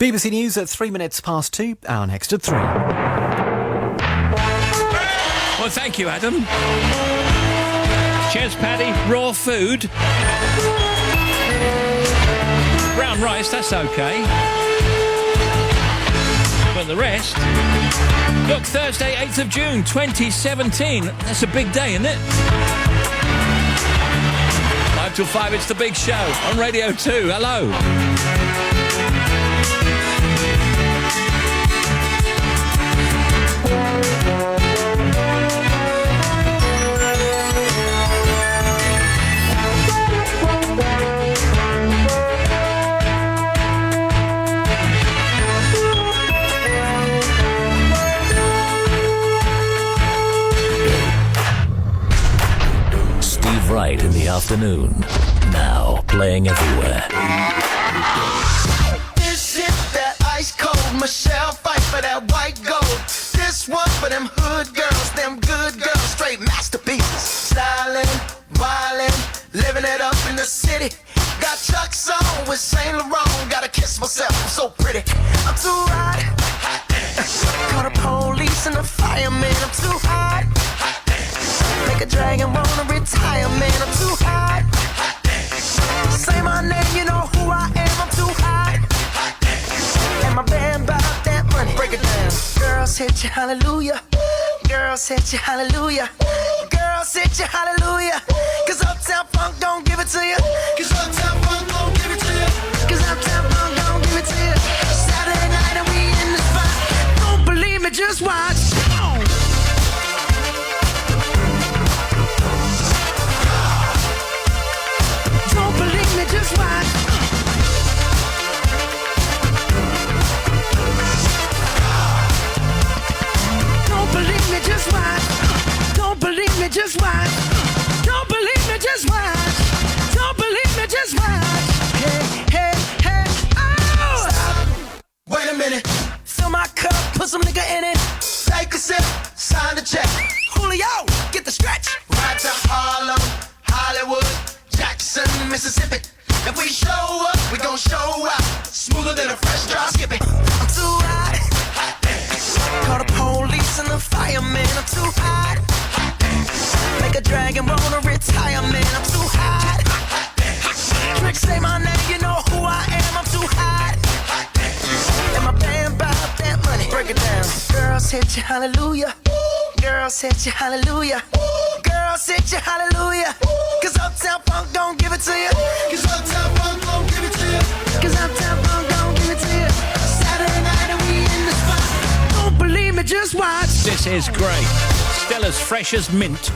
BBC News at 3 minutes past 2, our next at 3. Well, thank you, Adam. Cheers, Paddy. Raw food. Brown rice, that's okay. But the rest... Look, Thursday, 8th of June, 2017. That's a big day, isn't it? 5 till 5, it's The Big Show on Radio 2. Hello. Wright in the afternoon. Now playing everywhere. This is that ice cold Michelle fight for that white gold. This one for them hood girls, them good girls, straight masterpieces. Styling, wildin', living it up in the city. Got Chuck's on with Saint Laurent. Gotta kiss myself, I'm so pretty. I'm too hot. Call the police and the fireman. I'm too hot. Make a dragon wanna retire, man, I'm too hot. Say my name, you know who I am, I'm too hot. And my band bought that money, break it down. Girls hit you, hallelujah. Girls hit you, hallelujah. Girls hit you, hallelujah. Cause Uptown Funk don't give it to you. Cause Uptown Funk don't give it to you. Cause Uptown Funk don't give it to you. Saturday night and we in the spot. Don't believe me, just watch. Just watch. Don't believe me, just watch. Don't believe me, just watch. Don't believe me, just watch. Don't believe me, just watch. Hey, hey, hey, oh! Stop. Wait a minute. Fill my cup, put some nigga in it. Take a sip, sign the check. Julio, get the stretch. Ride to Harlem, Hollywood, Jackson, Mississippi. If we show up, we gon' show out. Smoother than a fresh drop skipping. I'm too hot. Call the police and the fireman. I'm too hot. Make a dragon wanna retire, man. I'm too hot. Trick say my name, you know who I am. I'm too hot. And my band bought that money. Break it down. Girls hit you, hallelujah. Girls hit you, hallelujah. Girls hit you, hallelujah. Cause Uptown Funk don't give it to you. Cause Uptown Funk don't give it to you. Cause Uptown Funk don't give it to you. Saturday night and we in the spot. Don't believe me, just watch. This is great. Still as fresh as mint.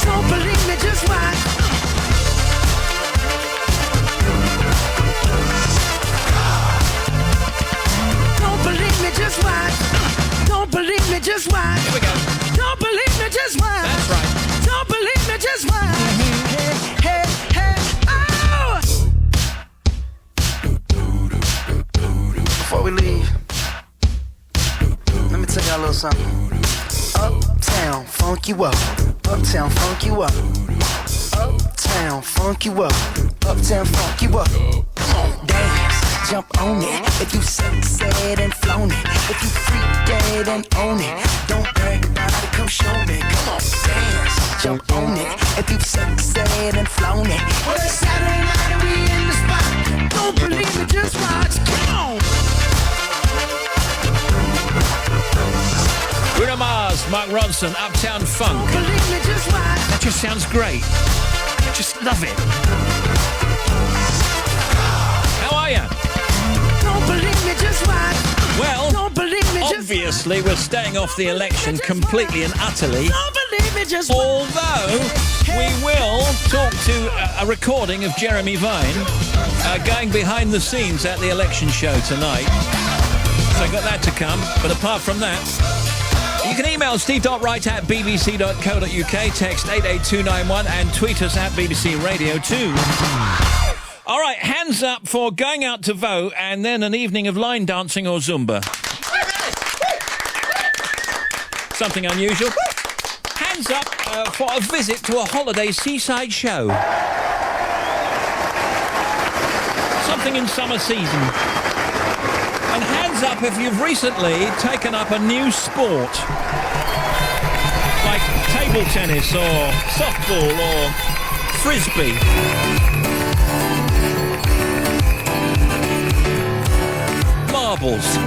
Don't believe me, just watch. Don't believe me, just watch. Don't believe me, just watch. Here we go. Don't believe me, just watch. That's right. Don't believe me, just watch. Hey, hey, hey, oh! Before we leave, let me tell y'all a little something. Uptown, funk you up. Uptown, funk you up. Uptown, funk you up. Uptown, funk you up. Come on, dance. Jump on it. If you said and flown it. If you freak dead and own it. Don't brag about it, come show me. Come on, dance. Jump on it. If you said and flown it. Well, it's Saturday night and we in the spot. Don't believe me, just watch. Come on. Bruno Mars, Mark Ronson, Uptown Funk. Don't believe me, just watch. That just sounds great. I just love it. How are you? Don't believe me, just watch. Well, Don't believe me, just obviously we're staying off the election completely and utterly. Don't believe me, just watch. Although we will talk to a recording of Jeremy Vine going behind the scenes at the election show tonight. So got that to come. But apart from that, you can email steve.wright@bbc.co.uk, text 88291 and tweet us at BBC Radio 2. All right, hands up for going out to vote and then an evening of line dancing or Zumba. Something unusual. Hands up for a visit to a holiday seaside show. something in summer season. And hands up if you've recently taken up a new sport. Like table tennis or softball or frisbee. Marbles.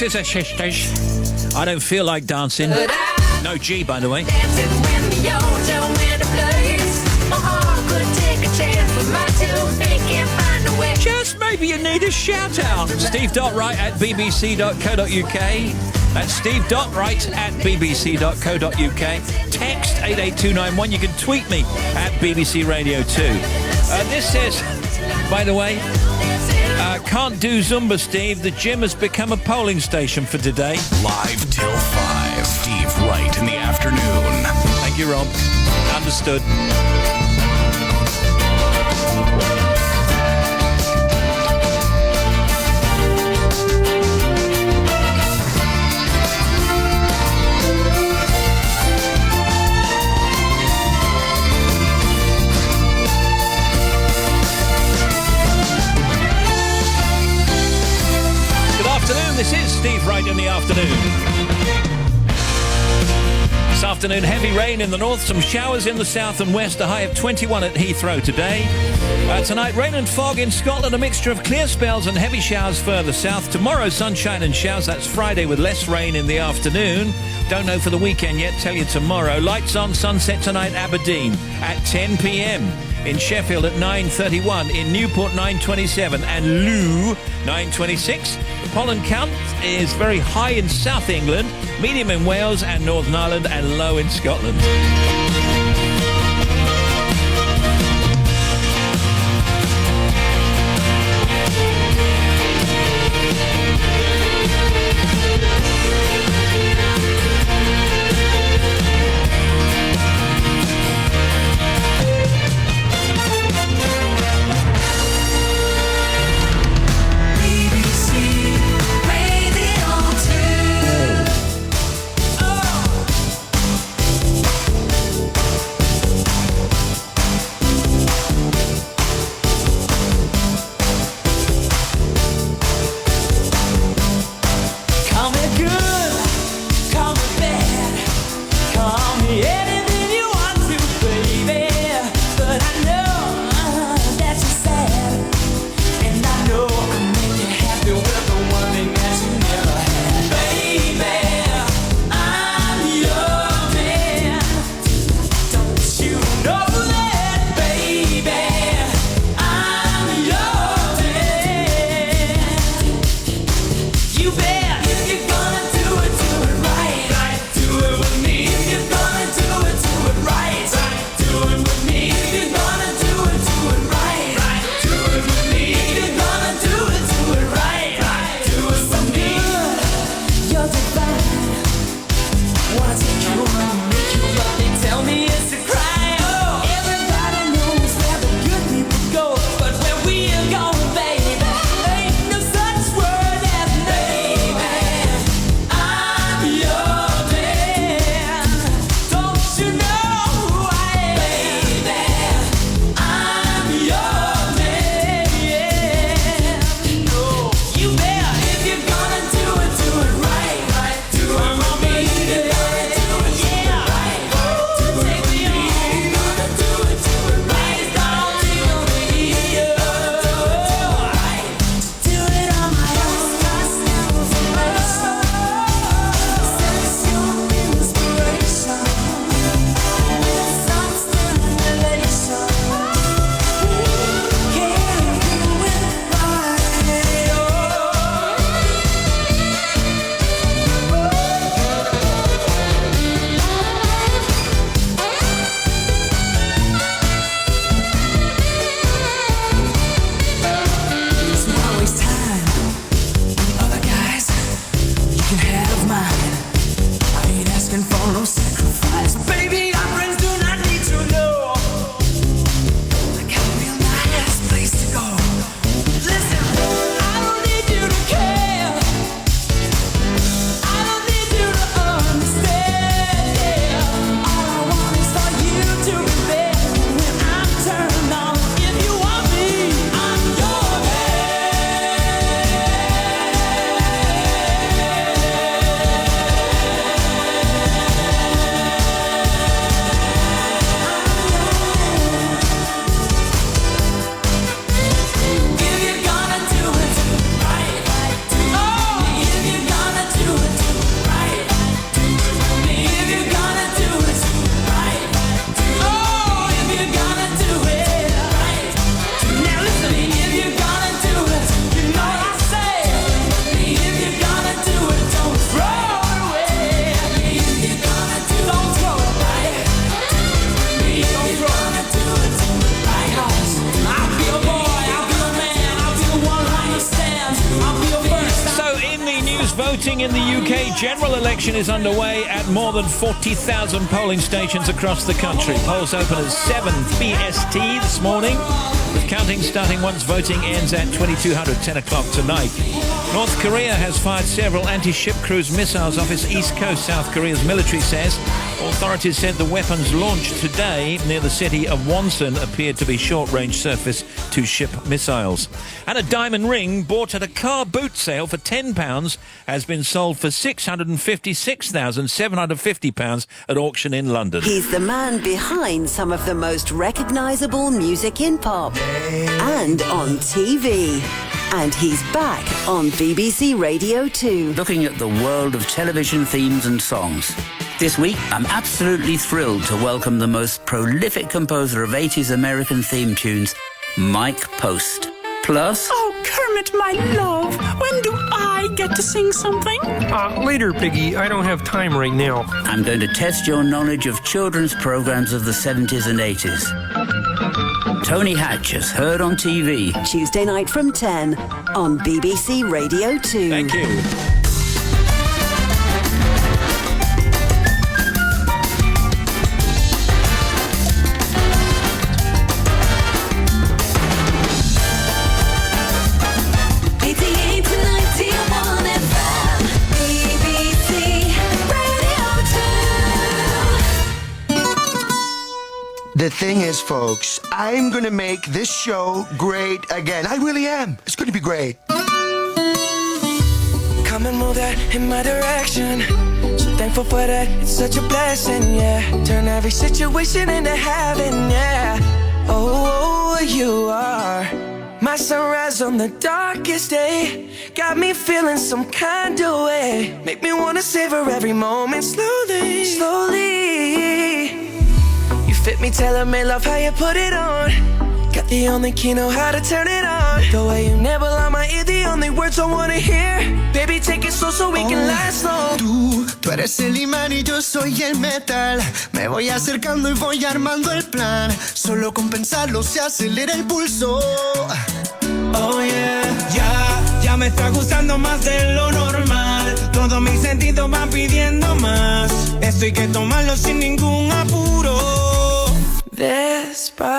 Scissor Sisters. I don't feel like dancing. No G, by the way. Just maybe you need a shout out. Steve.Wright at bbc.co.uk. That's Steve.Wright at bbc.co.uk. Text 88291. You can tweet me at BBC Radio 2. This says, by the way, can't do Zumba, Steve. The gym has become a polling station for today. Live till 5. Steve Wright in the afternoon. Thank you, Rob. Understood. This is Steve Wright in the afternoon. This afternoon, heavy rain in the north, some showers in the south and west, a high of 21 at Heathrow today. Tonight, rain and fog in Scotland, a mixture of clear spells and heavy showers further south. Tomorrow, sunshine and showers. That's Friday with less rain in the afternoon. Don't know for the weekend yet, tell you tomorrow. Lights on, sunset tonight, Aberdeen at 10 p.m. in Sheffield at 9:31, in Newport 9:27, and Loo 9:26. The pollen count is very high in South England, medium in Wales and Northern Ireland, and low in Scotland. Voting in the UK general election is underway at more than 40,000 polling stations across the country. Polls open at 7 BST this morning, with counting starting once voting ends at 2200, 10 o'clock tonight. North Korea has fired several anti-ship cruise missiles off its east coast, South Korea's military says. Authorities said the weapons launched today near the city of Wonsan appeared to be short-range surface-to-ship missiles. And a diamond ring bought at a car boot sale for £10 has been sold for £656,750 at auction in London. He's the man behind some of the most recognisable music in pop and on TV. And he's back on BBC Radio 2. Looking at the world of television themes and songs. This week, I'm absolutely thrilled to welcome the most prolific composer of 80s American theme tunes, Mike Post. Plus... Oh, Kermit, my love, when do I get to sing something? Later, Piggy. I don't have time right now. I'm going to test your knowledge of children's programs of the 70s and 80s. Tony Hatcher's Heard on TV. Tuesday night from 10 on BBC Radio 2. Thank you. The thing is, folks, I'm gonna make this show great again. I really am. It's gonna be great. Come and move that in my direction. So thankful for that, it's such a blessing, yeah. Turn every situation into heaven, yeah. Oh, you are my sunrise on the darkest day. Got me feeling some kind of way. Make me wanna savor every moment slowly, slowly. Fit me, tailor-made, love how you put it on. Got the only key, know how to turn it on. The way you nibble on my ear, the only words I wanna hear. Baby, take it slow so we can last long. Tú eres el imán y yo soy el metal. Me voy acercando y voy armando el plan. Solo con pensarlo se acelera el pulso. Oh yeah, ya me está gustando más de lo normal. Todos mis sentidos van pidiendo más. Esto hay que tomarlo sin ningún apuro. Despacito,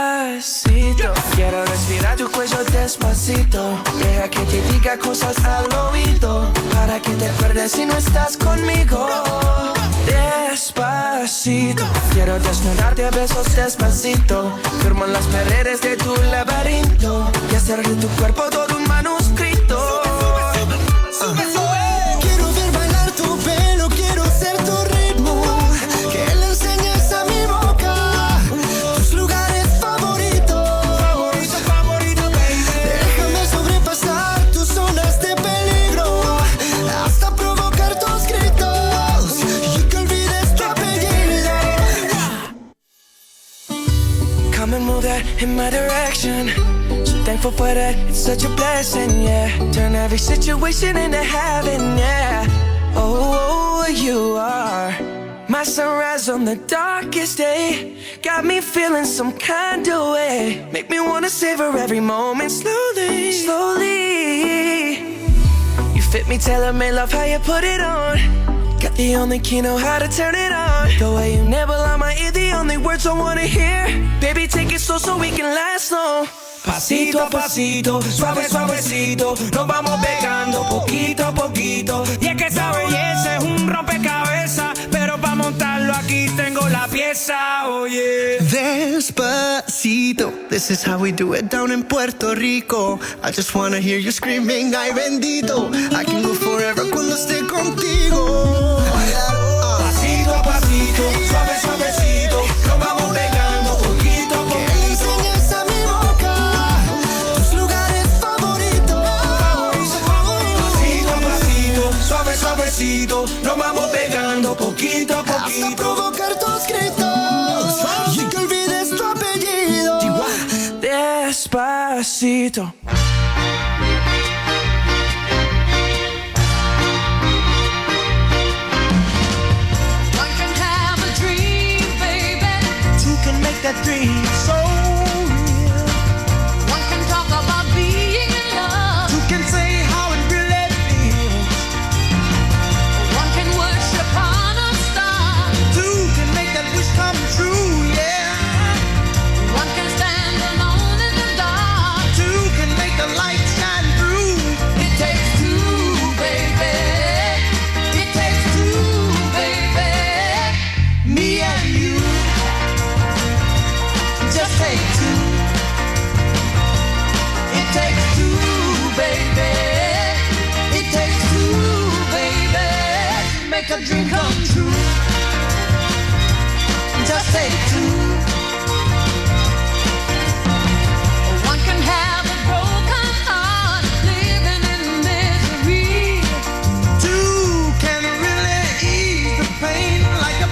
quiero respirar tu cuello despacito. Deja que te diga cosas al oído, para que te acuerdes si no estás conmigo. Despacito, quiero desnudarte a besos despacito. Firmo en las paredes de tu laberinto y hacer de tu cuerpo todo un manuscrito. Sube, sube. Quiero ver bailar tu pelo, quiero ser tu ritmo. Que le enseñes a mi boca tus lugares favoritos. Favorito, baby. Déjame sobrepasar tus zonas de peligro, hasta provocar tus gritos y que olvides tu apellido. Come and move that in my direction. Thankful for that, it's such a blessing, yeah. Turn every situation into heaven, yeah. Oh, you are my sunrise on the darkest day. Got me feeling some kind of way. Make me wanna savor every moment slowly, slowly. You fit me, tailor-made, love how you put it on. Got the only key, know how to turn it on. The way you nibble on my ear, the only words I wanna hear. Baby, take it slow so we can last long. Pasito a pasito, suave suavecito, nos vamos pegando poquito a poquito. Y es que esa belleza es un rompecabezas, pero para montarlo aquí tengo la pieza, oye. Despacito, this is how we do it down in Puerto Rico. I just wanna hear you screaming, ay bendito. I can go forever cuando esté contigo. Pasito a pasito, suave suavecito, nos vamos pegando poquito a poquito. Suavecito, nos vamos pegando poquito a poquito. Hasta provocar tus gritos y que olvides tu apellido. Despacito. One can have a dream, baby. Two can make that dream so real. One can talk about being in love. Two can say how it really feels. One can worship on a star. Two can make that wish come true, yeah. One can stand alone in the dark. Two can make the light shine through. It takes two, baby. It takes two, baby. Me and you. Just take two. It takes two, baby. It takes two, baby. Make a dream come true. Just take two. One can have a broken heart, living in misery. Two can really ease the pain like a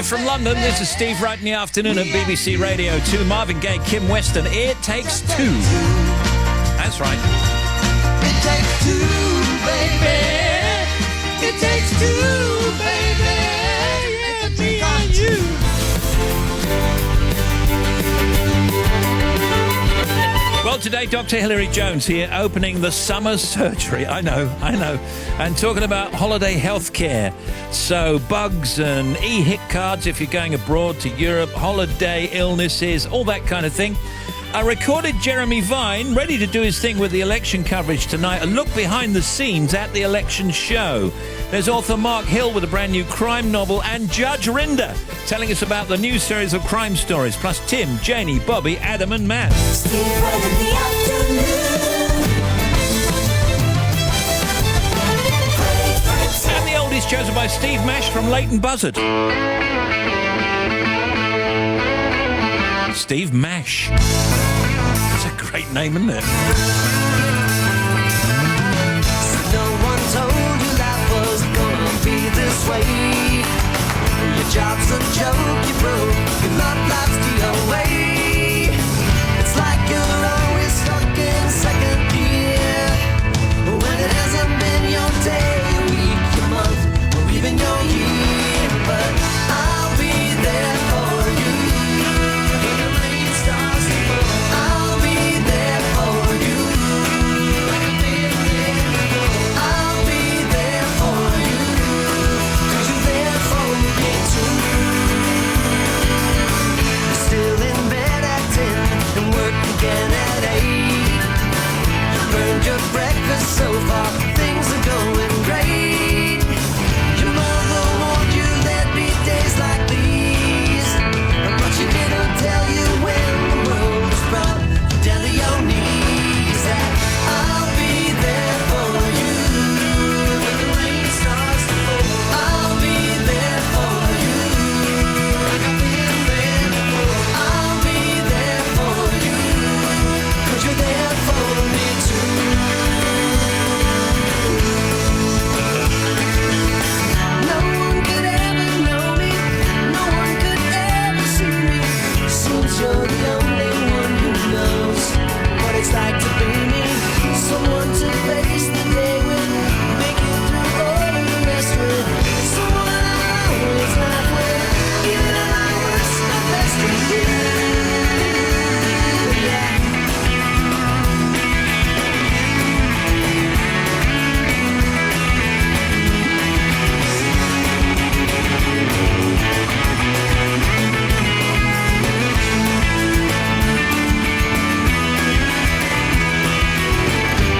from London. This is Steve Wright in the afternoon at BBC Radio 2. Marvin Gaye, Kim Weston. It Takes Two. That's right. It takes two, baby. It takes two, baby. It's a drink on you. Well, today, Dr. Hilary Jones here, opening the summer surgery. I know. And talking about holiday health care. So, bugs and e-hit cards if you're going abroad to Europe, holiday illnesses, all that kind of thing. I recorded Jeremy Vine, ready to do his thing with the election coverage tonight, a look behind the scenes at the election show. There's author Mark Hill with a brand new crime novel, and Judge Rinder telling us about the new series of crime stories, plus Tim, Janie, Bobby, Adam and Matt. Steve Wright in the afternoon. And the Oldies chosen by Steve Mash from Leighton Buzzard. Steve Mash. That's a great name, isn't it? No one told you life was gonna be this way. Your job's a joke, you broke. Your love life's the way. It's like you're always stuck in second gear. When it hasn't been your day, your week, your month, or even your year. But I'll be there for you. When the rain starts to fall, I'll be there for you. I'll be there for you. 'Cause you're there for me too. You're still in bed at 10 and work again at 8. You burned your breakfast so far, things are going great. Your mother warned you there'd be days like these, but she didn't tell you when the world was brought down to your knees. That I'll be there for you when the rain starts to fall. I'll be there for you like I've been there before. I'll be there for you 'cause you're there for me too. No one could ever know me, no one could ever see me. Seems you're the only one who knows what it's like to be me. Someone to face the day with, make it through all of the rest with. Someone I always laugh with, even at my worst, my best with you. Yeah.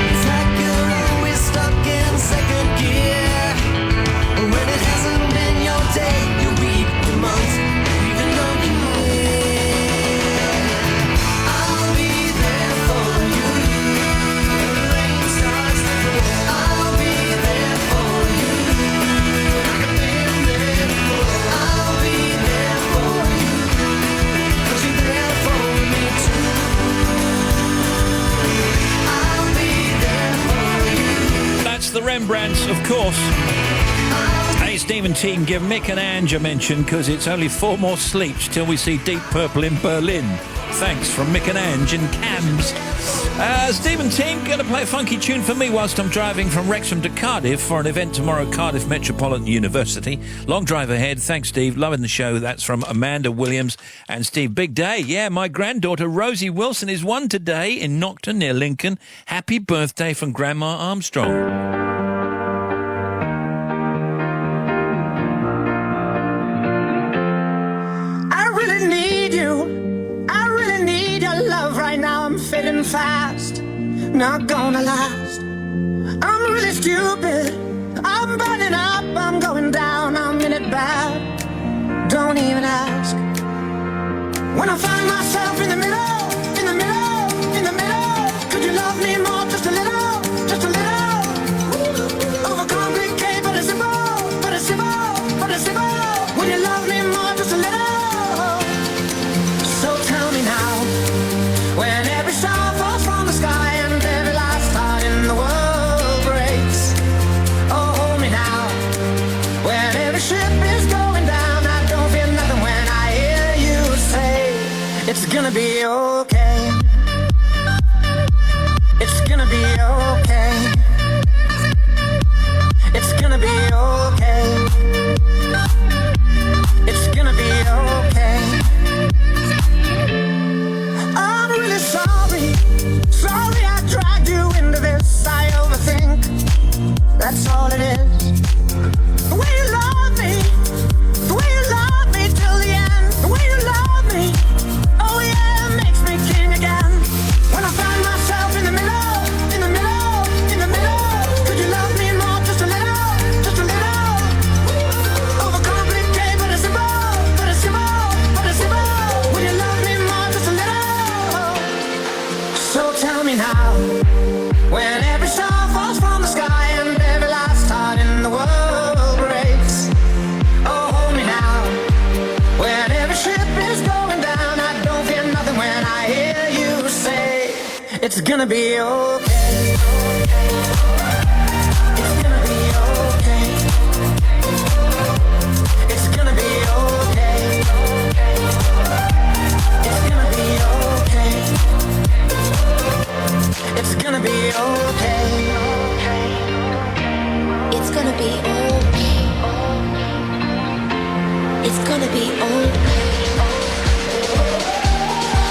It's like you're always stuck in second gear. When it hasn't been your day, your week, your month, even your year. I'll be there for you. When the rain starts to fall, I'll be there for you. Like I've been there before. I'll be there for you. 'Cause you're there for me too. I'll be there for you. That's the Rembrandts, of course. Hey, Stephen Team, give Mick and Ange a mention, because it's only 4 more sleeps till we see Deep Purple in Berlin. Thanks from Mick and Ange and Cams. Stephen Team, going to play a funky tune for me whilst I'm driving from Wrexham to Cardiff for an event tomorrow, Cardiff Metropolitan University. Long drive ahead. Thanks, Steve. Loving the show. That's from Amanda Williams and Steve. Big day. Yeah, my granddaughter Rosie Wilson is 1 today in Nocton near Lincoln. Happy birthday from Grandma Armstrong. I really need you. I really need your love right now. I'm fading fast, not gonna last. I'm really stupid. I'm burning up. I'm going down. I'm in it bad. Don't even ask. When I find myself in the middle, in the middle, in the middle, could you love me more? Just a little, just a little. Overcomplicate, but it's simple, but it's simple, but it's simple. Would you love me more? Just a little. So tell me now, when every star falls from the sky and every last heart in the world breaks. Oh, hold me now, when every ship is going down. I don't feel nothing. tell me now, when every star falls from the sky and every last heart in the world breaks. Oh, hold me now, when every ship is going down. I don't fear nothing when I hear you say it's gonna be okay. It's gonna be okay. It's gonna be okay. It's gonna be okay. It's gonna be okay. It's gonna be okay. It's gonna be okay.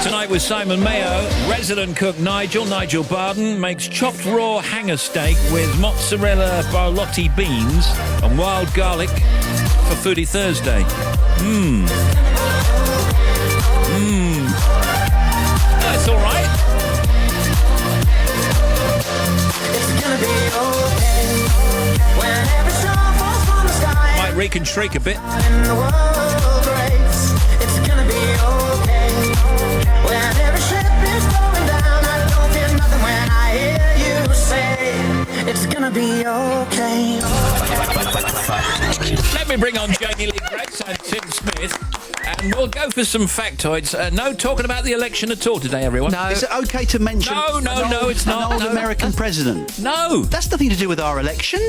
Tonight with Simon Mayo, resident cook Nigel Barden makes chopped raw hanger steak with mozzarella barlotti beans and wild garlic for Foodie Thursday. That's all right. It's gonna be okay. When every star falls from the sky. Might reek and shriek a bit. In the world breaks. It's gonna be okay. When every ship is going down, I don't fear nothing when I hear you say it's gonna be okay. Let me bring on Jamie Lee Grace and Tim Smith, and we'll go for some factoids. No talking about the election at all today, everyone. No. Is it okay to mention... No, it's not. An old American president? No. That's nothing to do with our election.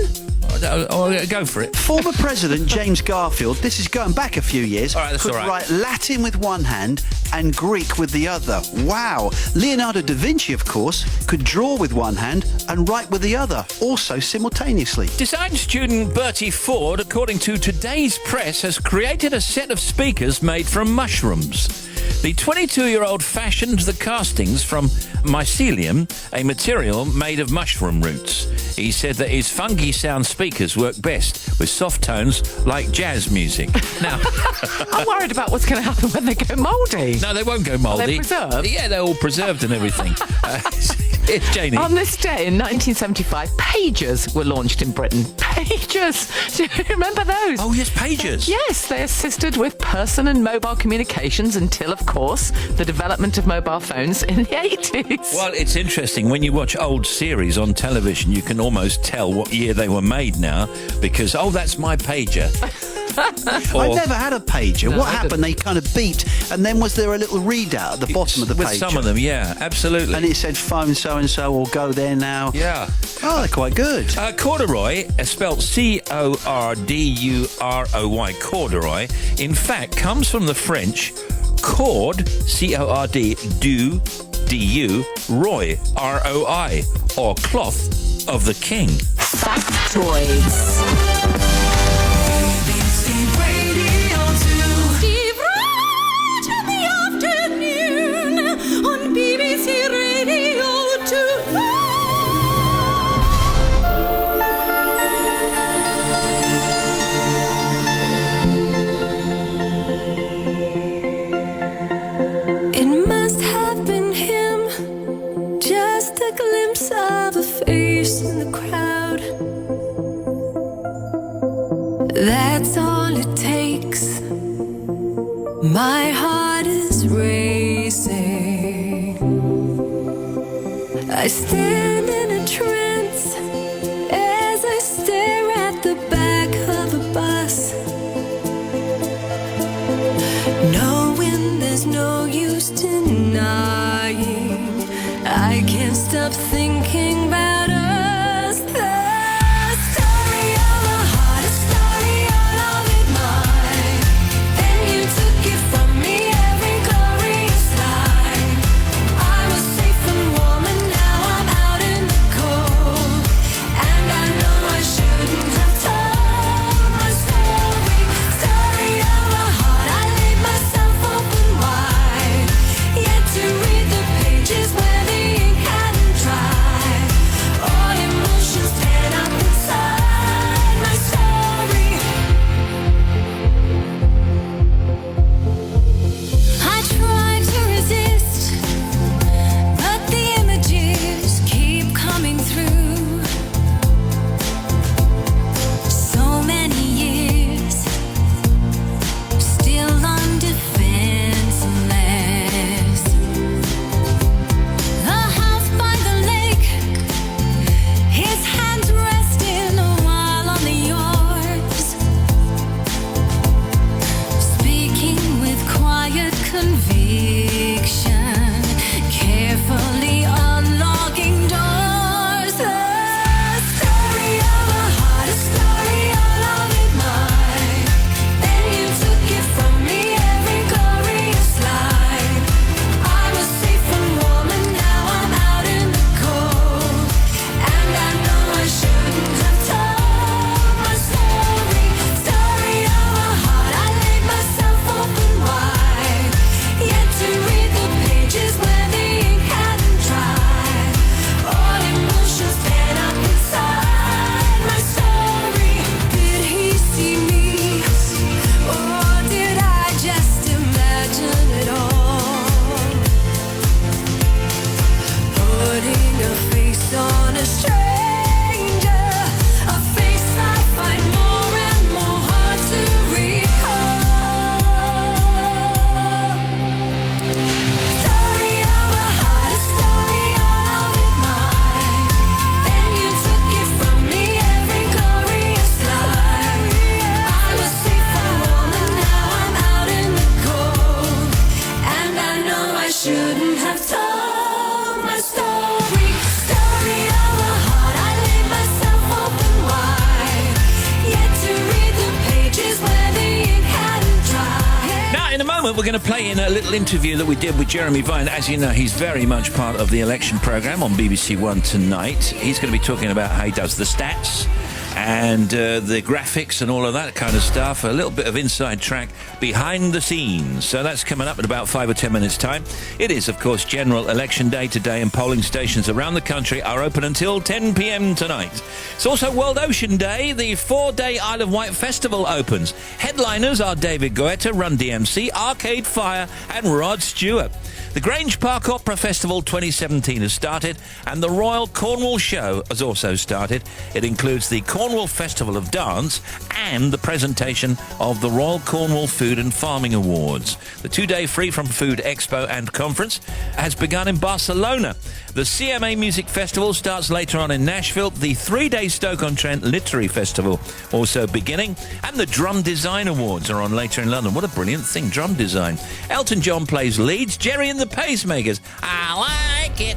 Go for it. Former President James Garfield, this is going back a few years, all right, that's could all right. write Latin with one hand and Greek with the other. Wow. Leonardo da Vinci, of course, could draw with one hand and write with the other, also simultaneously. Design student Bertie Ford, according to today's press, has created a set of speakers made from mushrooms. The 22-year-old fashioned the castings from mycelium, a material made of mushroom roots. He said that his funky sound speakers work best with soft tones like jazz music. Now, I'm worried about what's going to happen when they go mouldy. No, they won't go mouldy. Are they preserved? Yeah, they're all preserved and everything. It's Janie. On this day in 1975, pagers were launched in Britain. Pagers! Do you remember those? Oh, yes, pagers. Yes, they assisted with person and mobile communications until, of course, the development of mobile phones in the 80s. Well, it's interesting. When you watch old series on television, you can almost tell what year they were made now because, that's my pager. I've never had a pager. No, what happened? They kind of beeped, and then was there a little readout at the bottom of the With page? some of them, yeah, absolutely. And it said phone so-and-so or go there now. Yeah. Oh, they're quite good. Corduroy, spelled C-O-R-D-U-R-O-Y, corduroy, in fact, comes from the French cord, C-O-R-D, du, D-U, roy, R-O-I, or cloth of the king. Factoids. That's all it takes. My heart is racing. I stand in a trance as I stare at the back of a bus, knowing there's no use denying. I can't stop thinking about us. To read the pages where the ink hadn't dried. a stranger, a face I find more and more hard to recall. Story of a heart, a story of it mine. Then you took it from me, every glorious lie. I was safe and warm, and now I'm out in the cold. And I know I shouldn't have told my story. Story of a heart, I laid myself open wide. Yet to read the pages where the ink hadn't dried. Now, in a moment, we're going to play in a little interview that we did with Jeremy Vine. As you know, he's very much part of the election programme on BBC One tonight. He's going to be talking about how he does the stats and the graphics and all of that kind of stuff. A little bit of inside track behind the scenes. So that's coming up in about 5 or 10 minutes' time. It is, of course, General Election Day today, and polling stations around the country are open until 10 p.m. tonight. It's also World Ocean Day. The 4-day Isle of Wight Festival opens. Headliners are David Guetta, Run DMC, Arcade Fire and Rod Stewart. The Grange Park Opera Festival 2017 has started, and the Royal Cornwall Show has also started. It includes the Cornwall Festival of Dance and the presentation of the Royal Cornwall Food and Farming Awards. The 2-day Free From Food Expo and Conference has begun in Barcelona. The CMA Music Festival starts later on in Nashville. The 3-day Stoke-on-Trent Literary Festival also beginning. And the Drum Design Awards are on later in London. What a brilliant thing, drum design. Elton John plays Leeds. Jerry and the Pacemakers, I like it.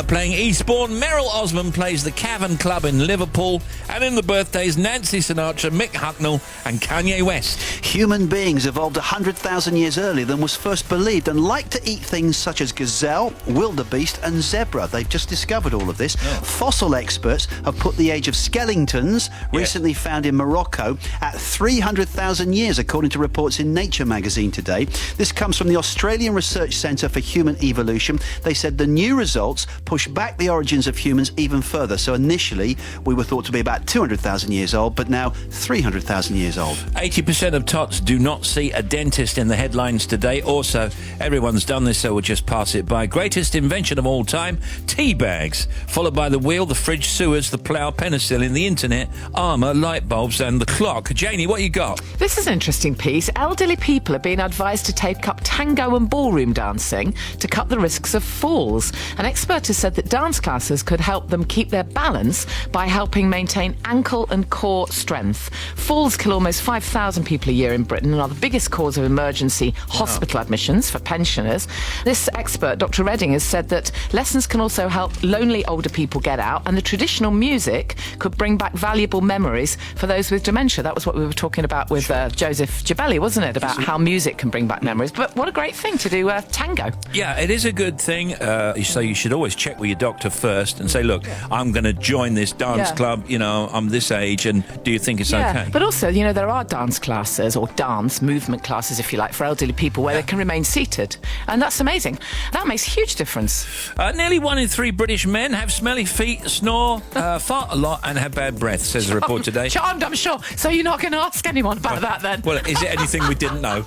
Playing Eastbourne, Merrill Osmond plays the Cavern Club in Liverpool. And in the birthdays, Nancy Sinatra, Mick Hucknall and Kanye West. Human beings evolved 100,000 years earlier than was first believed and like to eat things such as gazelle, wildebeest and zebra. They've just discovered all of this. Fossil experts have put the age of skeletons, recently found in Morocco, at 300,000 years, according to reports in Nature magazine today. This comes from the Australian Research Centre for Human Evolution. They said the new results push back the origins of humans even further. So initially, we were thought to be about 200,000 years old, but now 300,000 years old. 80% of tots do not see a dentist in the headlines today. Also, everyone's done this, so we'll just pass it by. Greatest invention of all time, tea bags, followed by the wheel, the fridge, sewers, the plough, penicillin, the internet, armour, light bulbs and the clock. Janie, what you got? This is an interesting piece. Elderly people are being advised to take up tango and ballroom dancing to cut the risks of falls. An expert has said that dance classes could help them keep their balance by helping maintain ankle and core strength. Falls kill almost 5,000 people a year in Britain and are the biggest cause of emergency hospital admissions for pensioners. This expert, Dr. Redding, has said that lessons can also help lonely older people get out, and the traditional music could bring back valuable memories for those with dementia. That was what we were talking about with Joseph Gibelli, wasn't it? About how music can bring back memories. But what a great thing to do tango. Yeah, it is a good thing. So you should always check with your doctor first and say, look, I'm going to join this dance club, you know, I'm this age, and do you think it's okay? But also, you know, there are dance classes, or dance movement classes, if you like, for elderly people where they can remain seated. And that's amazing. That makes a huge difference. Nearly 1 in 3 British men have smelly feet, snore, fart a lot and have bad breath, says the report today. Charmed, I'm sure. So you're not going to ask anyone about that then? Well, is it anything we didn't know?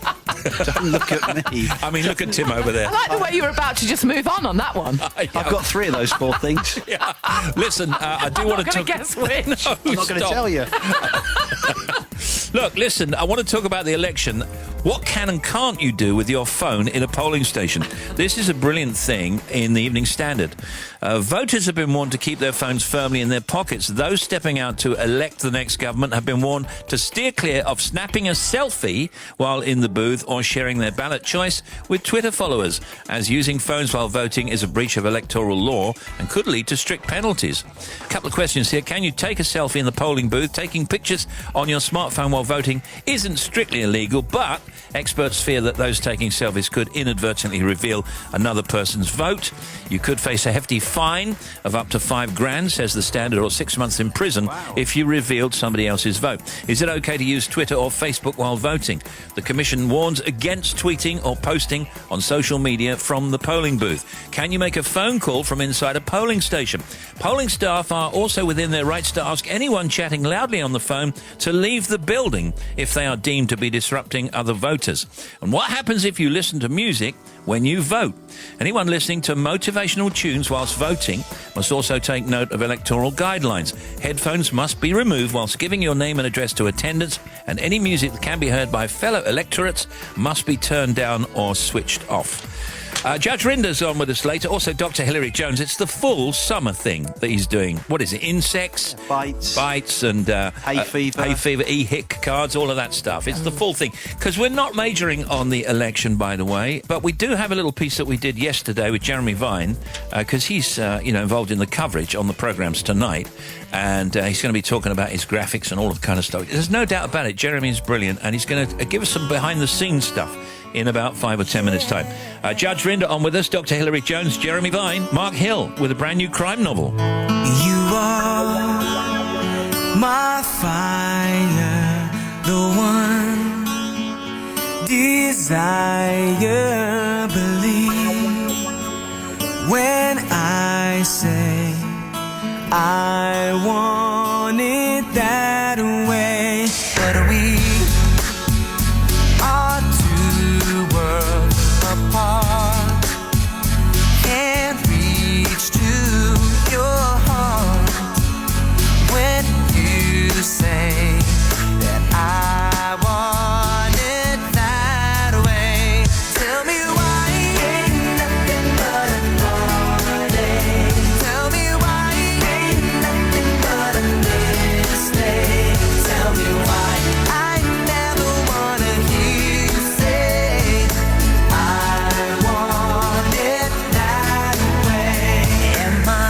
Don't look at me. I mean, look at Tim over there. I like the way you were about to just move on that one. I've got 3 of those 4 things. Listen, I do want to talk... guess which. No, I'm not going to tell you. Look, listen, I want to talk about the election. What can and can't you do with your phone in a polling station? This is a brilliant thing in the Evening Standard. Voters have been warned to keep their phones firmly in their pockets. Those stepping out to elect the next government have been warned to steer clear of snapping a selfie while in the booth or sharing their ballot choice with Twitter followers, as using phones while voting is a breach of electoral law and could lead to strict penalties. A couple of questions here. Can you take a selfie in the polling booth? Taking pictures on your smartphone while voting isn't strictly illegal, but experts fear that those taking selfies could inadvertently reveal another person's vote. You could face a hefty fine of up to $5,000, says the Standard, or 6 months in prison if you revealed somebody else's vote. Is it okay to use Twitter or Facebook while voting? The Commission warns against tweeting or posting on social media from the polling booth. Can you make a phone call from inside a polling station? Polling staff are also within their rights to ask anyone chatting loudly on the phone to leave the building if they are deemed to be disrupting other voting voters. And what happens if you listen to music when you vote? Anyone listening to motivational tunes whilst voting must also take note of electoral guidelines. Headphones must be removed whilst giving your name and address to attendants, and any music that can be heard by fellow electorates must be turned down or switched off. Judge Rinder's on with us later. Also, Dr. Hilary Jones. It's the full summer thing that he's doing. What is it? Insects, bites, and hay fever, e-hic cards, all of that stuff. It's the full thing. Because we're not majoring on the election, by the way, but we do have a little piece that we did yesterday with Jeremy Vine, because he's involved in the coverage on the programmes tonight, and he's going to be talking about his graphics and all of the kind of stuff. There's no doubt about it. Jeremy's brilliant, and he's going to give us some behind-the-scenes stuff in about 5 or 10 minutes' time. Judge Rinder on with us, Dr. Hilary Jones, Jeremy Vine, Mark Hill with a brand new crime novel. You are my fire, the one desire. Believe when I say I want it that way. But we are two worlds apart, can't reach to your heart when you say that I want it that way. Tell me why ain't nothing but a heartache. Tell me why ain't nothing but a mistake. Tell me why I never wanna hear you say I want it that way. Am I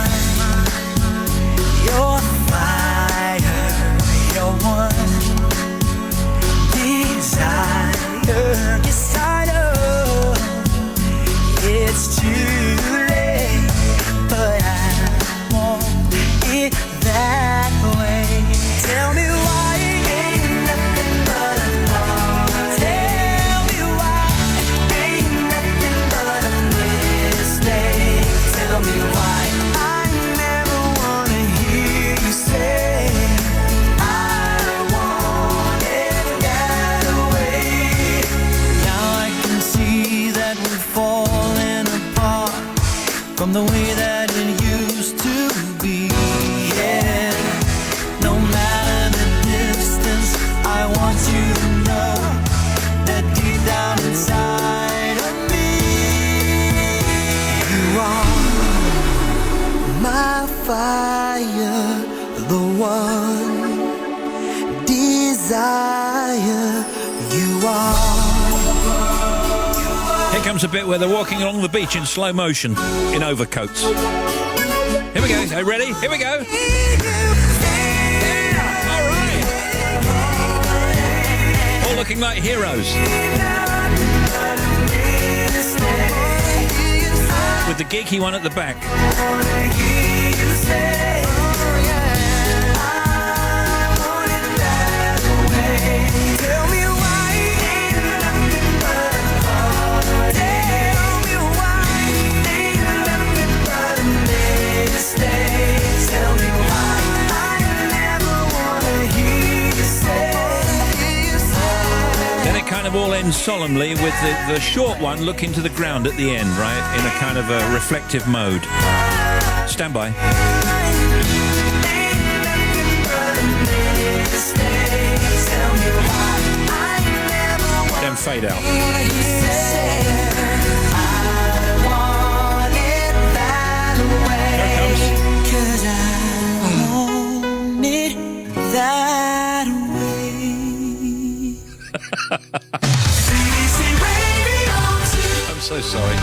your fire, your one desire? Yes, I know it's too late, but I want it that way. Tell me why ain't nothing but a heart. Tell me why ain't nothing but a mistake. Tell me why I never wanna hear you say I want it that way. Now I can see that we're falling apart from the way that it used to be. Yeah. No matter the distance, I want you to know that deep down inside of me, you are my fire, the one desire. You are. Here comes a bit where they're walking along the beach in slow motion in overcoats. Here we go. Are you ready? Here we go. All right. All looking like heroes. With the geeky one at the back. Tell me why ain't nothing but a heart. Tell me why ain't nothing but a mistake. Tell me why I never wanna hear you say. Then it kind of all ends solemnly with the short one looking to the ground at the end, right? In a kind of a reflective mode. Stand by. Then fade out. Here it comes. 'Cause I want it that way. I'm so sorry.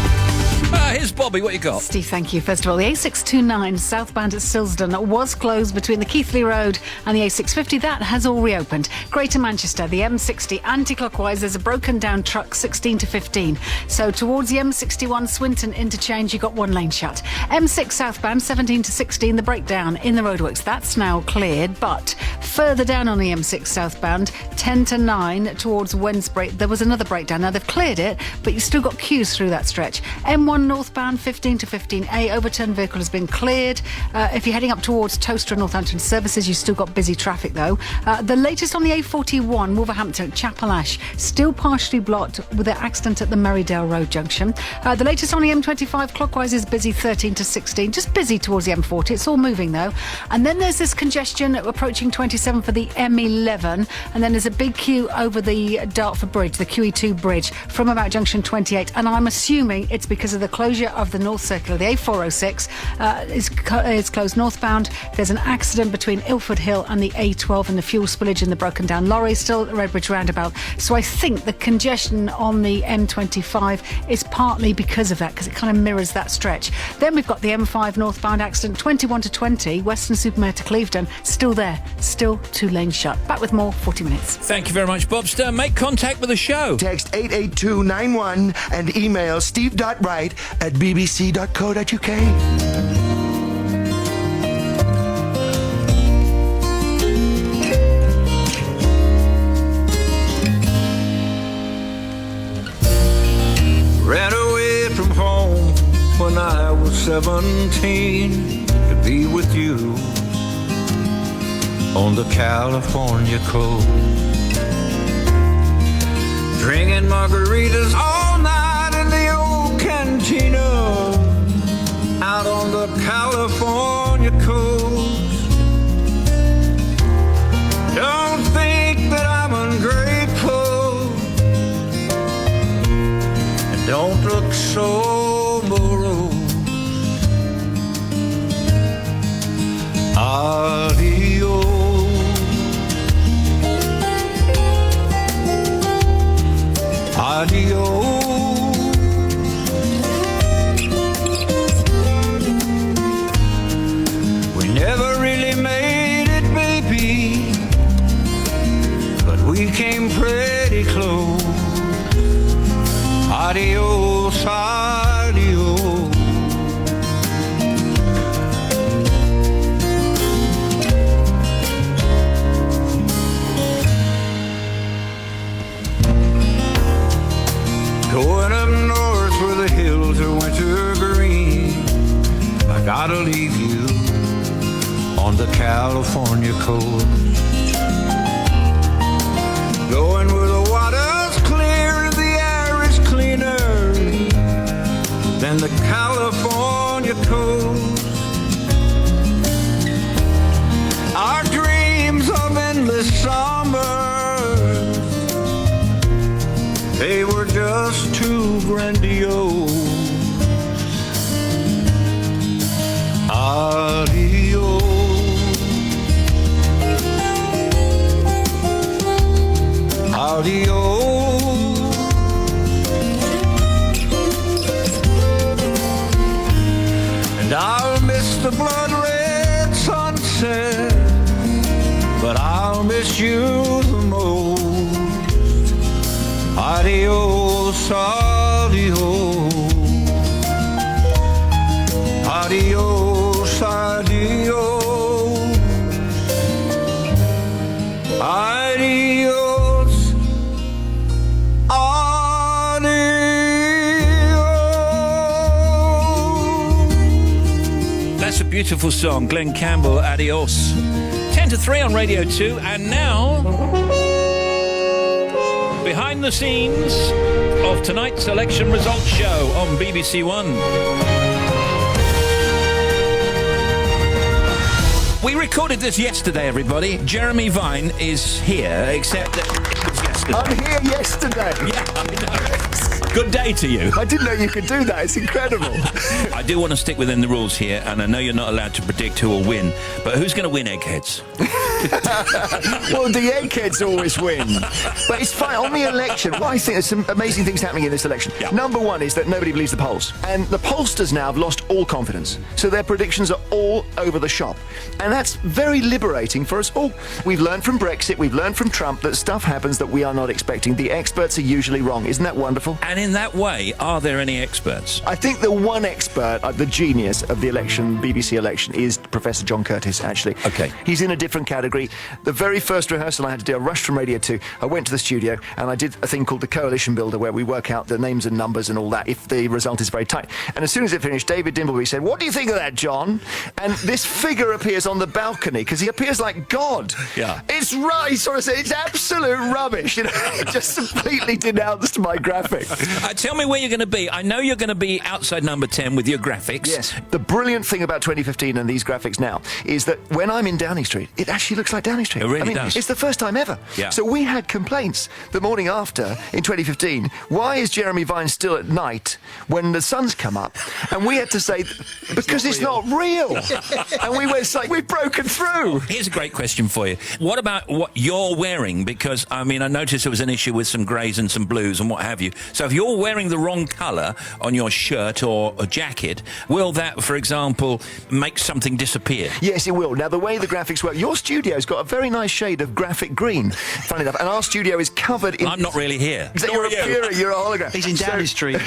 Here's Bobby. What you got? Steve, thank you. First of all, the A629 southbound at Silsden was closed between the Keighley Road and the A650. That has all reopened. Greater Manchester, the M60 anti-clockwise, there's a broken down truck 16 to 15. So towards the M61 Swinton interchange, you got one lane shut. M6 southbound 17 to 16, the breakdown in the roadworks. That's now cleared, but further down on the M6 southbound, 10 to 9 towards Wednesbury, there was another breakdown. Now they've cleared it, but you've still got queues through that stretch. M1 northbound northbound 15 to 15A. Overturned vehicle has been cleared. If you're heading up towards Toaster and Northampton services, you've still got busy traffic though. The latest on the A41, Wolverhampton, Chapel Ash, still partially blocked with an accident at the Merrydale Road junction. The latest on the M25 clockwise is busy 13 to 16, just busy towards the M40. It's all moving though. And then there's this congestion approaching 27 for the M11, and then there's a big queue over the Dartford Bridge, the QE2 bridge, from about junction 28. And I'm assuming it's because of the closure of the North Circular. The A406 is closed northbound. There's an accident between Ilford Hill and the A12 and the fuel spillage in the broken down lorry, still at the Redbridge roundabout. So I think the congestion on the M25 is partly because of that, because it kind of mirrors that stretch. Then we've got the M5 northbound accident, 21 to 20, Weston-super-Mare to Clevedon, still there, still 2 lanes shut. Back with more, 40 minutes. Thank you very much, Bobster. Make contact with the show. Text 88291 and email steve.wright@bbc.co.uk. Ran away from home when I was 17 to be with you on the California coast, drinking margaritas all night in the old cantina out on the California coast. Don't think that I'm ungrateful, and don't look so morose. Adios. Adios. We never really made it, baby, but we came pretty close. Adios, adios. Going up north where the hills are winter green, I gotta leave you on the California coast. Going where the water's clear and the air is cleaner than the California coast. Our dreams of endless summers, they were just too grandiose. Adios. Adios. And I'll miss the blood red sunset, but I'll miss you the most. Adios, adios. Adios, adios. Adios, adios. That's a beautiful song. Glenn Campbell, Adios. 10 to 3 on Radio 2, and now, behind the scenes of tonight's election results show on BBC One. We recorded this yesterday, everybody. Jeremy Vine is here, except that it was yesterday. I'm here yesterday. Yeah, I know. Good day to you. I didn't know you could do that. It's incredible. I do want to stick within the rules here, and I know you're not allowed to predict who will win, but who's going to win, Eggheads? Well, the eggheads always win. But it's fine. On the election, what I think there's some amazing things happening in this election. Yeah. Number one is that nobody believes the polls. And the pollsters now have lost all confidence. So their predictions are all over the shop. And that's very liberating for us all. We've learned from Brexit, we've learned from Trump that stuff happens that we are not expecting. The experts are usually wrong. Isn't that wonderful? And in that way, are there any experts? I think the one expert, the genius of the election, BBC election, is Professor John Curtis, actually. Okay. He's in a different category. agree. The very first rehearsal I had to do, I rushed from Radio 2. I went to the studio and I did a thing called the Coalition Builder, where we work out the names and numbers and all that if the result is very tight. And as soon as it finished, David Dimbleby said, "What do you think of that, John?" And this figure appears on the balcony because he appears like God. Yeah. It's right. He sort of said, "It's absolute rubbish." You know, it just completely denounced my graphic. Tell me where you're going to be. I know you're going to be outside number 10 with your graphics. Yes. The brilliant thing about 2015 and these graphics now is that when I'm in Downing Street, it actually looks like Downing Street. It really does. It's the first time ever. Yeah. So we had complaints the morning after in 2015. Why is Jeremy Vine still at night when the sun's come up? And we had to say, because it's not real. And we went like, we've broken through. Here's a great question for you. What about what you're wearing? Because, I mean, I noticed there was an issue with some greys and some blues and what have you. So if you're wearing the wrong colour on your shirt or a jacket, will that, for example, make something disappear? Yes, it will. Now, the way the graphics work, your studio's got a very nice shade of graphic green, funny enough, and our studio is covered in... I'm not really here. You're a hologram. He's in Downing Street.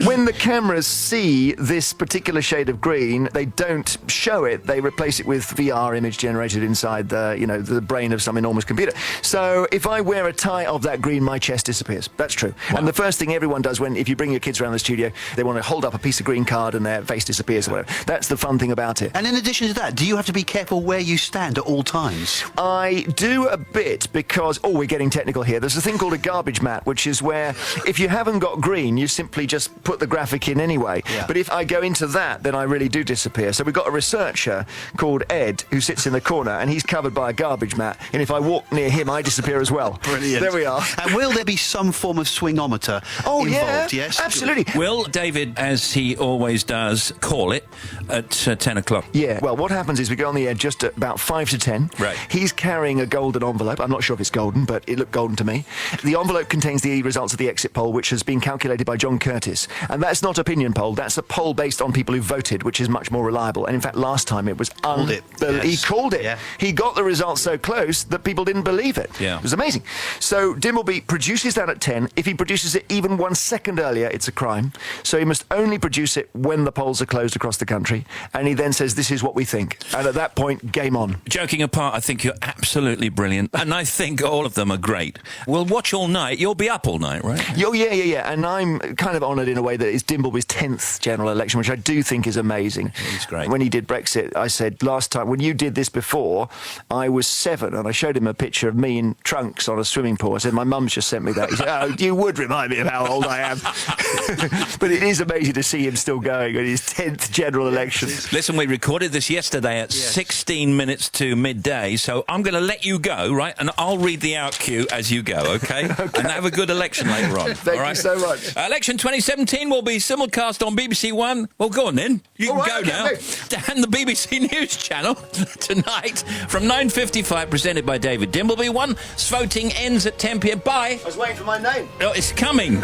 When the cameras see this particular shade of green, they don't show it. They replace it with VR image generated inside the brain of some enormous computer. So if I wear a tie of that green, my chest disappears. That's true. Wow. And the first thing everyone does if you bring your kids around the studio, they want to hold up a piece of green card and their face disappears or whatever. That's the fun thing about it. And in addition to that, do you have to be careful where you stand at all times? I do a bit because, we're getting technical here. There's a thing called a garbage mat, which is where if you haven't got green, you simply just put the graphic in anyway. Yeah. But if I go into that, then I really do disappear. So we've got a researcher called Ed who sits in the corner and he's covered by a garbage mat. And if I walk near him, I disappear as well. Brilliant. There we are. And will there be some form of swingometer involved? Yes, absolutely. Will David, as he always does, call it at 10 o'clock? Yeah. Well, what happens is we go on the air just at about 5 to 10. Right. He's carrying a golden envelope. I'm not sure if it's golden, but it looked golden to me. The envelope contains the results of the exit poll, which has been calculated by John Curtis. And that's not opinion poll. That's a poll based on people who voted, which is much more reliable. And in fact, last time it was He called it. Yeah. He got the results so close that people didn't believe it. Yeah. It was amazing. So Dimbleby produces that at 10. If he produces it even 1 second earlier, it's a crime. So he must only produce it when the polls are closed across the country. And he then says, this is what we think. And at that point, game on. Joking apart, I think you're absolutely brilliant. And I think all of them are great. We'll watch all night. You'll be up all night, right? Oh, yeah. And I'm kind of honoured in a way that it's Dimbleby's 10th general election, which I do think is amazing. He's great. When he did Brexit, I said, last time, when you did this before, I was 7, and I showed him a picture of me in trunks on a swimming pool. I said, my mum's just sent me that. He said, oh, you would remind me of how old I am. But it is amazing to see him still going in his 10th general election. Listen, we recorded this yesterday at 16 minutes to midday, so I'm going to let you go, right? And I'll read the out cue as you go, okay? And have a good election later on. Thank you so much. Election 2017 will be simulcast on BBC One. Well, go on then. You can go now. And the BBC News Channel tonight from 9:55, presented by David Dimbleby. Voting ends at 10 p.m. Bye. I was waiting for my name. Oh, it's coming.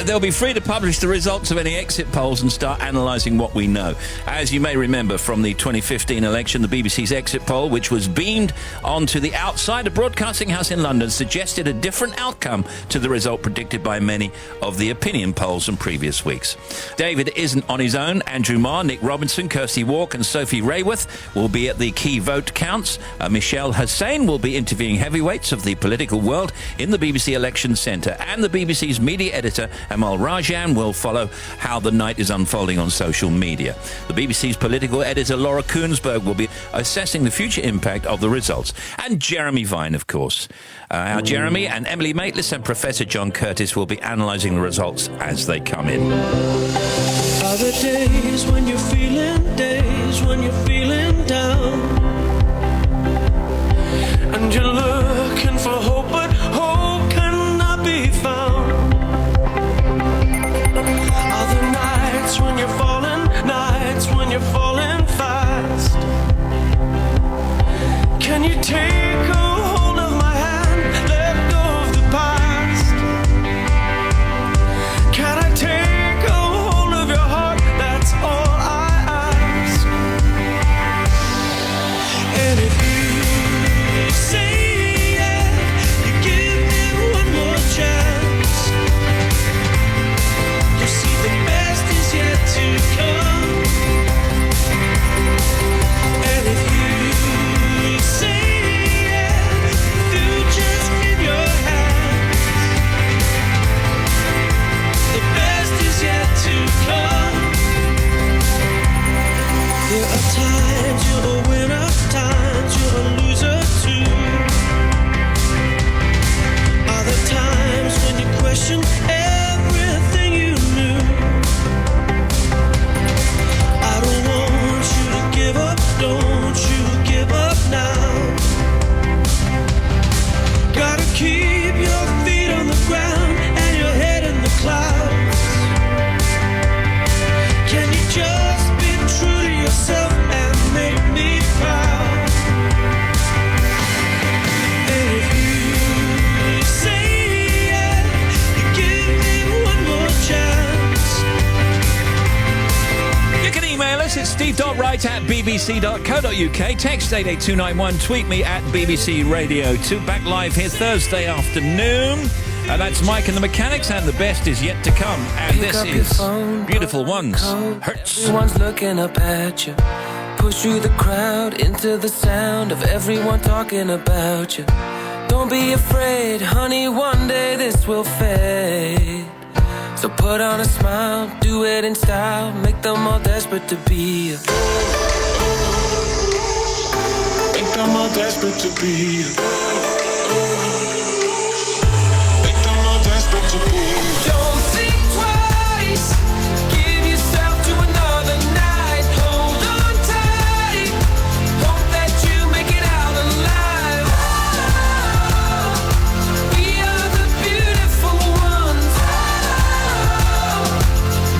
They'll be free to publish the results of any exit polls and start analysing what we know. As you may remember from the 2015 election, the BBC's exit poll, which was beamed onto the outside of Broadcasting House in London, suggested a different outcome to the result predicted by many of the opinion polls from previous weeks. David isn't on his own. Andrew Marr, Nick Robinson, Kirsty Walk and Sophie Rayworth will be at the key vote counts. Michelle Hussain will be interviewing heavyweights of the political world in the BBC Election Centre, and the BBC's media editor Amal Rajan will follow how the night is unfolding on social media. The BBC's political editor Laura Koonsberg will be assessing the future impact of the results. And Jeremy Vine, of course. Our Jeremy and Emily Maitlis and Professor John Curtis will be analysing the results as they come in. Are the days when you're feeling down, and you're looking for hope, but hope cannot be found? Are the nights when you're falling fast? Can you take a hold of my hand, let go of the past? Can I take a hold of your heart? That's all Times you're a winner, times you're a loser too. Are there times when you question everything you knew? I don't want you to give up, don't you give up now. Gotta keep your feet on the ground and your head in the clouds. Can you just be true to yourself and make me proud? And if you say yeah, you give me one more chance. You can email us at steve.wright@bbc.co.uk, text 88291, tweet me at BBC Radio 2. Back live here Thursday afternoon. And that's Mike and the Mechanics, and the best is yet to come. And Pick this up your is phone, Beautiful Ones. Hurts. Everyone's looking up at you. Push through the crowd into the sound of everyone talking about you. Don't be afraid, honey, one day this will fade. So put on a smile, do it in style, make them all desperate to be you. Make them all desperate to be you. Don't think twice, give yourself to another night. Hold on tight, hope that you make it out alive. We are the beautiful ones.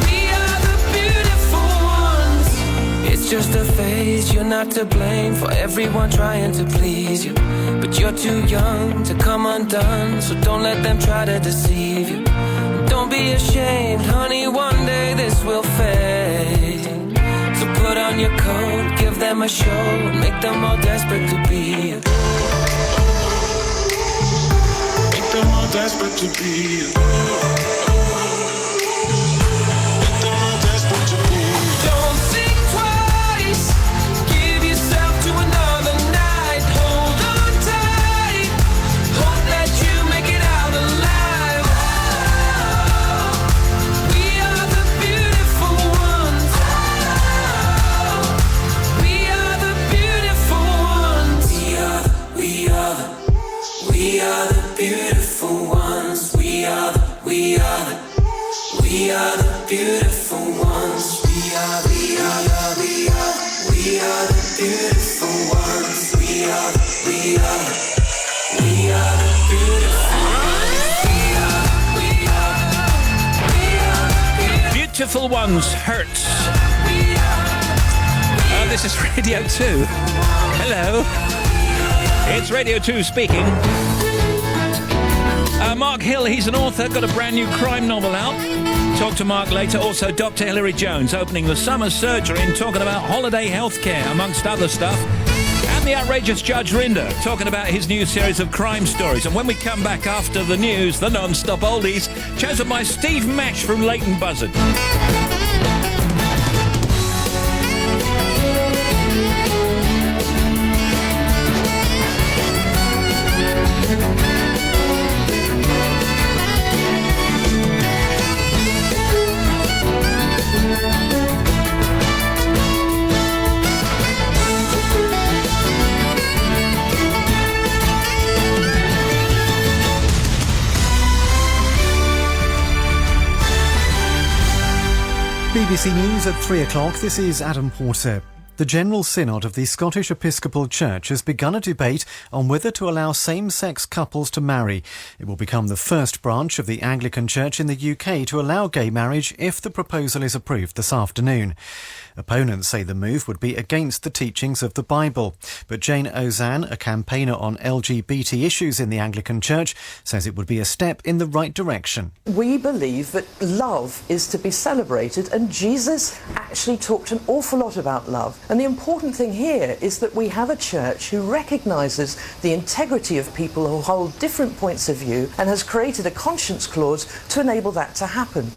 We are the beautiful ones. It's just a phase, you're not to blame for everyone trying to please you. But you're too young to come undone, so don't let them try to deceive you. Don't be ashamed, honey, one day this will fade. So put on your coat, give them a show, and make them all desperate to be you. Make them all desperate to be you. Don't think twice, give yourself to another night. Hold on tight, hope that you make it out alive. We are the beautiful ones. We are the beautiful ones. We are the beautiful ones. We are the beautiful ones. We are the beautiful ones. We are the beautiful ones. Beautiful Ones, Hurts. This is Radio 2. Hello. It's Radio 2 speaking. Mark Hill, he's an author, got a brand new crime novel out. Talk to Mark later. Also, Dr. Hilary Jones opening the summer surgery and talking about holiday healthcare, amongst other stuff. And the outrageous Judge Rinder talking about his new series of crime stories. And when we come back after the news, the non-stop oldies, chosen by Steve Mesh from Leighton Buzzard. BBC News at 3 o'clock. This is Adam Porter. The General Synod of the Scottish Episcopal Church has begun a debate on whether to allow same-sex couples to marry. It will become the first branch of the Anglican Church in the UK to allow gay marriage if the proposal is approved this afternoon. Opponents say the move would be against the teachings of the Bible. But Jane Ozanne, a campaigner on LGBT issues in the Anglican Church, says it would be a step in the right direction. We believe that love is to be celebrated, and Jesus actually talked an awful lot about love. And the important thing here is that we have a church who recognises the integrity of people who hold different points of view and has created a conscience clause to enable that to happen.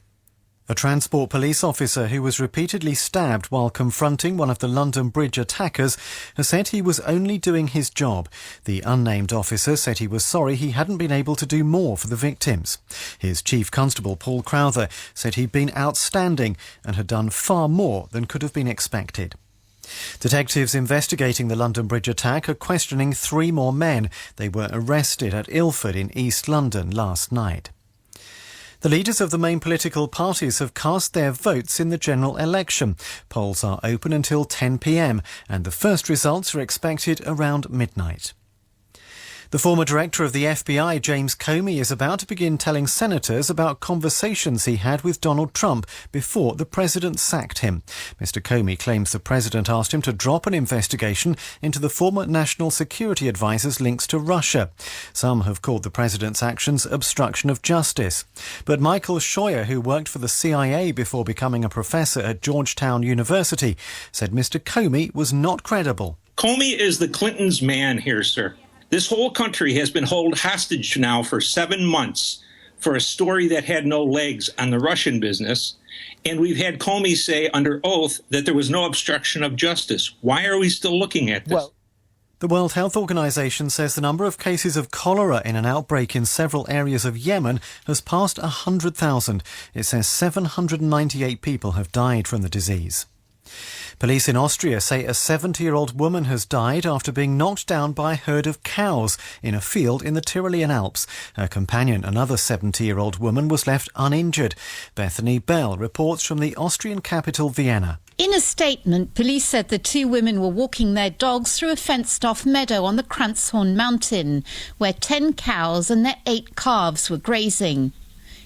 A Transport police officer who was repeatedly stabbed while confronting one of the London Bridge attackers has said he was only doing his job. The unnamed officer said he was sorry he hadn't been able to do more for the victims. His Chief Constable, Paul Crowther, said he'd been outstanding and had done far more than could have been expected. Detectives investigating the London Bridge attack are questioning 3 more men. They were arrested at Ilford in East London last night. The leaders of the main political parties have cast their votes in the general election. Polls are open until 10 p.m. and the first results are expected around midnight. The former director of the FBI, James Comey, is about to begin telling senators about conversations he had with Donald Trump before the president sacked him. Mr. Comey claims the president asked him to drop an investigation into the former national security advisor's links to Russia. Some have called the president's actions obstruction of justice. But Michael Scheuer, who worked for the CIA before becoming a professor at Georgetown University, said Mr. Comey was not credible. Comey is the Clintons' man here, sir. This whole country has been held hostage now for 7 months for a story that had no legs on the Russian business. And we've had Comey say under oath that there was no obstruction of justice. Why are we still looking at this? The World Health Organization says the number of cases of cholera in an outbreak in several areas of Yemen has passed 100,000. It says 798 people have died from the disease. Police in Austria say a 70-year-old woman has died after being knocked down by a herd of cows in a field in the Tyrolean Alps. Her companion, another 70-year-old woman, was left uninjured. Bethany Bell reports from the Austrian capital, Vienna. In a statement, police said the 2 women were walking their dogs through a fenced-off meadow on the Kranzhorn mountain, where 10 cows and their 8 calves were grazing.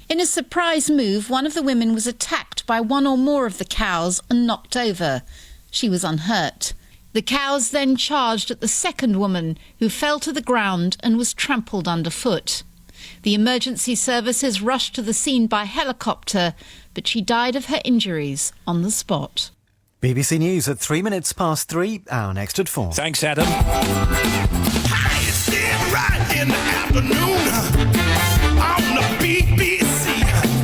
In a surprise move, one of the women was attacked by 1 or more of the cows and knocked over. She was unhurt. The cows then charged at the second woman, who fell to the ground and was trampled underfoot. The emergency services rushed to the scene by helicopter, but she died of her injuries on the spot. BBC News at 3 minutes past 3, our next at 4. Thanks, Adam. Hi, it's Steve Wright in the afternoon on the BBC.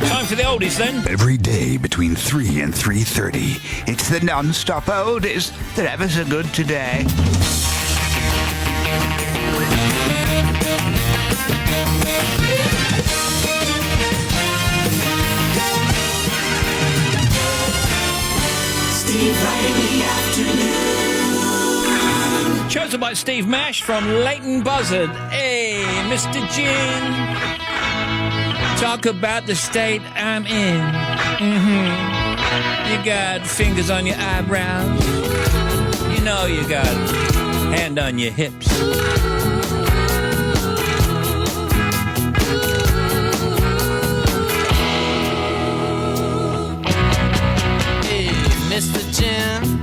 Time for the oldies then. Every day between 3 and 3:30, it's the non-stop oldies that have us a good today. Steve Wright in the afternoon. Chosen by Steve Mash from Leighton Buzzard. Hey, Mr. Gin. Talk about the state I'm in. You got fingers on your eyebrows. You know you got hand on your hips. Hey, Mr. Jim,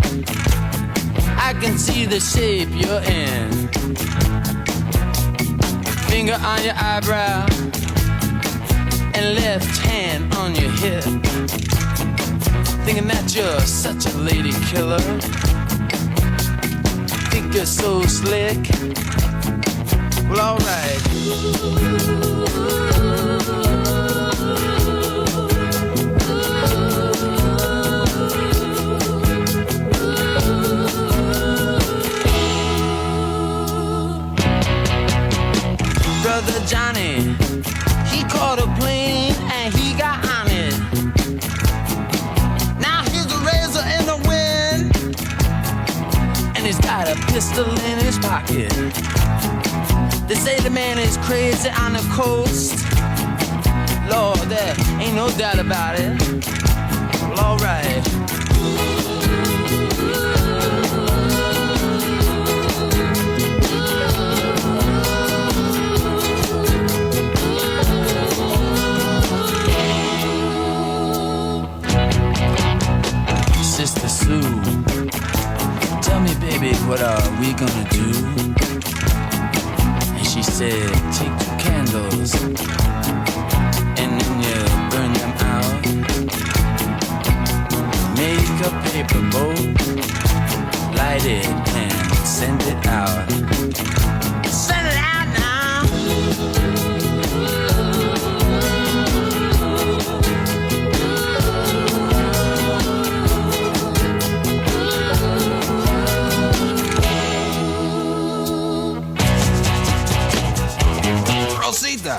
I can see the shape you're in. Finger on your eyebrow and left hand on your hip. Thinking that you're such a lady killer. Think you're so slick. Well, alright. Brother Johnny, he caught a plane and he got on it. Now he's a razor in the wind, and he's got a pistol in his pocket. They say the man is crazy on the coast. Lord, there ain't no doubt about it. Well, alright. Sister Sue, tell me, baby, what are we gonna do? And she said, take 2 candles and then you burn them out. Make a paper boat, light it and send it out. Send it out now. Rosita,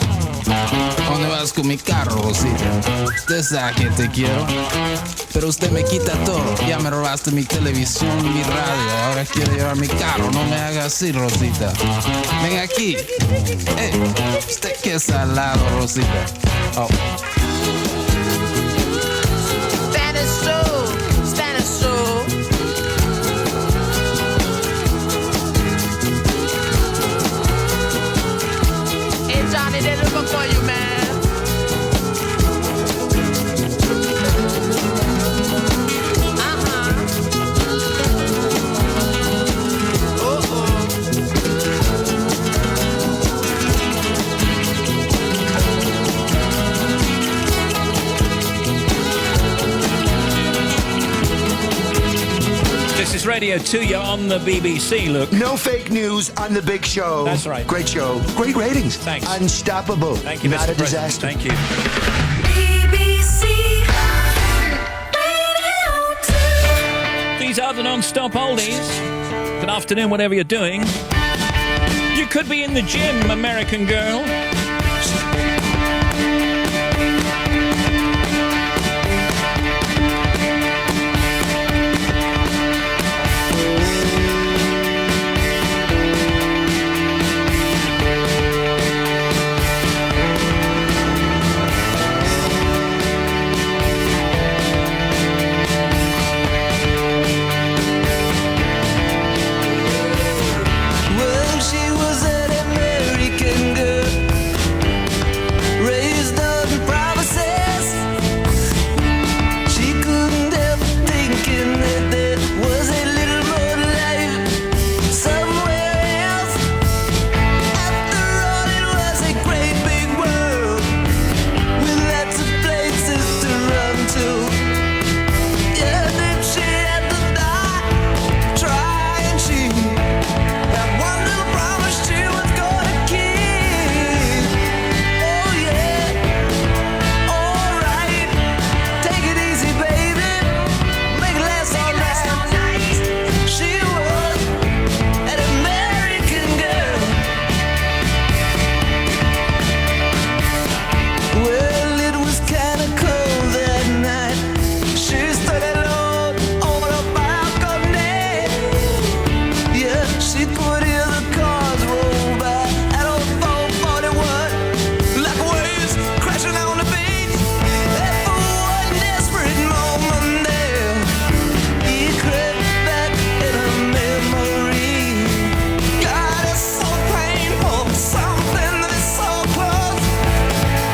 on the West con mi carro, Rosita. Usted sabe que te quiero. Pero usted me quita todo. Ya me robaste mi televisión, mi radio. Ahora quiero llevar mi carro. No me haga así, Rosita. Ven aquí. Usted qué salado, Rosita. Oh. Spanish soul, Spanish soul. Hey Johnny, they're looking for you, man. This is Radio 2, you're on the BBC, look. No fake news on the big show. That's right. Great show. Great ratings. Thanks. Unstoppable. Thank you, Not Mr. a President. disaster. Thank you. These are the non-stop oldies. Good afternoon, whatever you're doing. You could be in the gym, American girl. Well, she was an American girl, raised on promises. She couldn't help thinking that there was a little more life somewhere else. After all, it was a great big world with lots of places to run to. Yeah, then she had to die trying. She that one little promise she was gonna keep. Oh yeah, alright. Take it easy, baby. Make it last all night. She was an American girl. Well, it was kinda cold that night. She stood alone on a balcony. Yeah, she could hear the cars roll by. That old 441, like waves crashing on the beach. And for one desperate moment there, he crept back in her memory. God, it's so painful, something that is so close,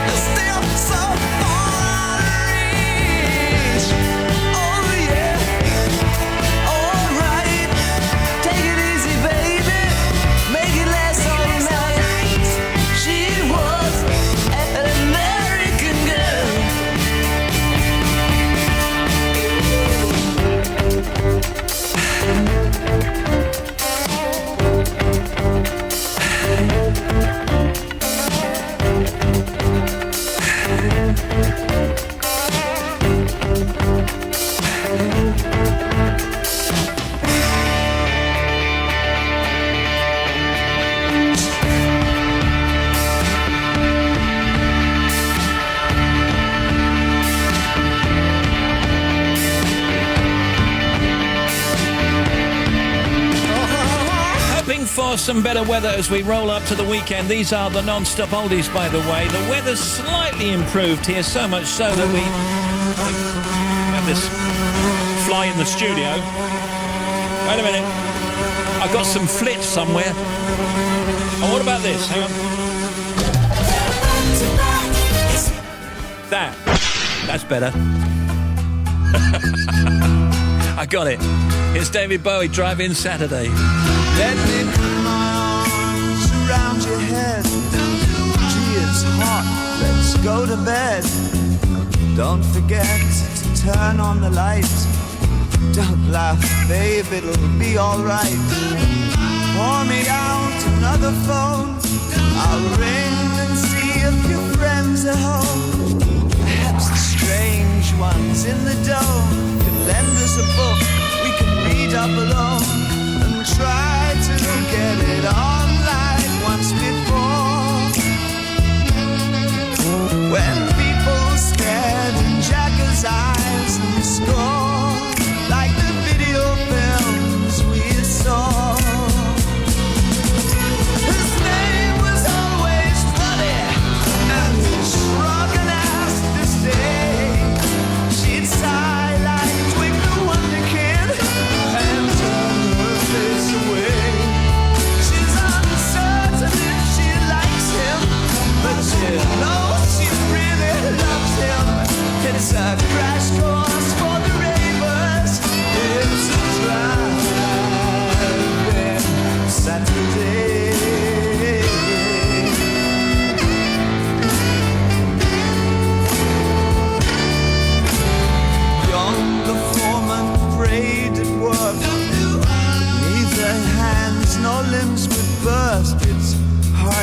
and still so far out of reach. Oh yeah, alright. Take it easy, baby. Make it last all night. She was an American girl. Hoping for some better weather as we roll up to the weekend. These are the non-stop oldies, by the way. The weather's slightly improved here, so much so that we have this fly in the studio. Wait a minute. I've got some flit somewhere. Oh, what about this? Hang on. That's better. I got it. It's David Bowie, Drive In Saturday. Let me put my arms around your head. Gee, it's hot. Let's go to bed. Don't forget to turn on the light. Don't laugh, babe, it'll be alright. Pour me out another phone. I'll ring and see if your friends are home. Perhaps the strange ones in the dome can lend us a book we can read up alone and try to get it on like once before. When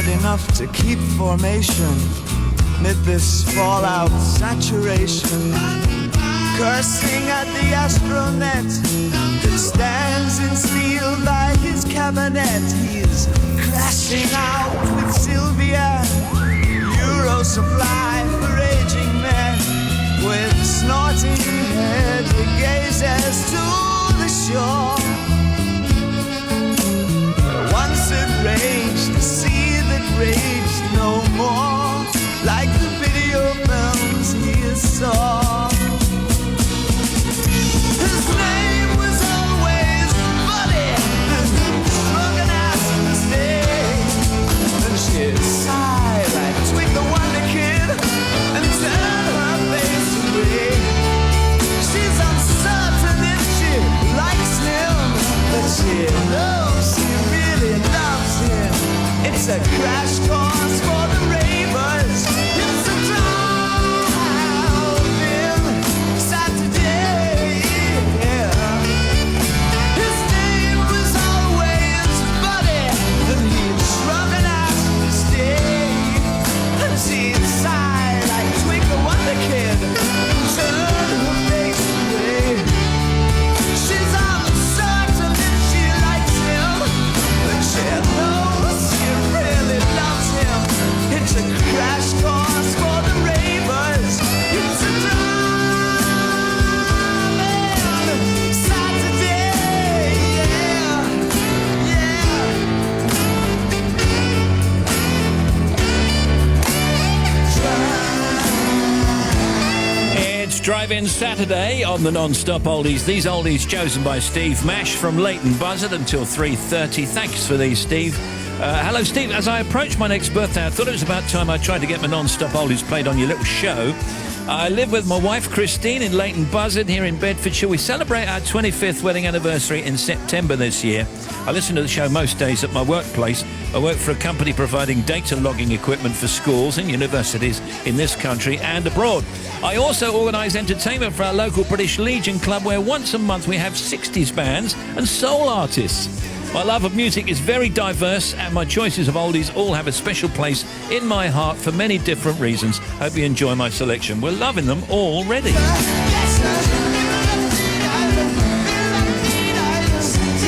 hard enough to keep formation amid this fallout saturation. Cursing at the astronet that stands in steel by his cabinet. He's crashing out with Sylvia, Euro supply for aging men. With snorting head he gazes to the shore. Once it raged, the sea that raged no more, like the video films he saw. His name was always Buddy, looking at the stage. And she'd sigh like Tweak the Wonder Kid and turn her face away. She's uncertain if she likes him, but she knows she really loves him. It's a crash course for the ravers. It's a driving Saturday. His name was always Buddy, and he'd shrug and ask to stay. And she'd sigh like Twink the Wonder Kid and turn her face away. She's uncertain if she likes him, but she knows she really loves him. It's a crash course for the ravers. It's a driving Saturday. It's Drive-In Saturday on the Non-Stop Oldies. These oldies chosen by Steve Mash from Leighton Buzzard until 3:30. Thanks for these, Steve. Hello, Steve. As I approach my next birthday, I thought it was about time I tried to get my Non-Stop Oldies played on your little show. I live with my wife, Christine, in Leighton Buzzard here in Bedfordshire. We celebrate our 25th wedding anniversary in September this year. I listen to the show most days at my workplace. I work for a company providing data logging equipment for schools and universities in this country and abroad. I also organise entertainment for our local British Legion Club, where once a month we have 60s bands and soul artists. My love of music is very diverse, and my choices of oldies all have a special place in my heart for many different reasons. Hope you enjoy my selection. We're loving them already.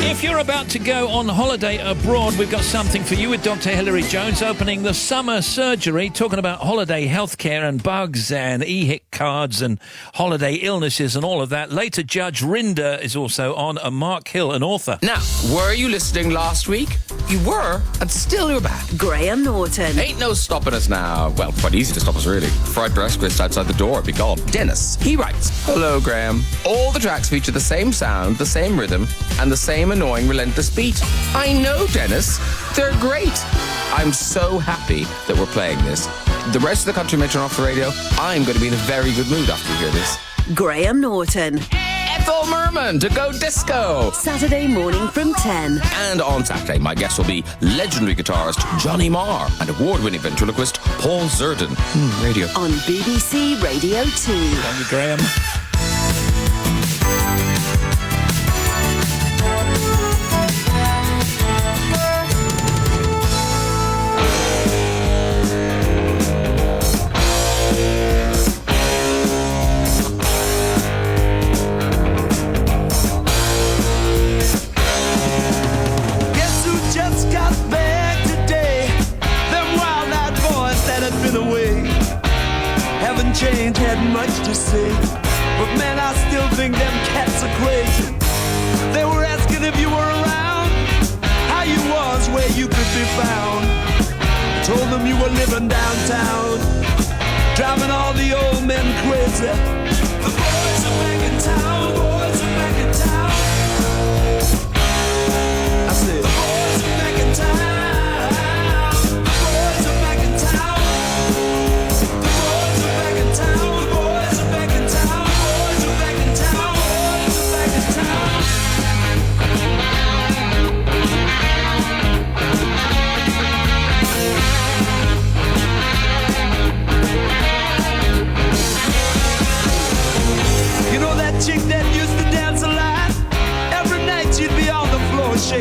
If you're about to go on holiday abroad, we've got something for you with Dr. Hilary Jones opening the summer surgery, talking about holiday healthcare and bugs and EHIC cards and holiday illnesses and all of that. Later, Judge Rinder is also on, and Mark Hill, an author. Now, were you listening last week? You were, and still you're back. Graham Norton. Ain't no stopping us now. Well, quite easy to stop us, really. Fried breast crisps outside the door, be gone. Dennis, he writes, "Hello, Graham. All the tracks feature the same sound, the same rhythm, and the same annoying, relentless beat." I know, Dennis. They're great. I'm so happy that we're playing this. The rest of the country may turn off the radio. I'm going to be in a very good mood after you hear this. Graham Norton. Ethel Merman to go disco. Saturday morning from 10. And on Saturday, my guest will be legendary guitarist Johnny Marr and award-winning ventriloquist Paul Zerdin. Radio. On BBC Radio 2. Thank you, Graham. Guess who just got back today? Them wild-eyed boys that had been away haven't changed, had much to say. But man, I still think them cats are crazy. They were asking if you were around, how you was, where you could be found. Told them you were living downtown, driving all the old men crazy. The boys are back in town, boys are back in town. I said, the boys are back in town. The boys are back in town. The boys are back in town. The boys are back in town. The boys are back in town. The boys are back in town. You know that chick that used to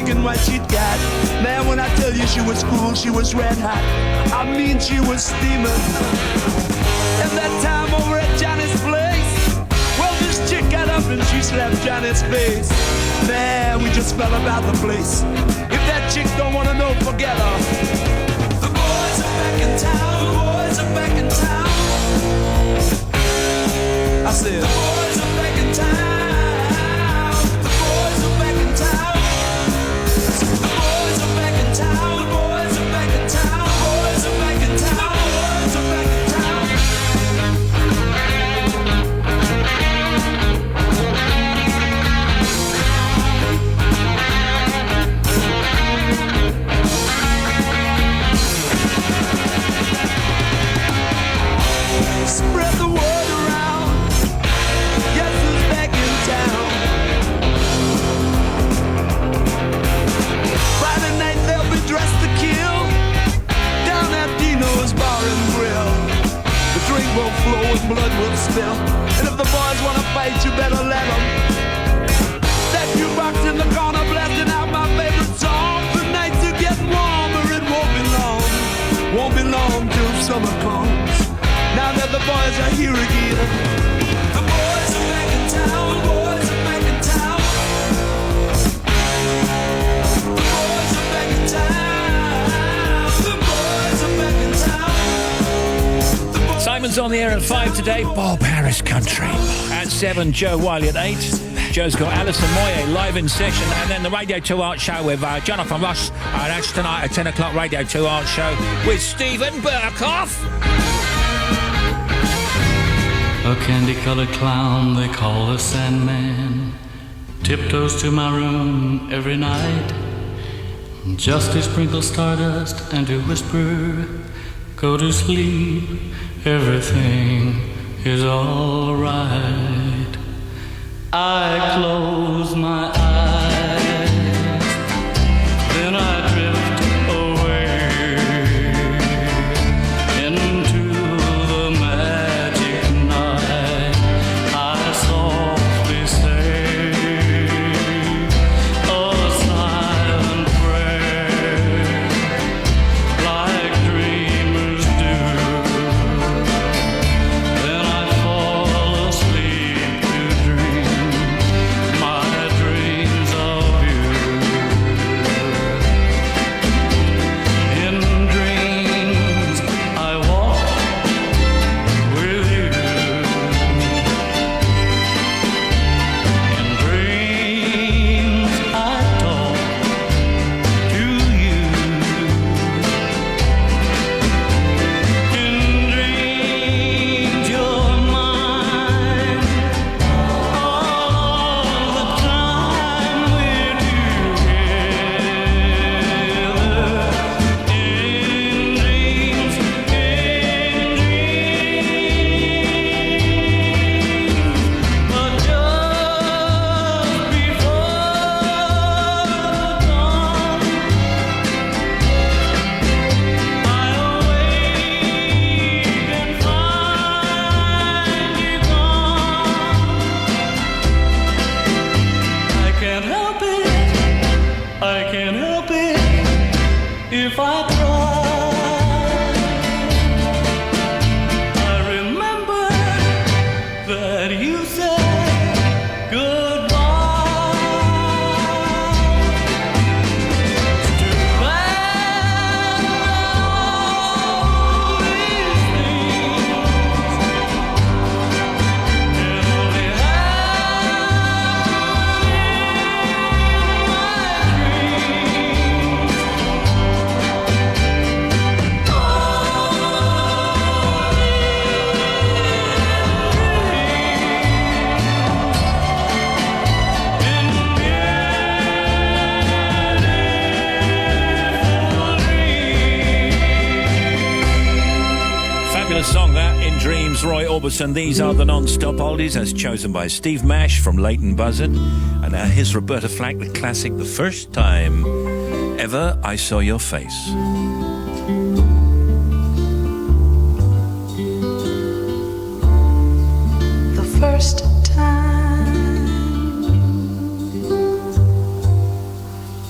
taking what she'd got. Man, when I tell you she was cool, she was red hot. I mean, she was steaming. And that time over at Johnny's place, well, this chick got up and she slapped Johnny's face. Man, we just fell about the place. If that chick don't wanna know, forget her. The boys are back in town. The boys are back in town. I said, the boys are back in town. The boys are back in town. The boys are back in town. The boys are back in town. The boys are back in town. The boys are back in town. Spread the word around. Guess who's back in town? Friday night they'll be dressed to kill down at Dino's Bar and Grill. The drink will flow and blood will spill. And if the boys wanna fight, you better let them. That jukebox in the corner blasting out my favorite song. The nights are getting warmer, it won't be long. Won't be long till summer comes. Now that the boys are here again. The boys are back in town. The boys are back in town. The boys are back in town. The boys are back in town. Simon's on the air at 5 today. Bob Harris Country. At 7, Joe Wiley at 8. Joe's got Alison Moye live in session, and then the Radio 2 Art Show with Jonathan Ross. That's tonight at 10 o'clock, Radio 2 Art Show with Stephen Burkoff. A candy-colored clown they call the Sandman tiptoes to my room every night just to sprinkle stardust and to whisper, go to sleep, everything is all right. I close my eyes, then I drift away into the magic night. I softly say a silent prayer like dreamers do. Then I fall asleep to dream my dreams of you. In dreams I walk with you. In dreams I talk to you. In dreams you're mine all the time we're together. In dreams, but just before dawn, I awake and find you gone. I can't help it, I can't help it if I try. I remember that you said goodbye. It's too bad all these things can only Fabulous song that, In Dreams, Roy Orbison. These are the non-stop oldies as chosen by Steve Mash from Leighton Buzzard. And now here's Roberta Flack, the classic, The First Time Ever I Saw Your Face. The first time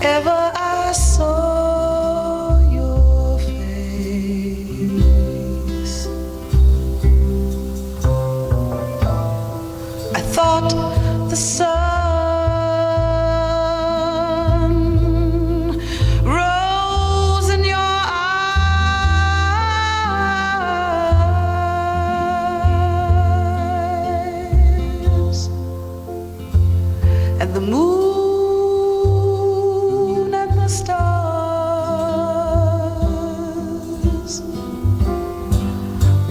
ever ever I saw your face, I thought the sun rose in your eyes, and the moon and the stars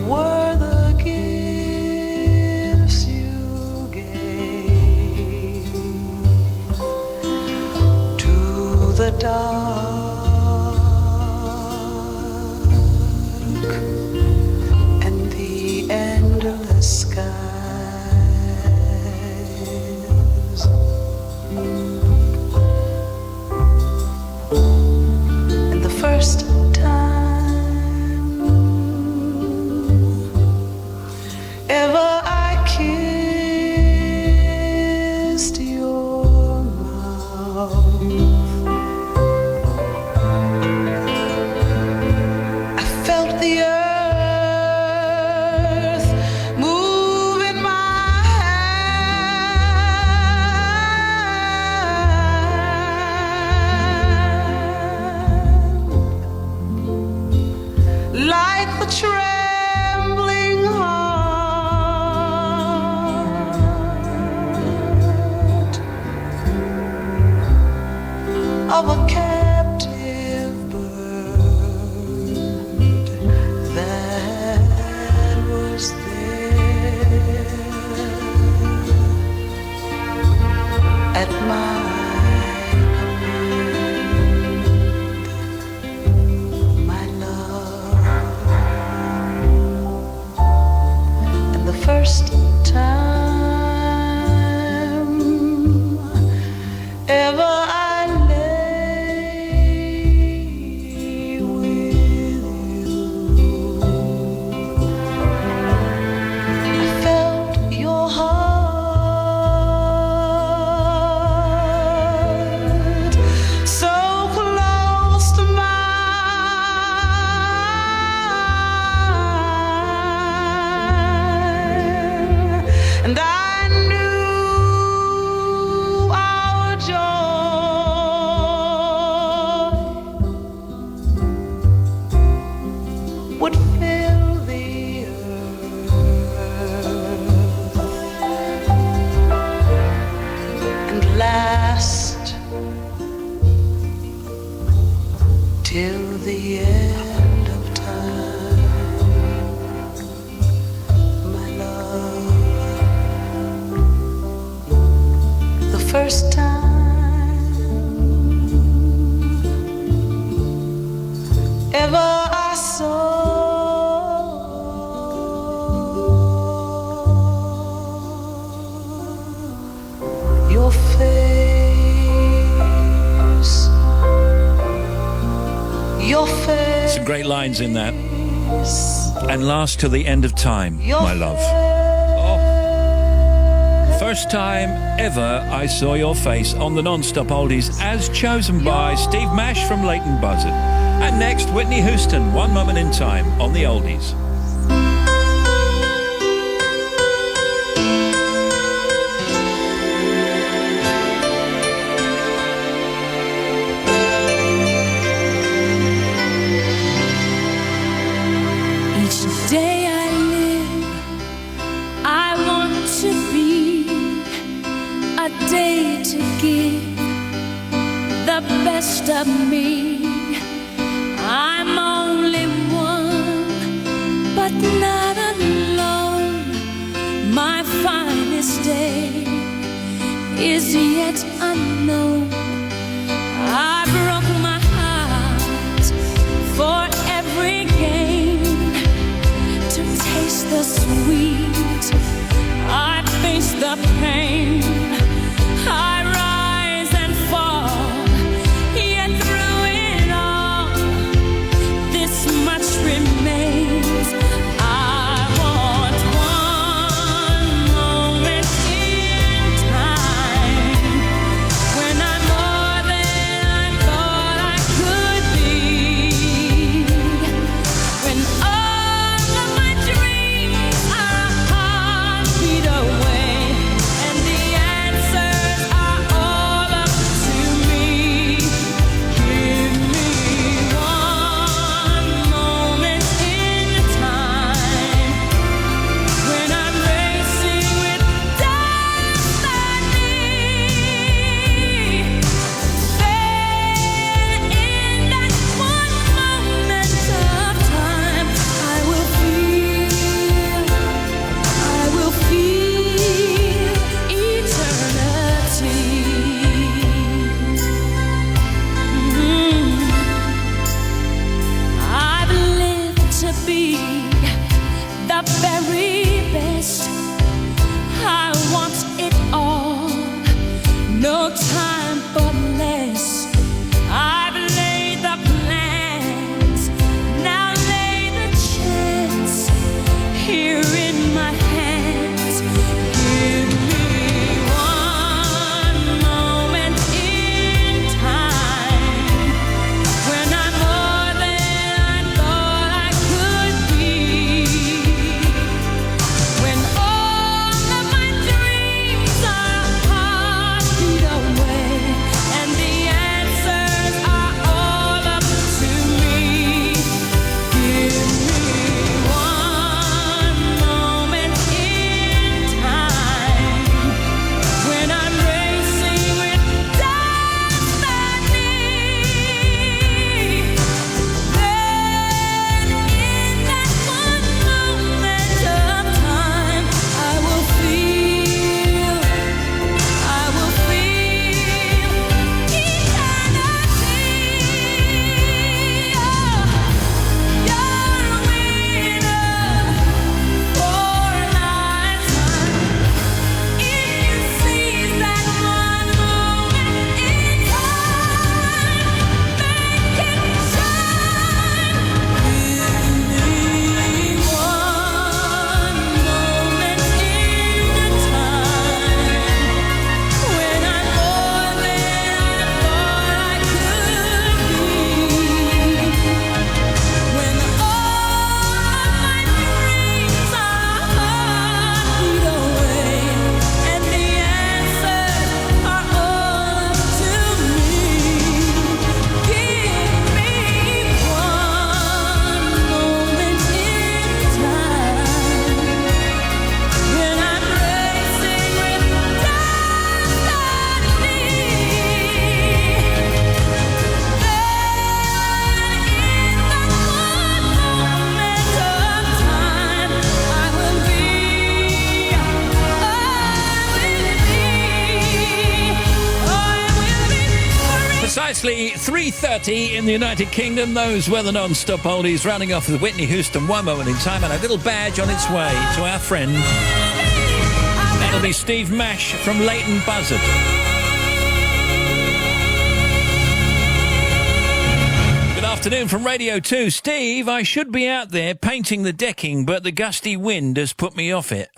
were the gifts you gave to the dark and the endless skies. And the first time ever I kissed your mouth, I felt the earth move in my hand, like the trembling heart of a captive bird that was there at my command, my love. And the first time ever I lay with you, I felt your heart so close to mine, and I knew our joy would fill the earth and last till the end of time, my love. The first time ever I saw your face, your face. Some great lines in that. And last till the end of time, my love. First time ever I saw your face on the non-stop oldies, as chosen by Steve Mash from Leighton Buzzard. And next, Whitney Houston, One Moment in Time on the oldies. Each day I live, I want to be a day to give the best of me. I'm only one, but not alone. My finest day is yet unknown. I broke my heart for every gain, to taste the sweet. I face the pain. I rise and fall, yet through it all, this much remains. I want one moment in time when I'm more than I thought. 3:30 in the United Kingdom. Those were the non-stop oldies, rounding off with Whitney Houston one moment in time, and a little badge on its way to our friend. That'll be Steve Mash from Leighton Buzzard. Afternoon from Radio 2. Steve, I should be out there painting the decking, but the gusty wind has put me off it.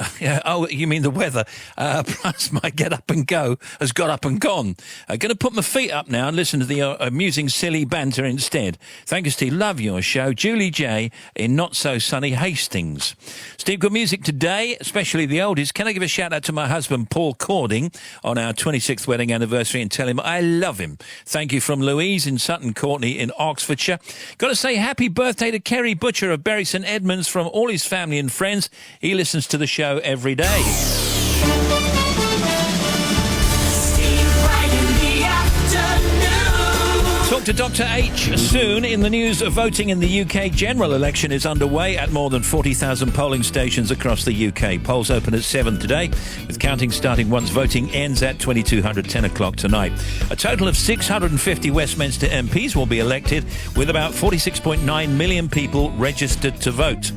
Oh, you mean the weather. Plus my get up and go has got up and gone. I'm going to put my feet up now and listen to the amusing, silly banter instead. Thank you, Steve. Love your show. Julie J. in not so sunny Hastings. Steve, good music today, especially the oldies. Can I give a shout out to my husband, Paul Cording, on our 26th wedding anniversary and tell him I love him. Thank you from Louise in Sutton Courtenay in Oxfordshire. Got to say happy birthday to Kerry Butcher of Bury St Edmunds from all his family and friends. He listens to the show every day. Talk to Dr. H soon. In the news, voting in the UK general election is underway at more than 40,000 polling stations across the UK. Polls open at 7 today, with counting starting once voting ends at 2200, 10 o'clock tonight. A total of 650 Westminster MPs will be elected, with about 46.9 million people registered to vote.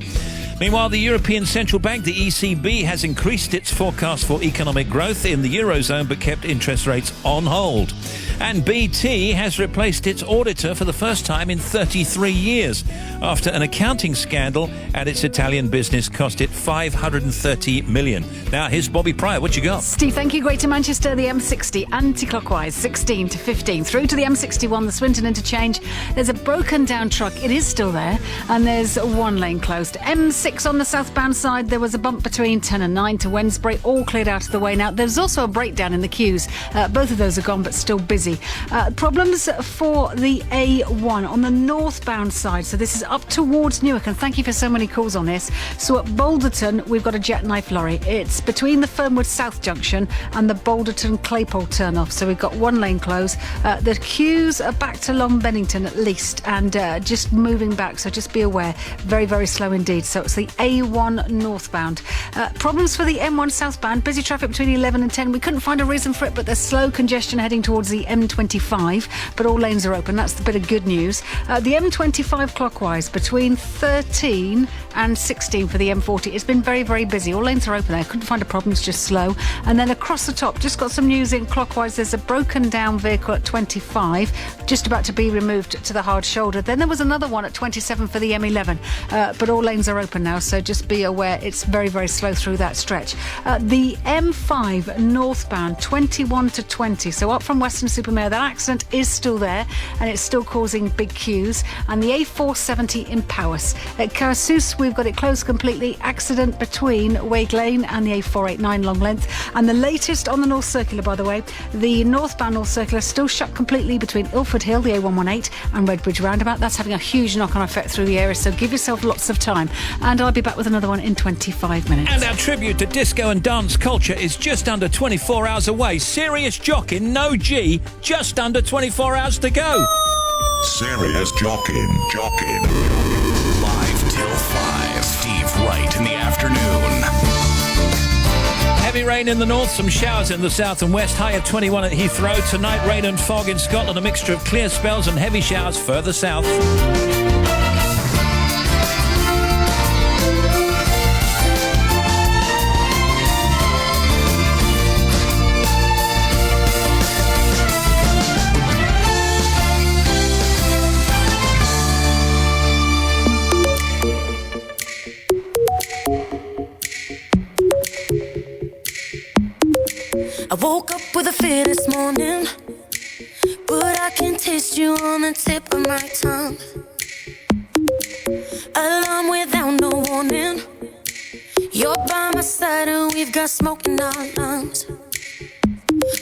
Meanwhile, the European Central Bank, the ECB, has increased its forecast for economic growth in the Eurozone but kept interest rates on hold. And BT has replaced its auditor for the first time in 33 years after an accounting scandal at its Italian business cost it $530 million. Now, here's Bobby Pryor. What you got? Steve, thank you. Greater Manchester, the M60 anti-clockwise, 16 to 15. Through to the M61, the Swinton interchange. There's a broken down truck. It is still there. And there's one lane closed. M6 on the southbound side, there was a bump between 10 and 9 to Wednesbury, all cleared out of the way now. There's also a breakdown in the queues. Both of those are gone, but still busy. Problems for the A1 on the northbound side. So this is up towards Newark, and thank you for so many calls on this. So at Balderton, we've got a jackknife lorry. It's between the Fernwood South Junction and the Balderton Claypole turnoff. So we've got one lane closed. The queues are back to Long Bennington at least, and just moving back. So just be aware. Very, very slow indeed. So it's the A1 northbound. Problems for the M1 southbound. Busy traffic between 11 and 10. We couldn't find a reason for it, but there's slow congestion heading towards the M25, but all lanes are open. That's the bit of good news. The M25 clockwise between 13 and 16 for the M40. It's been very, very busy. All lanes are open there. Couldn't find a problem. It's just slow. And then across the top, just got some news in clockwise. There's a broken down vehicle at 25, just about to be removed to the hard shoulder. Then there was another one at 27 for the M11, but all lanes are open now, so just be aware it's very, very slow through that stretch. The M5 northbound, 21 to 20, so up from Western Supermare. That accident is still there, and it's still causing big queues. And the A470 in Powys. At Carassus, we've got it closed completely. Accident between Wade Lane and the A489 long length. And the latest on the North Circular, by the way, the northbound North Circular still shut completely between Ilford Hill, the A118, and Redbridge Roundabout. That's having a huge knock-on effect through the area, so give yourself lots of time. And I'll be back with another one in 25 minutes. And our tribute to disco and dance culture is just under 24 hours away. Serious Jockin', no G, just under 24 hours to go. Serious Jockin'. Live till 5. Steve Wright in the afternoon. Heavy rain in the north, some showers in the south and west. High of 21 at Heathrow. Tonight, rain and fog in Scotland, a mixture of clear spells and heavy showers further south. I woke up with a fear this morning, but I can taste you on the tip of my tongue. Alarm without no warning. You're by my side and we've got smoke in our lungs.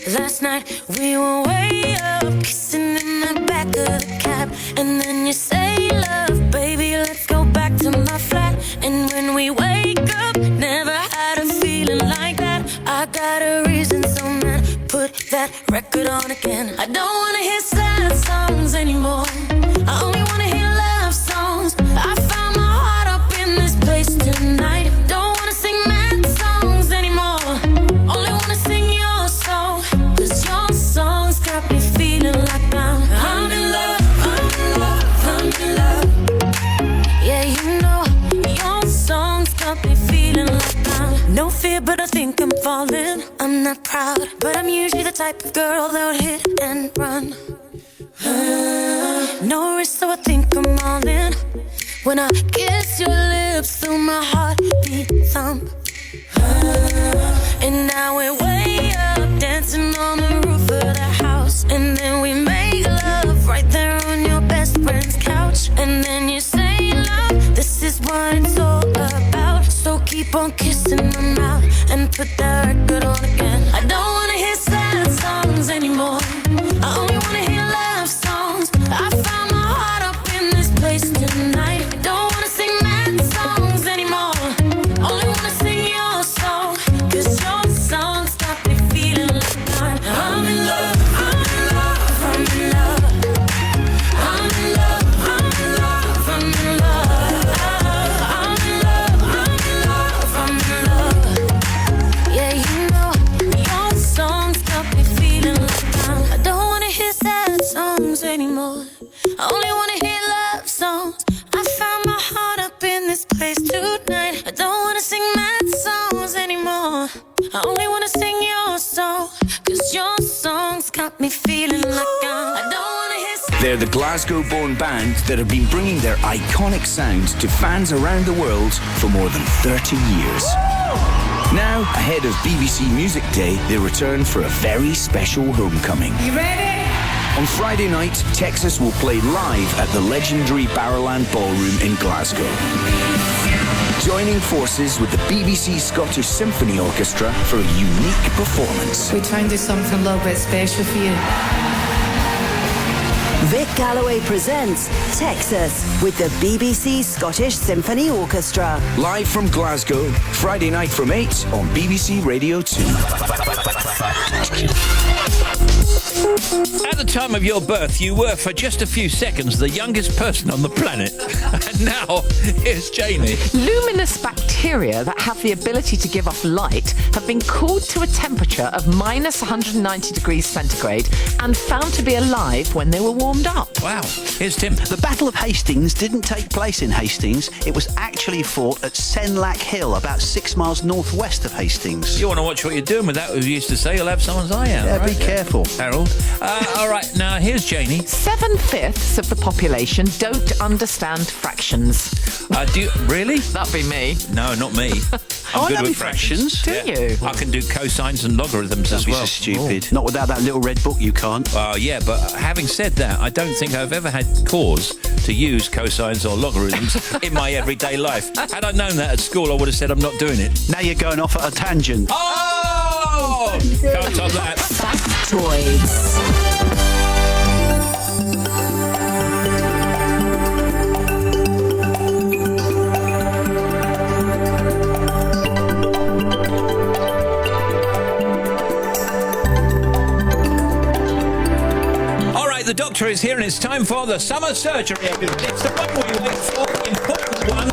Last night we were way up, kissing in the back of the cab. And then you say, love, baby, let's go back to my flat. And when we wake up, never had a feeling like that. I got a reason, so man, put that record on again. I don't wanna hear sad songs anymore. I only wanna hear love songs. I found my heart up in this place tonight. Don't wanna sing mad songs anymore. Only wanna sing your song, 'cause your songs got me feeling like I'm in love. No fear, but I think I'm falling. I'm not proud, but I'm usually the type of girl that would hit and run. No risk, so I think I'm all in. When I kiss your lips, feel my heartbeat thump. And now we're way up, dancing on the roof of the house. And then we make love right there on your best friend's couch. And then you say, love, this is what it's all about. So keep on kissing my mouth and put that record on again. I don't wanna hear sad songs anymore. I only wanna hear love songs. I found my heart up in this place tonight. I don't wanna sing mad songs anymore. Only wanna sing your song. 'Cause your songs got me feeling like I'm in love. I'm in love. I'm in love. I'm in love. I'm in love. I'm in love. I'm in love. I'm in love. I'm in love. Yeah, you know your songs got me feeling like I don't wanna hear sad songs anymore. I only wanna hear love songs. I found my heart up in this place tonight. I don't wanna sing mad songs anymore. I only wanna sing your song. 'Cause your songs got me feeling like I don't wanna hear. They're the Glasgow-born band that have been bringing their iconic sound to fans around the world for more than 30 years. Now, ahead of BBC Music Day, they return for a very special homecoming. You ready? On Friday night, Texas will play live at the legendary Barrowland Ballroom in Glasgow. Joining forces with the BBC Scottish Symphony Orchestra for a unique performance. We try and do something a little bit special for you. Vic Galloway presents Texas with the BBC Scottish Symphony Orchestra. Live from Glasgow, Friday night from 8 on BBC Radio 2. At the time of your birth, you were, for just a few seconds, the youngest person on the planet. And now, here's Janie. Luminous bacteria that have the ability to give off light have been cooled to a temperature of minus 190 degrees centigrade and found to be alive when they were warmed up. Wow. Here's Tim. The Battle of Hastings didn't take place in Hastings. It was actually fought at Senlac Hill, about 6 miles northwest of Hastings. You want to watch what you're doing with that, who used to say you'll have someone's eye out. Yeah, right? be careful. Harold. All right, now here's Janie. 7/5 of the population don't understand fractions. Do you, really? That'd be me. No, not me. I good know with fractions. Do you? I can do cosines and logarithms as well. So stupid. Not without that little red book, you can't. Yeah, but having said that, I don't think I've ever had cause to use cosines or logarithms in my everyday life. Had I known that at school, I would have said I'm not doing it. Now you're going off at a tangent. Oh! Can't top that. Factoids. The doctor is here and it's time for the summer surgery. It's the one we wait for, important one.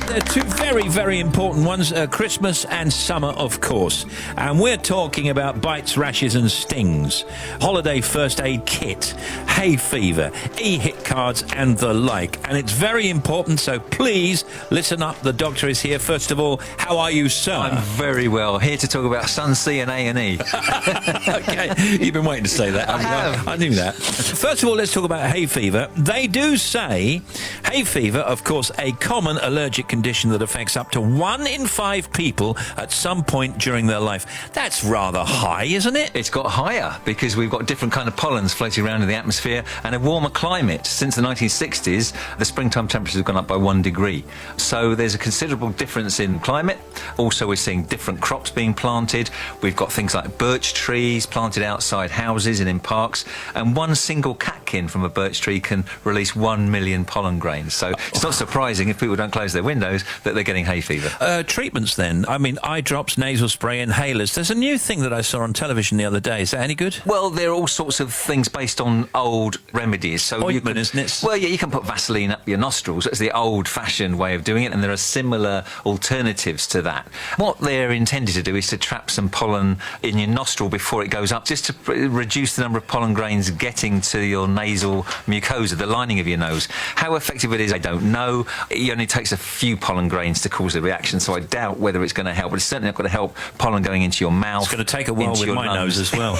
They're two very, very important ones, Christmas and summer, of course. And we're talking about bites, rashes and stings, holiday first aid kit, hay fever, e-hit cards and the like. And it's very important, so please listen up. The doctor is here. First of all, how are you, sir? I'm very well. Here to talk about Sunsea and A&E. Okay, you've been waiting to say that. I have. I knew that. First of all, let's talk about hay fever. They do say hay fever, of course, a common allergic condition that affects up to 1 in 5 people at some point during their life. That's rather high, isn't it? It's got higher because we've got different kind of pollens floating around in the atmosphere and a warmer climate. Since the 1960s, the springtime temperatures have gone up by 1 degree. So there's a considerable difference in climate. Also, we're seeing different crops being planted. We've got things like birch trees planted outside houses and in parks. And one single catkin from a birch tree can release 1 million pollen grains. So it's not surprising if people don't close their windows that they're getting hay fever. Treatments then? I mean, eye drops, nasal spray, inhalers. There's a new thing that I saw on television the other day. Is that any good? Well, there are all sorts of things based on old remedies. So ointment, isn't it? Well, yeah, you can put Vaseline up your nostrils. That's the old-fashioned way of doing it, and there are similar alternatives to that. What they're intended to do is to trap some pollen in your nostril before it goes up, just to reduce the number of pollen grains getting to your nasal mucosa, the lining of your nose. How effective it is, I don't know. It only takes a few pollen grains to cause the reaction, so I doubt whether it's going to help, but it's certainly not going to help pollen going into your mouth. It's going to take a while with my nose as well.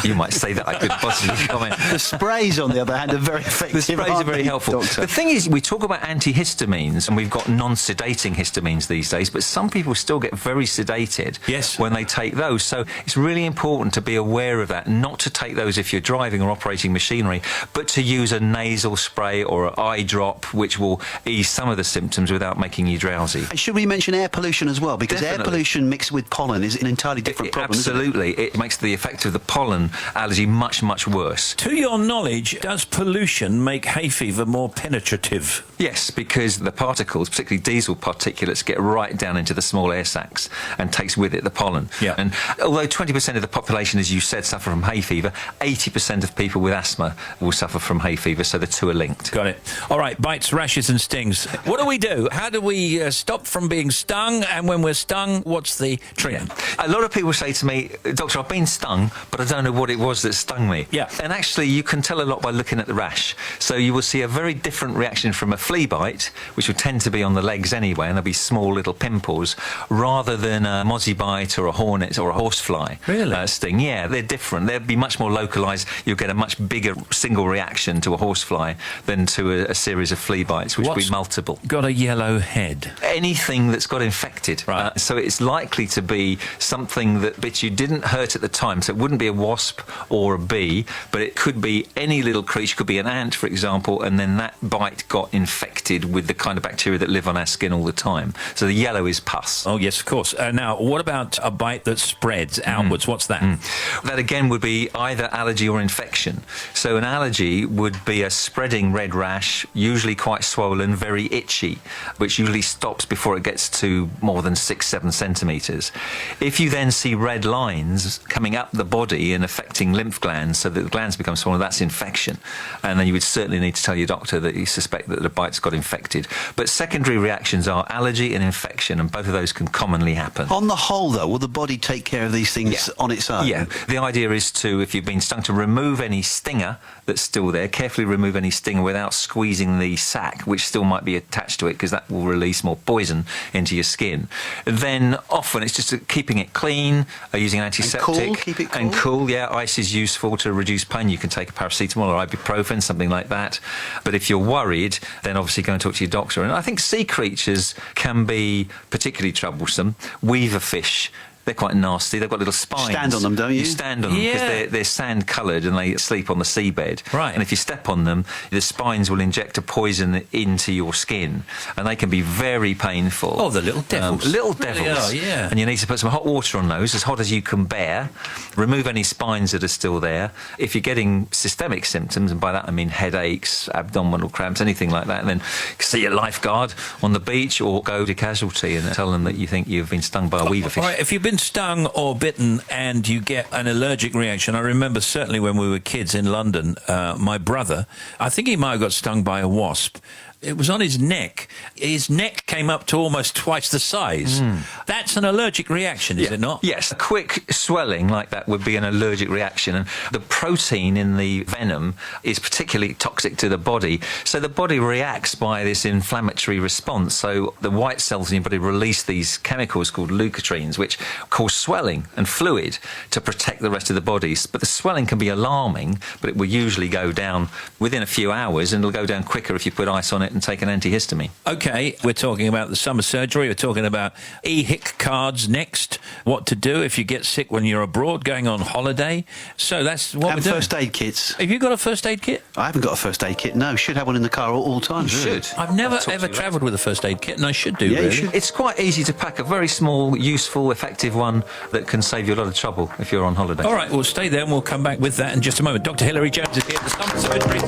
You might say that, I could possibly comment. The sprays, on the other hand, are very effective. The sprays are very helpful. Doctor? The thing is, we talk about antihistamines, and we've got non-sedating histamines these days, but some people still get very sedated when they take those. So it's really important to be aware of that, not to take those if you're driving or operating machinery, but to use a nasal spray or an eye drop, which will ease some of the symptoms without making you drowsy. And should we mention air pollution as well? Because air pollution mixed with pollen is an entirely different problem. Absolutely. It makes the effect of the pollen allergy much, much worse. To your knowledge, does pollution make hay fever more penetrative? Yes, because the particles, particularly diesel particulates, get right down into the small air sacs and takes with it the pollen. Yeah. And although 20% of the population, as you said, suffer from hay fever, 80% of people with asthma will suffer from hay fever, so the two are linked. Got it. All right, bites, rashes and stings. What do we do? How do we stop from being stung? And when we're stung, what's the treatment? A lot of people say to me, Doctor, I've been stung, but I don't know what it was that stung me. Yeah. And actually, you can tell a lot by looking at the rash. So you will see a very different reaction from a flea bite, which will tend to be on the legs anyway, and there'll be small little pimples, rather than a mozzie bite or a hornet or a horsefly sting. Yeah, they're different. They'll be much more localised. You'll get a much bigger single reaction to a horsefly than to a series of flea bites, which will be multiple. Got a yellow head? Anything that's got infected. Right. So it's likely to be something that bit you didn't hurt at the time. So it wouldn't be a wasp or a bee, but it could be any little creature. It could be an ant, for example, and then that bite got infected with the kind of bacteria that live on our skin all the time. So the yellow is pus. Oh, yes, of course. Now, what about a bite that spreads outwards? What's that? That, again, would be either allergy or infection. So an allergy would be a spreading red rash, usually quite swollen, very itchy, which usually stops before it gets to more than 6-7 centimetres. If you then see red lines coming up the body and affecting lymph glands so that the glands become swollen, that's infection. And then you would certainly need to tell your doctor that you suspect that the bite's got infected. But secondary reactions are allergy and infection, and both of those can commonly happen. On the whole, though, will the body take care of these things on its own? Yeah. The idea is to, if you've been stung, to remove any stinger that's still there, carefully remove any stinger without squeezing the sac, which still might be attached to it, because that will release more poison into your skin. Then often it's just keeping it clean, using an antiseptic. And cool, keep it cool. And cool, yeah. Ice is useful to reduce pain. You can take a paracetamol or ibuprofen, something like that. But if you're worried, then obviously go and talk to your doctor. And I think sea creatures can be particularly troublesome. Weaver fish, they're quite nasty. They've got little spines. Stand on them, don't you? You stand on them because they're sand-coloured and they sleep on the seabed. Right. And if you step on them, the spines will inject a poison into your skin, and they can be very painful. Oh, the little devils. Little Really devils. are, yeah. And you need to put some hot water on those, as hot as you can bear. Remove any spines that are still there. If you're getting systemic symptoms, and by that I mean headaches, abdominal cramps, anything like that, then see a lifeguard on the beach or go to casualty and tell them that you think you've been stung by a weaver fish. All right, if you've been stung or bitten and you get an allergic reaction, I remember certainly when we were kids in London, my brother, I think he might have got stung by a wasp. It was on his neck. His neck came up to almost twice the size. That's an allergic reaction, is it not? Yes. A quick swelling like that would be an allergic reaction. And the protein in the venom is particularly toxic to the body. So the body reacts by this inflammatory response. So the white cells in your body release these chemicals called leukotrienes, which cause swelling and fluid to protect the rest of the body. But the swelling can be alarming, but it will usually go down within a few hours, and it'll go down quicker if you put ice on it and take an antihistamine. OK, we're talking about the summer surgery. We're talking about EHIC cards next. What to do if you get sick when you're abroad, going on holiday. So that's what we're doing. And first aid kits. Have you got a first aid kit? I haven't got a first aid kit, no. Should have one in the car all times. You should. I've never ever travelled with a first aid kit, and I should do, Yeah, really. you should. It's quite easy to pack, a very small, useful, effective one that can save you a lot of trouble if you're on holiday. All right, we'll stay there and we'll come back with that in just a moment. Dr. Hilary Jones is here at the summer surgery.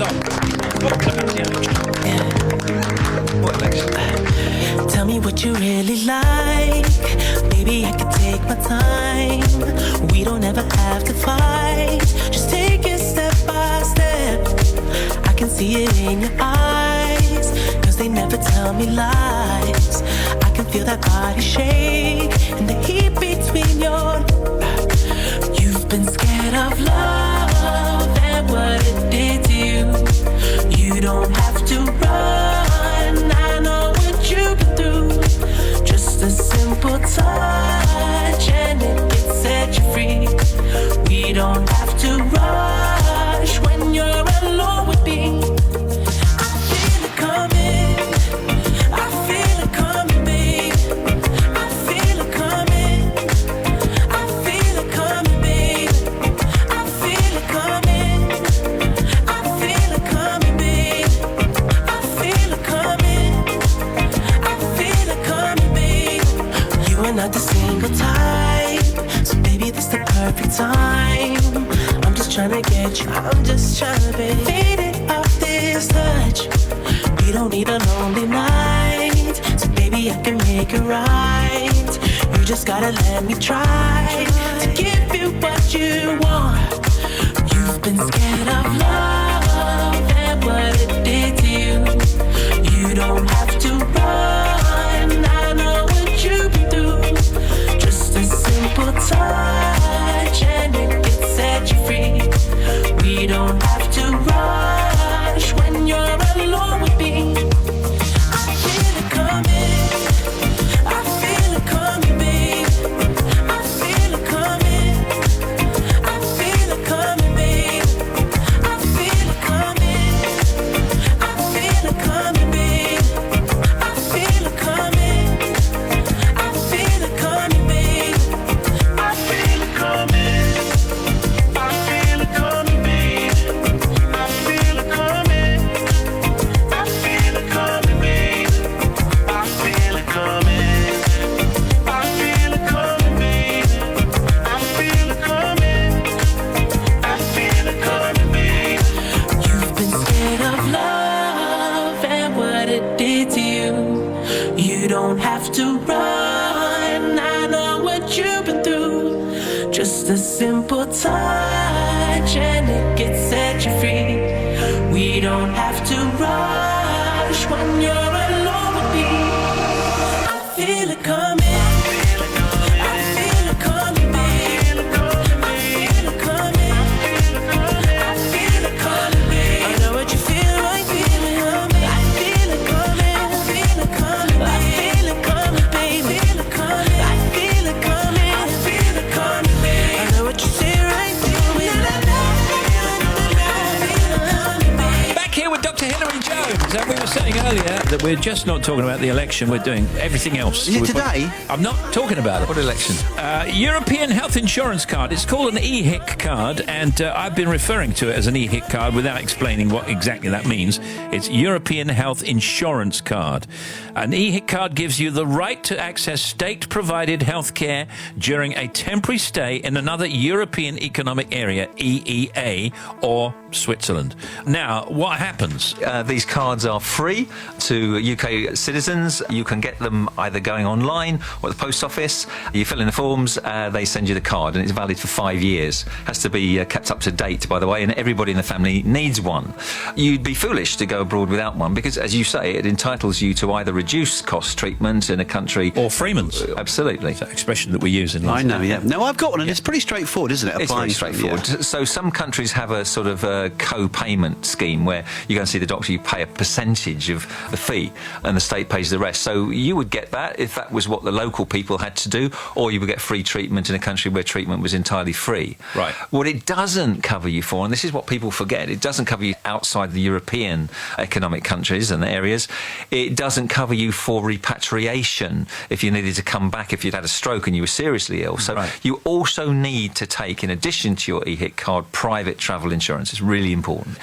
Tell me what you really like. Baby, I can take my time. We don't ever have to fight. Just take it step by step. I can see it in your eyes, 'cause they never tell me lies. I can feel that body shake and the heat between your... You've been scared of love and what it did to you. You don't have to run. I know what you don't need a lonely night. So baby, I can make it right. You just gotta let me try to give you what you want. You've been scared of love and what it did to you. You don't have to run, I know what you've been through. Just a simple touch and it can set you free. We don't have to rush when you're alone with me. I feel it coming, I feel it coming, babe. I feel it coming, I feel it coming, babe. I feel it coming, I feel it coming, babe. I feel it coming, I feel it coming, babe. I feel it coming, I feel it coming, babe. I feel it coming, I feel it coming, babe. I feel it coming, I feel it coming, babe. I feel it coming, I feel it coming, babe. You've been scared of love and what it did to you. You don't have to run, I know what you've been through. Just a simple touch and it can set you free. We don't have to rush when you're alone with me. I feel it coming, I feel it coming, babe. I feel it coming, I feel it coming, babe. I know what you feel like feeling, I feel it coming, I feel it coming, I feel it coming, babe. I feel it coming, I feel it coming, I feel it coming, babe. I know what you say right through me. Back here with Dr. Hilary Jones, and we were saying earlier that we're just not talking about the election, we're doing everything else. Is it today? I'm not talking about it. What election? European Health Insurance Card. It's called an EHIC card, and I've been referring to it as an EHIC card without explaining what exactly that means. It's European Health Insurance Card. An EHIC card gives you the right to access state-provided health care during a temporary stay in another European Economic Area, EEA, or Switzerland. Now, what happens? These cards are free to UK citizens. You can get them either going online or at the post office. You fill in the forms, they send you the card, and it's valid for 5 years. Has to be kept up to date, by the way, and everybody in the family needs one. You'd be foolish to go abroad without one because, as you say, it entitles you to either reduce cost treatment in a country or Freeman's. Absolutely. It's that expression that we use in I London. know, yeah. No, I've got one, and it's pretty straightforward, isn't it? It's very straightforward. Yeah. So some countries have a sort of co-payment scheme where you go and see the doctor, you pay a percentage of the fee, and the state pays the rest. So you would get that if that was what the local people had to do, or you would get free treatment in a country where treatment was entirely free. Right. What it doesn't cover you for, and this is what people forget, it doesn't cover you outside the European economic countries and areas. It doesn't cover you for repatriation if you needed to come back if you'd had a stroke and you were seriously ill. So you also need to take, in addition to your EHIC card, private travel insurance. It's really important.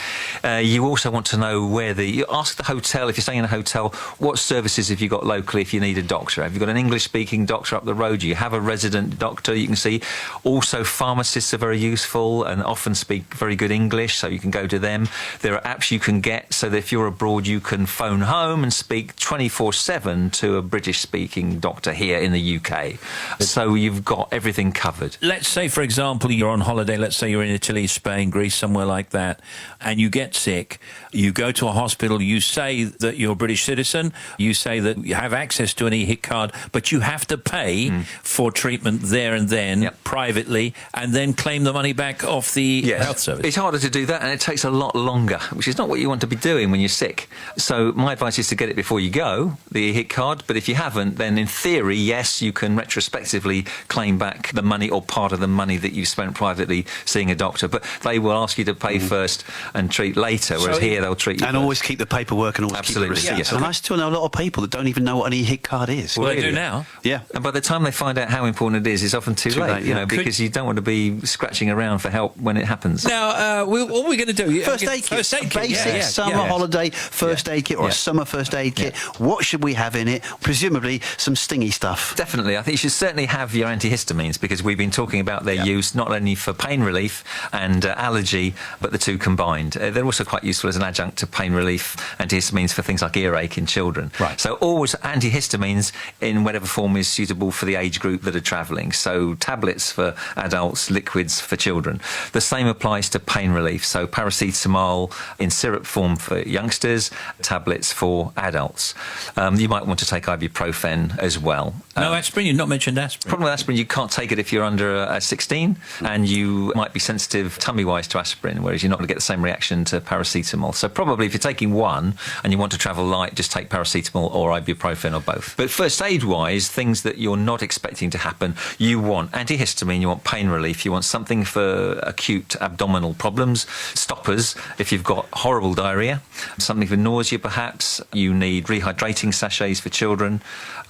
You also want to know you ask the hotel, if you're staying in a hotel, what services have you got locally if you need a doctor? Have you got an English-speaking doctor up the road? Do you have a resident doctor you can see? Also, pharmacists are very useful and often speak very good English, so you can go to them. There are apps you can get so that if you're abroad, you can phone home and speak 24/7 to a British-speaking doctor here in the UK. So you've got everything covered. Let's say, for example, you're on holiday. Let's say you're in Italy, Spain, Greece, somewhere like that, and you get sick. You go to a hospital. You say that you're a British citizen. You say that you have access to an EHIC card, but you have to pay for treatment there and then privately, and then claim the money back off the health service. It's harder to do that, and it takes a lot longer, which is not what you want to be doing when you're sick. So my advice is to get it before you go, the EHIC card. But if you haven't, then in theory, yes, you can retrospectively claim back the money or part of the money that you spent privately seeing a doctor. But they will ask you to pay first and treat later, whereas here they'll treat you and first. always keep the paperwork and always keep the receipts. Yes. And I still know a lot of people that don't even know what an EHIC card is. Well, they do now. Yeah. And by the time they find out how important it is, it's often too late, you know, because you don't want to be scratching around for help when it happens. Now, what are we going to do? First aid kit. First aid kit. Basic summer holiday first aid kit or a summer first aid kit. What should we have in it? Presumably some stingy stuff. Definitely. I think you should certainly have your antihistamines because we've been talking about their use not only for pain relief and allergy, but the two combined. They're also quite useful as an adjunct to pain relief, antihistamines for things like earache in children. Right. So always antihistamines in whatever form is suitable for the age group that are travelling. So tablets for adults, liquids for children. The same applies to pain relief. So paracetamol in syrup form for youngsters, tablets for adults. You might want to take ibuprofen as well. No aspirin? You've not mentioned aspirin. Problem with aspirin, you can't take it if you're under 16, and you might be sensitive tummy-wise to aspirin, whereas you're not going to get the same reaction to paracetamol. So probably if you're taking one and you want to travel light, just take paracetamol or ibuprofen or both. But first aid-wise, things that you're not expecting to happen, you want antihistamine, you want pain relief, you want something for acute abdominal problems, stoppers if you've got horrible diarrhoea, something for nausea perhaps, you need rehydrating sachets for children,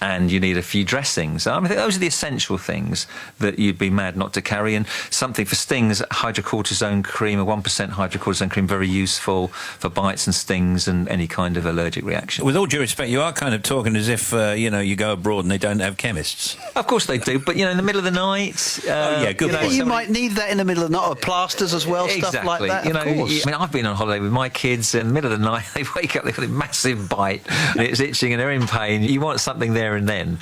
and you need a few dressings. I think those are the essential things that you'd be mad not to carry. And something for stings, hydrocortisone cream, a 1% hydrocortisone cream, very useful for bites and stings and any kind of allergic reaction. With all due respect, you are kind of talking as if, you go abroad and they don't have chemists. Of course they do, but, in the middle of the night... good point. You might need that in the middle of the night, or plasters as well, exactly. stuff like that, of course. I've been on holiday with my kids, in the middle of the night, they wake up, they've got a massive bite, and it's itching and they're in pain. You want something there and then.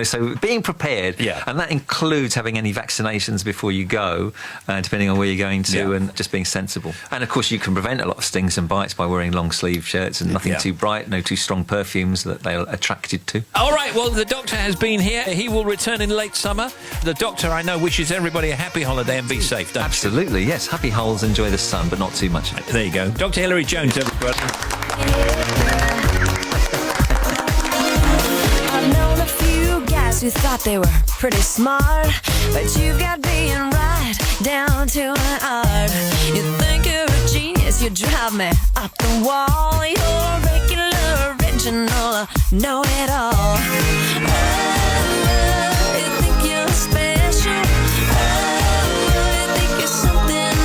So being prepared, and that includes having any vaccinations before you go, depending on where you're going to, and just being sensible. And of course you can prevent a lot of stings and bites by wearing long sleeve shirts and nothing too bright, no too strong perfumes that they're attracted to. All right, well, the doctor has been here. He will return in late summer. The doctor, I know, wishes everybody a happy holiday and be safe, don't Absolutely, yes. Happy holes, enjoy the sun, but not too much. There you go. Dr. Hilary Jones, everybody. I've known a few guys who thought they were pretty smart, but you've got being right down to an art. You think you're a genius, you drive me up the wall. You're a regular, original, know-it-all. Oh, you think you're special. Oh, you think you're something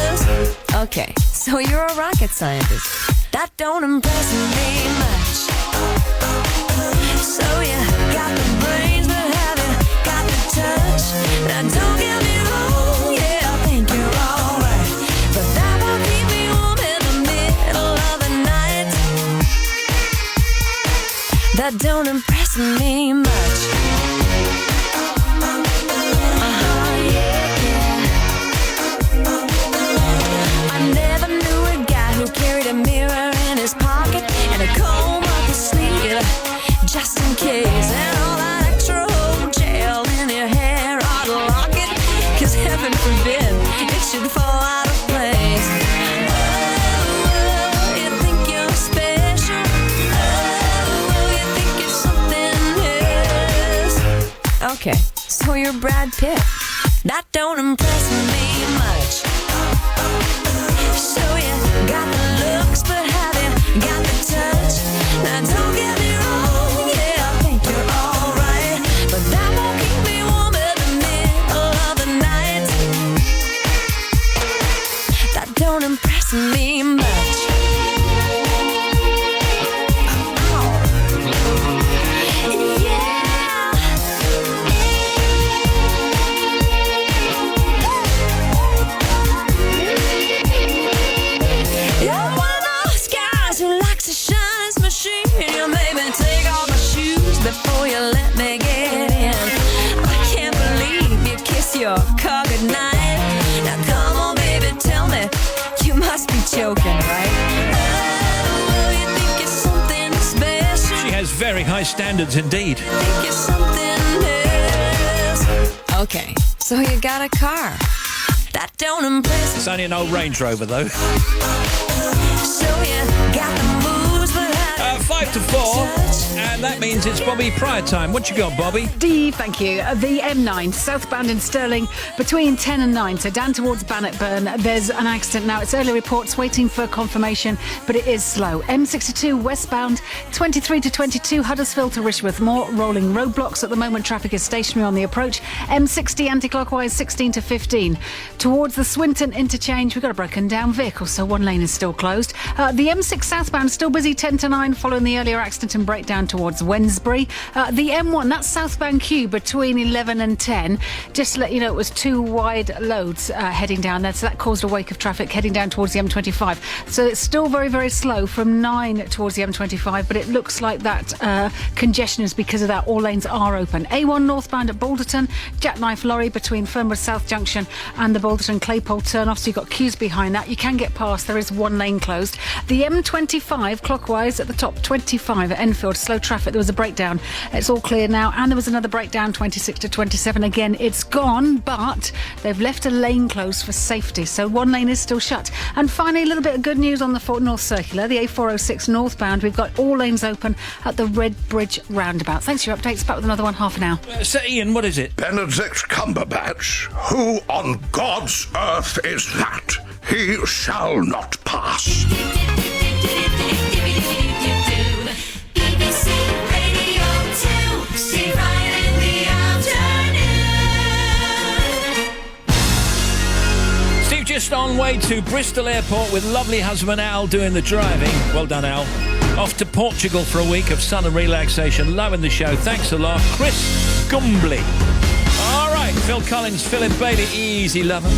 else. Okay, so you're a rocket scientist. That don't impress me much. So you got the brains, but have you got the touch? Now don't get me wrong, yeah, I think you're alright, but that won't keep me warm in the middle of the night. That don't impress me much. I never knew a guy who carried a mirror in his pocket and a comb up his sleeve, just in case, and all that extra old gel in your hair ought to lock it, 'cause heaven forbid it should fall out of place. Oh, you think you're special. Oh, you think you're something else. Okay, so you're Brad Pitt. That don't impress me much. So you got the looks, but have you got the touch? Now don't get me wrong, yeah, I think you're alright, but that won't keep me warm in the middle of the night. That don't impress me much. Before you let me get in, I can't believe you kiss your car goodnight. Now come on, baby, tell me, you must be joking, right? Oh, you think you're something special. She has very high standards indeed. Think you're something else. Okay, so you got a car. That don't impress. It's only an old Range Rover, though. So you got the moves, but 5 to 4, and that means it's Bobby Pryor time. What you got, Bobby? D, thank you. The M9, southbound in Stirling, between 10 and 9, so down towards Bannockburn. There's an accident now. It's early reports, waiting for confirmation, but it is slow. M62 westbound, 23 to 22, Huddersfield to Rishworth. More rolling roadblocks at the moment. Traffic is stationary on the approach. M60 anti-clockwise, 16 to 15. Towards the Swinton interchange, we've got a broken down vehicle, so one lane is still closed. The M6 southbound, still busy, 10 to 9, following the earlier accident and breakdown towards towards Wednesbury. The M1, that's southbound queue between 11 and 10. Just to let you know, it was two wide loads heading down there, so that caused a wake of traffic heading down towards the M25. So it's still very, very slow from 9 towards the M25, but it looks like that congestion is because of that. All lanes are open. A1 northbound at Balderton, jackknife lorry between Fernwood South Junction and the Balderton Claypole turn-off, so you've got queues behind that. You can get past, there is one lane closed. The M25 clockwise at the top, 25 at Enfield, slow traffic, there was a breakdown. It's all clear now, and there was another breakdown, 26 to 27. Again, it's gone, but they've left a lane closed for safety, so one lane is still shut. And finally, a little bit of good news on the Fort North Circular, the A406 northbound. We've got all lanes open at the Red Bridge roundabout. Thanks for your updates. Back with another one, half an hour. So, Ian, what is it? Benedict Cumberbatch. Who on God's earth is that? He shall not pass. Steve just on way to Bristol Airport with lovely husband Al doing the driving. Well done, Al. Off to Portugal for a week of sun and relaxation. Loving the show. Thanks a lot. Chris Gumbley. All right, Phil Collins, Philip Bailey, Easy Lover.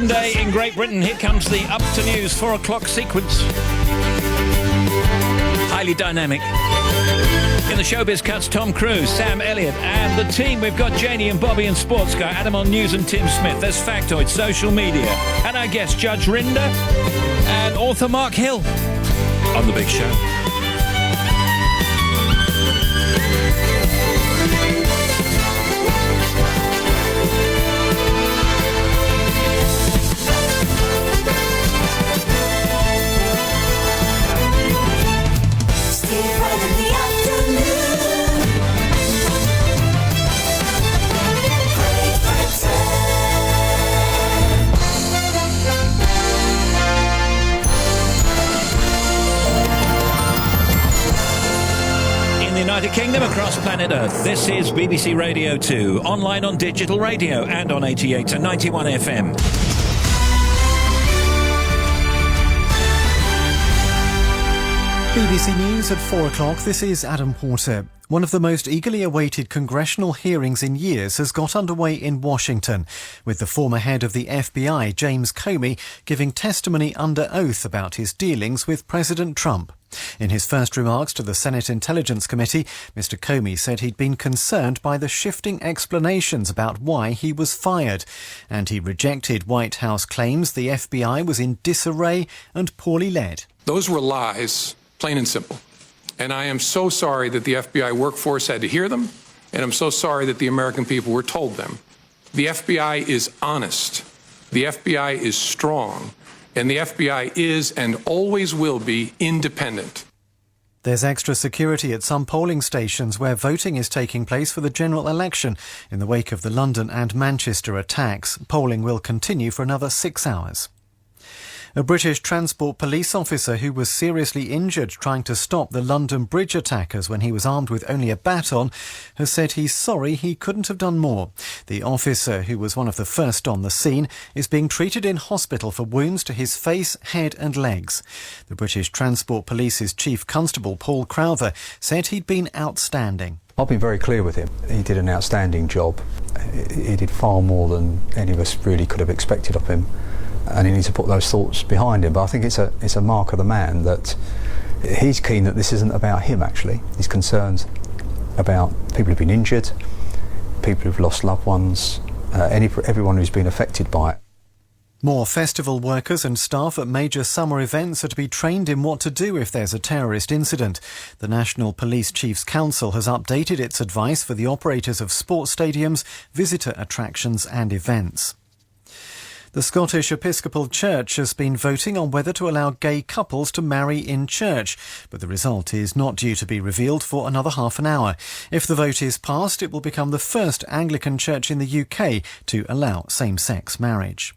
Day in Great Britain. Here comes the Up to News 4 o'clock sequence. Highly dynamic. In the showbiz cuts, Tom Cruise, Sam Elliott, and the team. We've got Janie and Bobby and Sports Guy, Adam on News and Tim Smith. There's Factoids, social media, and our guest Judge Rinder and author Mark Hill on The Big Show. United Kingdom, across planet Earth. This is BBC Radio 2, online on digital radio and on 88 and 91 FM. BBC News at 4 o'clock. This is Adam Porter. One of the most eagerly awaited congressional hearings in years has got underway in Washington, with the former head of the FBI, James Comey, giving testimony under oath about his dealings with President Trump. In his first remarks to the Senate Intelligence Committee, Mr. Comey said he'd been concerned by the shifting explanations about why he was fired, and he rejected White House claims the FBI was in disarray and poorly led. Those were lies, plain and simple. And I am so sorry that the FBI workforce had to hear them, and I'm so sorry that the American people were told them. The FBI is honest. The FBI is strong. And the FBI is and always will be independent. There's extra security at some polling stations where voting is taking place for the general election in the wake of the London and Manchester attacks. Polling will continue for another 6 hours. A British Transport Police officer who was seriously injured trying to stop the London Bridge attackers when he was armed with only a baton has said he's sorry he couldn't have done more. The officer, who was one of the first on the scene, is being treated in hospital for wounds to his face, head and legs. The British Transport Police's Chief Constable, Paul Crowther, said he'd been outstanding. I've been very clear with him. He did an outstanding job. He did far more than any of us really could have expected of him. And he needs to put those thoughts behind him. But I think it's a mark of the man that he's keen that this isn't about him, actually. He's concerned about people who've been injured, people who've lost loved ones, everyone who's been affected by it. More festival workers and staff at major summer events are to be trained in what to do if there's a terrorist incident. The National Police Chiefs Council has updated its advice for the operators of sports stadiums, visitor attractions and events. The Scottish Episcopal Church has been voting on whether to allow gay couples to marry in church, but the result is not due to be revealed for another half an hour. If the vote is passed, it will become the first Anglican church in the UK to allow same-sex marriage.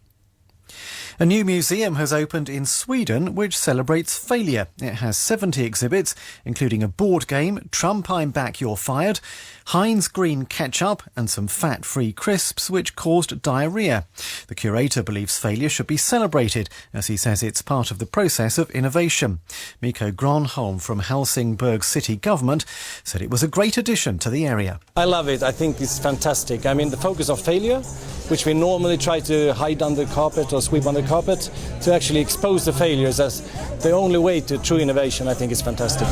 A new museum has opened in Sweden which celebrates failure. It has 70 exhibits, including a board game, Trump I'm Back You're Fired, Heinz green ketchup and some fat-free crisps which caused diarrhoea. The curator believes failure should be celebrated, as he says it's part of the process of innovation. Mikko Gronholm from Helsingborg City Government said it was a great addition to the area. I love it. I think it's fantastic. I mean, the focus of failure, which we normally try to hide under the carpet or sweep under the carpet, to actually expose the failures as the only way to true innovation, I think is fantastic.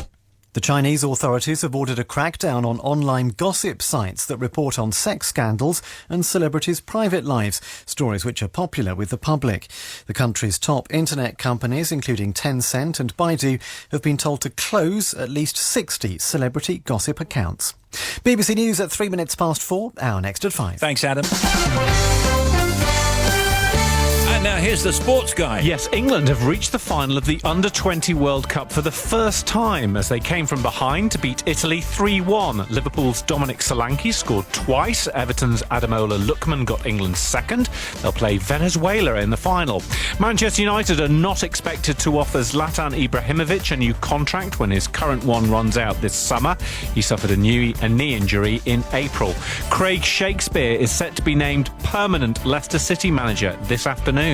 The Chinese authorities have ordered a crackdown on online gossip sites that report on sex scandals and celebrities' private lives, stories which are popular with the public. The country's top internet companies, including Tencent and Baidu, have been told to close at least 60 celebrity gossip accounts. BBC News at 3 minutes past 4, our next at 5. Thanks, Adam. And now here's the sports guy. Yes, England have reached the final of the Under-20 World Cup for the first time as they came from behind to beat Italy 3-1. Liverpool's Dominic Solanke scored twice. Everton's Ademola Lookman got England second. They'll play Venezuela in the final. Manchester United are not expected to offer Zlatan Ibrahimovic a new contract when his current one runs out this summer. He suffered a knee injury in April. Craig Shakespeare is set to be named permanent Leicester City manager this afternoon.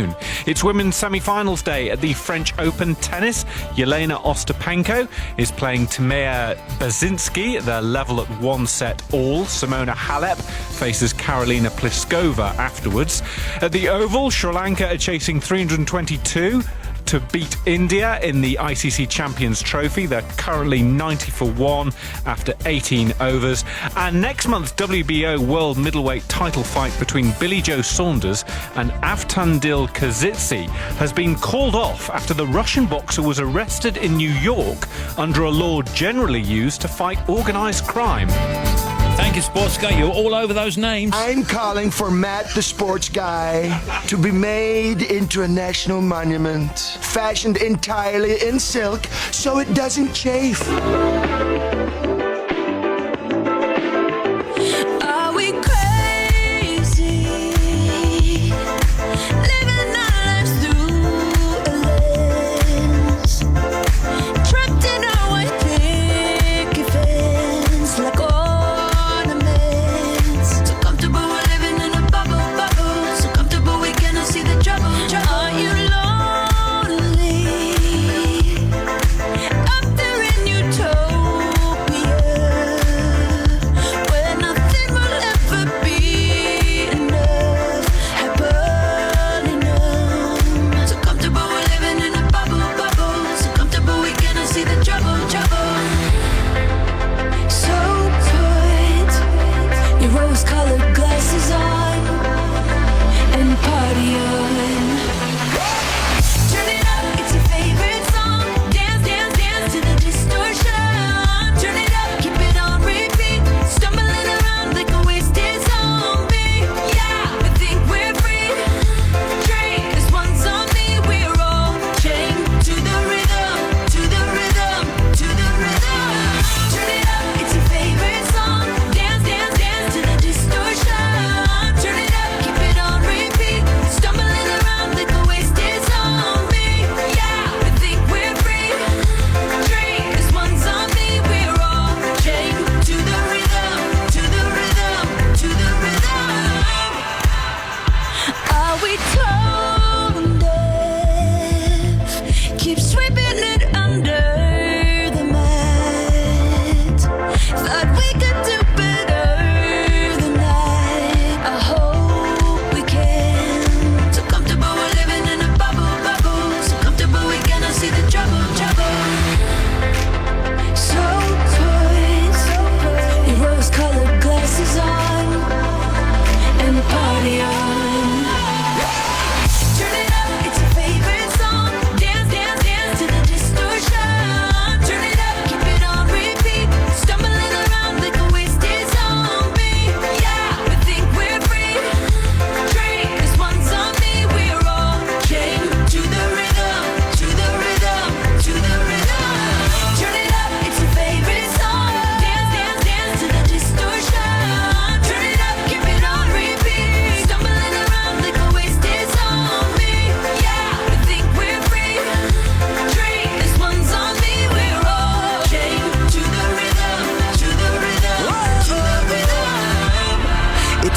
It's women's semi-finals day at the French Open tennis. Yelena Ostapenko is playing Timea Basinski. They're level at 1-all. Simona Halep faces Karolina Pliskova afterwards. At the Oval, Sri Lanka are chasing 322 to beat India in the ICC Champions Trophy. They're currently 90 for 1 after 18 overs. And next month's WBO World Middleweight title fight between Billy Joe Saunders and Avtandil Kazitsi has been called off after the Russian boxer was arrested in New York under a law generally used to fight organised crime. Thank you, sports guy. You're all over those names. I'm calling for Matt the Sports Guy to be made into a national monument, fashioned entirely in silk so it doesn't chafe. Are we crazy? Living our lives through a lens, trapped in our white picket fence like ornaments. So comfortable we're living in a bubble, so comfortable we cannot see the trouble. Are you lonely? Up there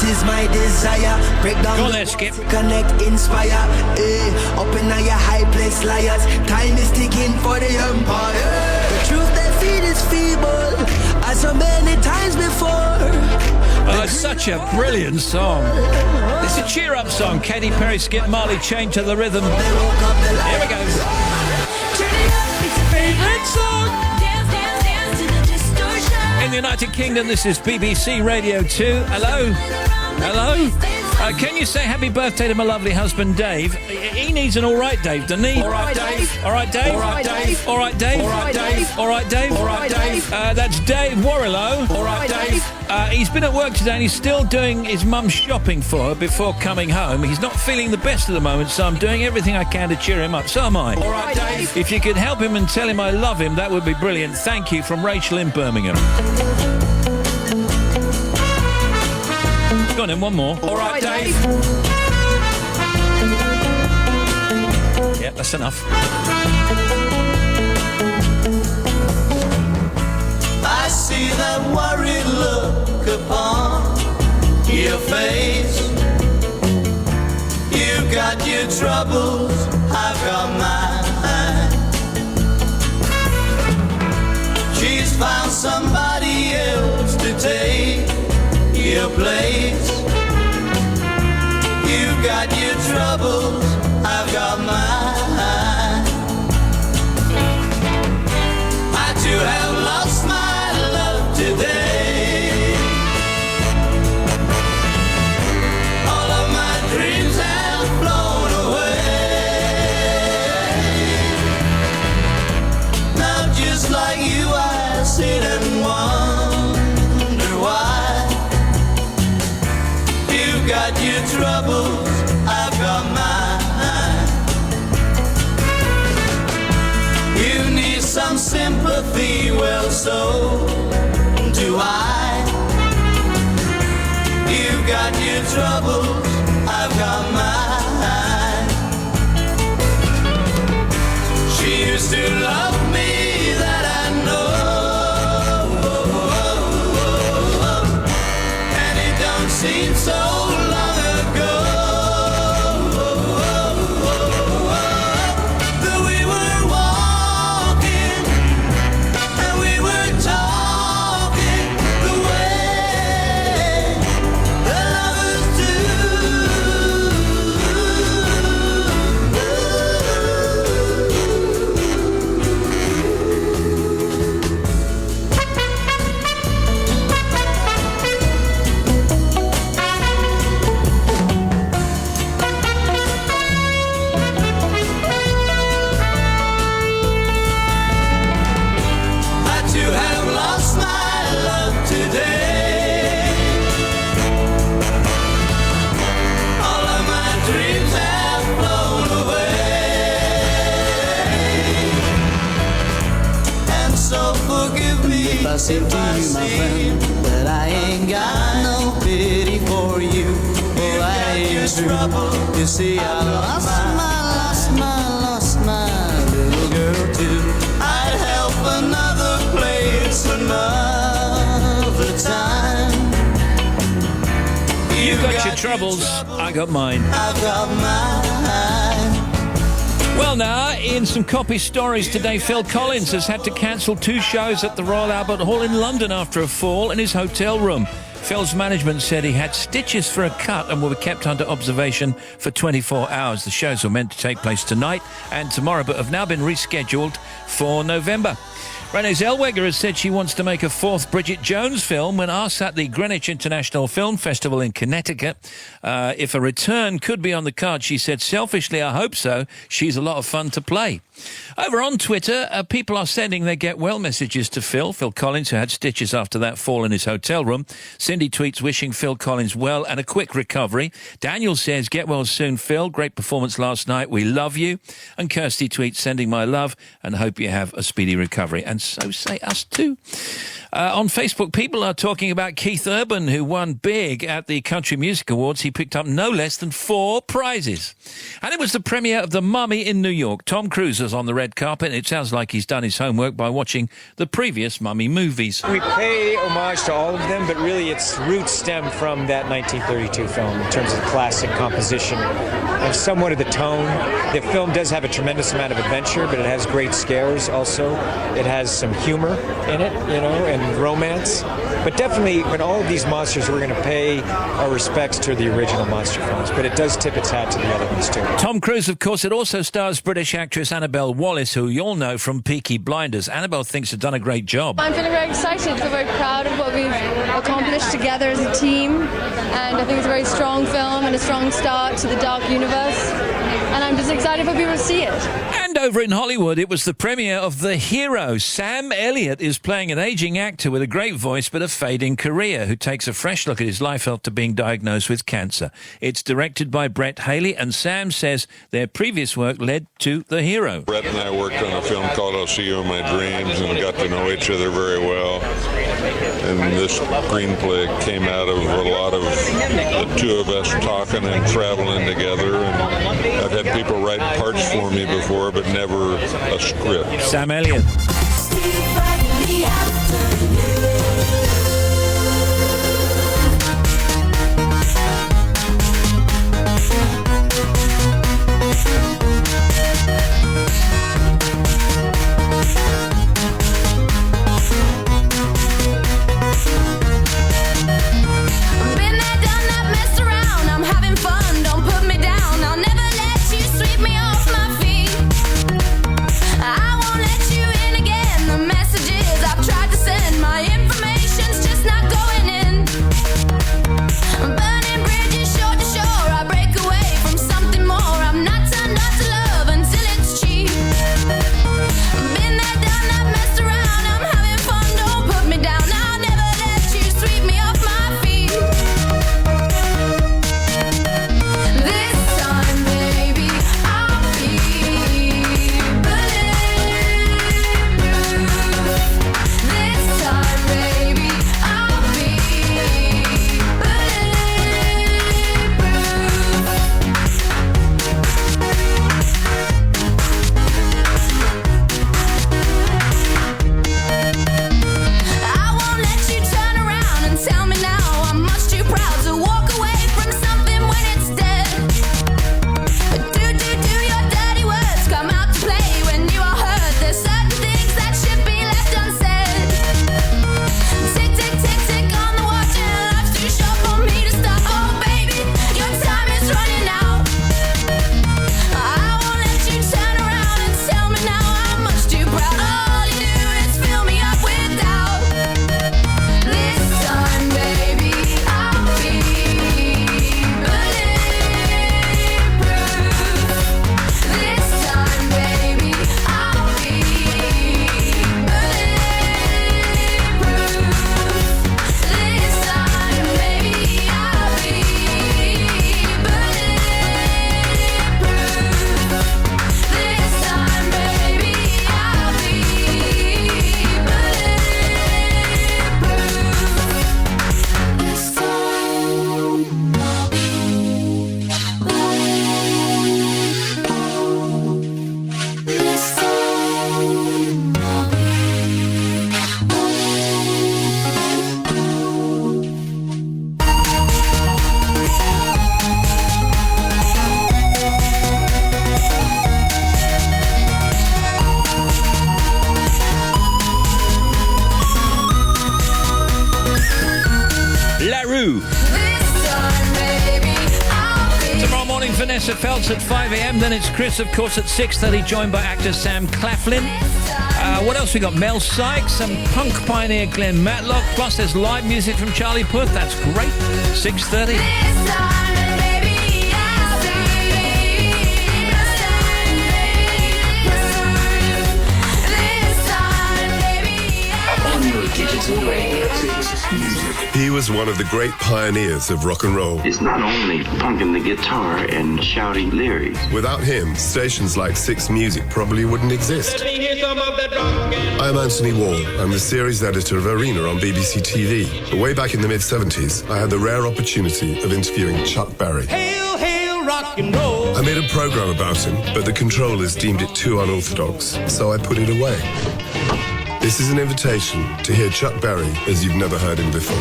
is my desire. Break down Go on there, Skip. connect, inspire. Up in your high place, liars. Time is ticking for the empire. The truth they feed is feeble, as so many times before. Oh, it's such a brilliant song. It's a cheer-up song. Katy Perry, Skip Marley, Chained to the Rhythm. Here we go. Favorite song. In the United Kingdom, this is BBC Radio 2. Hello? Hello? Can you say happy birthday to my lovely husband, Dave? He needs an all right Dave, doesn't he? All right, Dave. All right, Dave. All right, Dave. All right, Dave. All right, Dave. All right, Dave. All right, Dave. That's Dave Warrilow. All right, Dave. He's been at work today and he's still doing his mum's shopping for her before coming home. He's not feeling the best at the moment, so I'm doing everything I can to cheer him up. So am I. All right, Dave. If you could help him and tell him I love him, that would be brilliant. Thank you, from Rachel in Birmingham. Go on then, one more. All right, Dave. Yeah, that's enough. I see that worried look upon your face. You've got your troubles, I've got mine. She's found somebody else to take your place. You've got your troubles, I've got mine. I too have lost my love today. All of my dreams have flown away. Now just like you I sit and wonder why. You've got your troubles, I've got mine. You need some sympathy, well, so do I. You've got your troubles, I've got mine. She used to love me, that I know. And it don't seem so long ago that we were walking and we were talking the way that lovers I too have lost my love today. All of my dreams have flown away. And so forgive me if I seem to you, my friend, that I ain't got no pity for you. Oh, I ain't trouble. You see, I lost my little girl too. I'd help another place another time. You've got your troubles, I got mine. I've got mine. Well, now, in some copy stories today, Phil Collins has had to cancel 2 shows at the Royal Albert Hall in London after a fall in his hotel room. Phil's management said he had stitches for a cut and will be kept under observation for 24 hours. The shows were meant to take place tonight and tomorrow, but have now been rescheduled for November. Renée Zellweger has said she wants to make a 4th Bridget Jones film. When asked at the Greenwich International Film Festival in Connecticut if a return could be on the card, she said, selfishly, I hope so. She's a lot of fun to play. Over on Twitter, people are sending their get well messages to Phil Collins, who had stitches after that fall in his hotel room. Cindy tweets wishing Phil Collins well and a quick recovery. Daniel says, get well soon, Phil. Great performance last night. We love you. And Kirsty tweets, sending my love and hope you have a speedy recovery. And so say us too. On Facebook, people are talking about Keith Urban, who won big at the Country Music Awards. He picked up no less than 4 prizes. And it was the premiere of The Mummy in New York. Tom Cruise has us on the red carpet. It sounds like he's done his homework by watching the previous Mummy movies. We pay homage to all of them, but really its roots stem from that 1932 film in terms of classic composition and somewhat of the tone. The film does have a tremendous amount of adventure, but it has great scares also. It has some humor in it, and romance. But definitely, when all of these monsters, we're going to pay our respects to the original monster films, but it does tip its hat to the other ones too. Tom Cruise, of course. It also stars British actress Annabelle Wallis, who you all know from Peaky Blinders. Annabelle thinks has done a great job. I'm feeling very excited. I feel very proud of what we've accomplished together as a team, and I think it's a very strong film and a strong start to the Dark Universe, and I'm just excited for people to see it. And over in Hollywood, it was the premiere of The Hero. Sam Elliott is playing an aging actor with a great voice but a fading career, who takes a fresh look at his life after being diagnosed with cancer. It's directed by Brett Haley, and Sam says their previous work led to The Hero. Brett and I worked on a film called I'll See You in My Dreams and got to know each other very well. And this screenplay came out of a lot of the two of us talking and traveling together. And I've had people write parts for me before, but never a script. Sam Elliott. Vanessa Feltz at 5 a.m. Then it's Chris, of course, at 6:30, joined by actor Sam Claflin. What else we got? Mel Sykes, some punk pioneer Glenn Matlock. Plus, there's live music from Charlie Puth. That's great. 6:30. He was one of the great pioneers of rock and roll. It's not only pumping the guitar and shouting lyrics. Without him, stations like Six Music probably wouldn't exist. I'm Anthony Wall. I'm the series editor of Arena on BBC TV. Way back in the mid-70s, I had the rare opportunity of interviewing Chuck Berry. Hail, hail, rock and roll. I made a program about him, but the controllers deemed it too unorthodox, so I put it away. This is an invitation to hear Chuck Berry as you've never heard him before.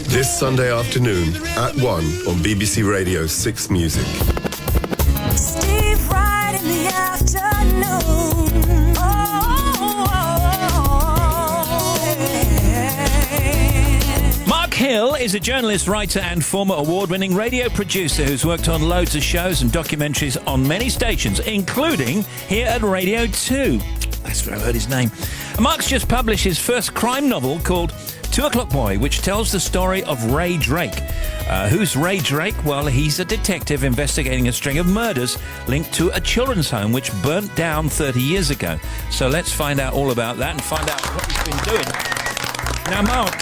This Sunday afternoon at 1 on BBC Radio 6 Music. Steve Wright in the afternoon. Mark Hill is a journalist, writer and former award-winning radio producer who's worked on loads of shows and documentaries on many stations, including here at Radio 2. That's where I heard his name. Mark's just published his first crime novel called 2 O'Clock Boy, which tells the story of Ray Drake. Who's Ray Drake? Well, he's a detective investigating a string of murders linked to a children's home which burnt down 30 years ago. So let's find out all about that and find out what he's been doing. Now, Mark...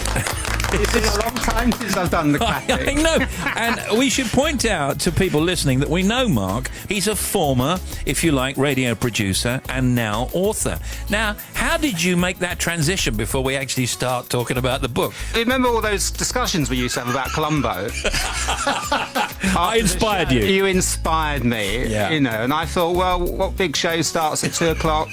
It's been a long time since I've done the classic. I know. And we should point out to people listening that we know Mark. He's a former, if you like, radio producer and now author. Now, how did you make that transition before we actually start talking about the book? Remember all those discussions we used to have about Columbo? I inspired you. You inspired me, you know, and I thought, well, what big show starts at 2 o'clock?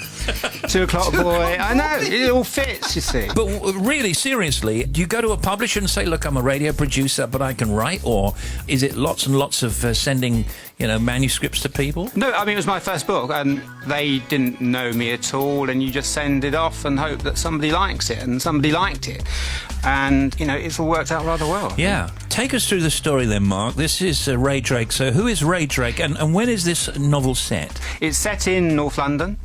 2 o'clock boy. I know, it all fits, you see. But really, seriously, do you go to a publisher and say, look, I'm a radio producer, but I can write? Or is it lots and lots of sending, you know, manuscripts to people? No, I mean, it was my first book, and they didn't know me at all, and you just send it off and hope that somebody likes it, and somebody liked it. And, you know, it's all worked out rather well. Yeah. Take us through the story then, Mark. This is Ray Drake. So who is Ray Drake, and when is this novel set? It's set in North London.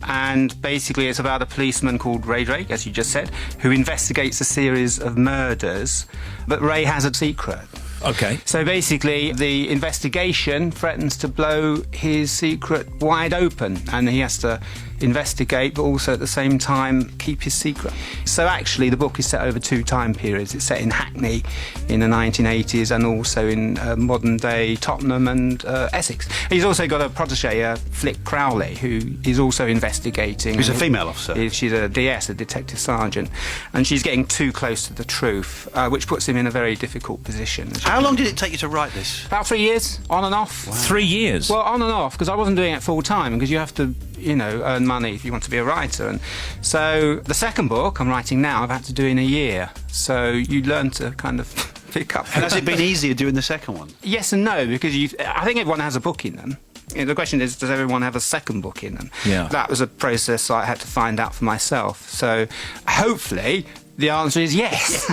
And basically it's about a policeman called Ray Drake, as you just said, who investigates a series of murders, but Ray has a secret. Okay. So basically the investigation threatens to blow his secret wide open, and he has to investigate but also at the same time keep his secret. So actually the book is set over 2 time periods. It's set in Hackney in the 1980s and also in modern day Tottenham and Essex. He's also got a protege, Flick Crowley, who is also investigating. Who's a female officer? She's a DS, a detective sergeant, and she's getting too close to the truth, which puts him in a very difficult position. How long did it take you to write this? About 3 years, on and off. Wow. 3 years? Well, on and off, because I wasn't doing it full time, because you have to, you know, earn money if you want to be a writer. And so the second book I'm writing now, I've had to do in a year. So you learn to kind of pick up. And has it been easier doing the second one? Yes and no, because I think everyone has a book in them. You know, the question is, does everyone have a second book in them? Yeah. That was a process I had to find out for myself. So hopefully the answer is yes.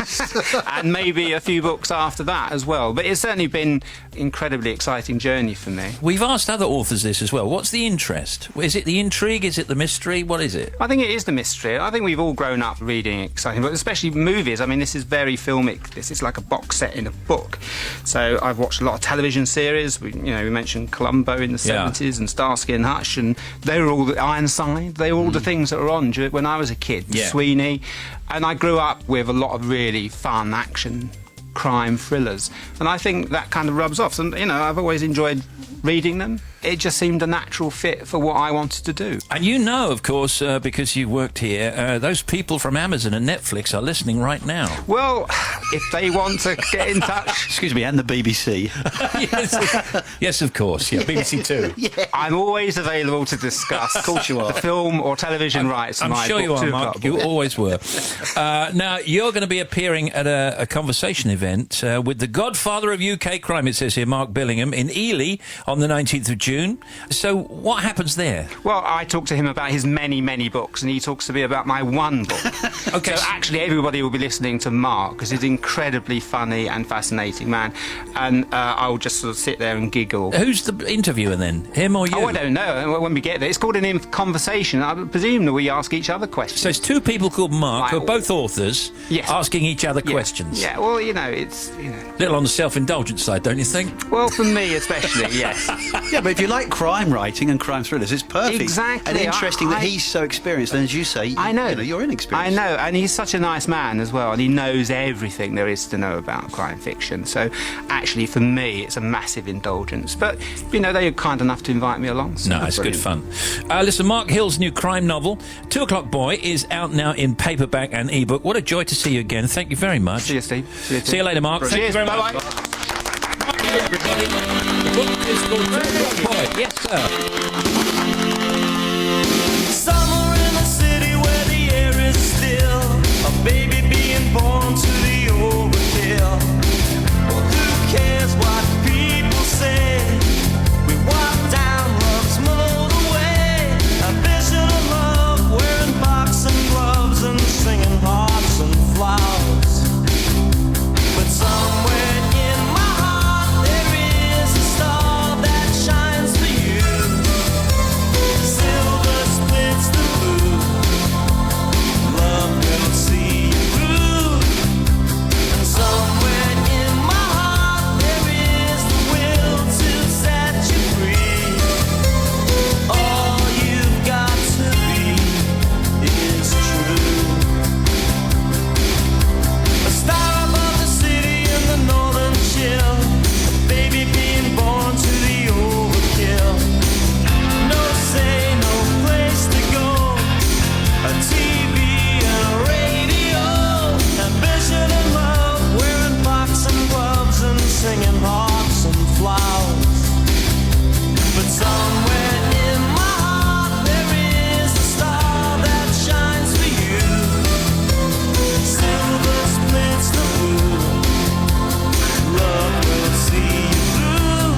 And maybe a few books after that as well. But it's certainly been an incredibly exciting journey for me. We've asked other authors this as well. What's the interest? Is it the intrigue? Is it the mystery? What is it? I think it is the mystery. I think we've all grown up reading exciting books, especially movies. I mean, this is very filmic. This is like a box set in a book. So I've watched a lot of television series. We mentioned Columbo in the 70s and Starsky and Hutch, and they were all the Ironside. They were all the things that were on when I was a kid. Yeah. Sweeney. And I grew up with a lot of really fun action crime thrillers, and I think that kind of rubs off. And, you know, I've always enjoyed reading them. It just seemed a natural fit for what I wanted to do. And you know, of course, because you worked here, those people from Amazon and Netflix are listening right now. Well, if they want to get in touch... Excuse me, and the BBC. Yes, of course. Yeah, BBC Two. Yeah. I'm always available to discuss Of course you are. the film or television rights. I'm sure you are, Mark. You always were. Now, you're going to be appearing at a conversation event with the godfather of UK crime, it says here, Mark Billingham, in Ely on the 19th of June. So what happens there? Well, I talk to him about his many, many books, and he talks to me about my one book. Okay. So actually everybody will be listening to Mark, because he's an incredibly funny and fascinating man, and I'll just sort of sit there and giggle. Who's the interviewer then? Him or you? Oh, I don't know. When we get there, it's called an conversation. I presume that we ask each other questions. So it's 2 people called Mark, who are both authors, asking each other questions. Yeah, well, you know, it's... You know. A little on the self-indulgent side, don't you think? Well, for me especially, yes. Yeah, but if you like crime writing and crime thrillers, it's perfect. Exactly. And interesting that he's so experienced, and as you say, I know. You know, you're inexperienced. I know, and he's such a nice man as well, and he knows everything there is to know about crime fiction. So actually, for me, it's a massive indulgence. But, you know, they were kind enough to invite me along. So no, it's brilliant. good fun. Listen, Mark Hill's new crime novel, 2 O'Clock Boy, is out now in paperback and ebook. What a joy to see you again. Thank you very much. See you, Steve. See you later, Mark. Thank you very much. Bye-bye. everybody. The book is called Turning Point. Yes, sir. Somewhere in the city where the air is still, a baby being born to the overkill. Well, who cares what people say? We walk down love's motorway, a vision of love, wearing boxing gloves and singing hearts and flowers. But somewhere in my heart there is a star that shines for you. Silver splits the blue. Love will see you through. And somewhere in my heart there is the will to set you free. All you've got to be is true. A star above the city in the northern chill, a baby being born to the overkill. No say, no place to go, a TV and a radio, ambition and love, wearing boxing gloves and singing hearts and flowers. But somewhere in my heart there is a star that shines for you. Silver splits the blue. Love will see you through.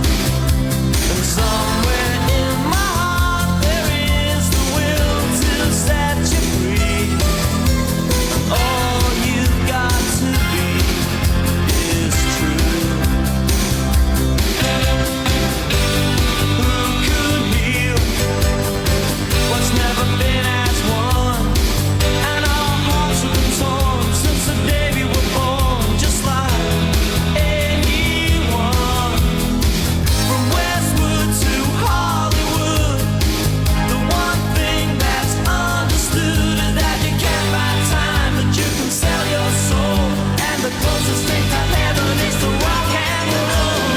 And somewhere in my heart there is the will to set you free. And all you've got to be is true. Who could heal what's never been as one? And our hearts have been torn since the day we were born, just like anyone. From Westwood to Hollywood, the one thing that's understood is that you can't buy time, but you can sell your soul. And the closest thing to heaven is to rock and roll.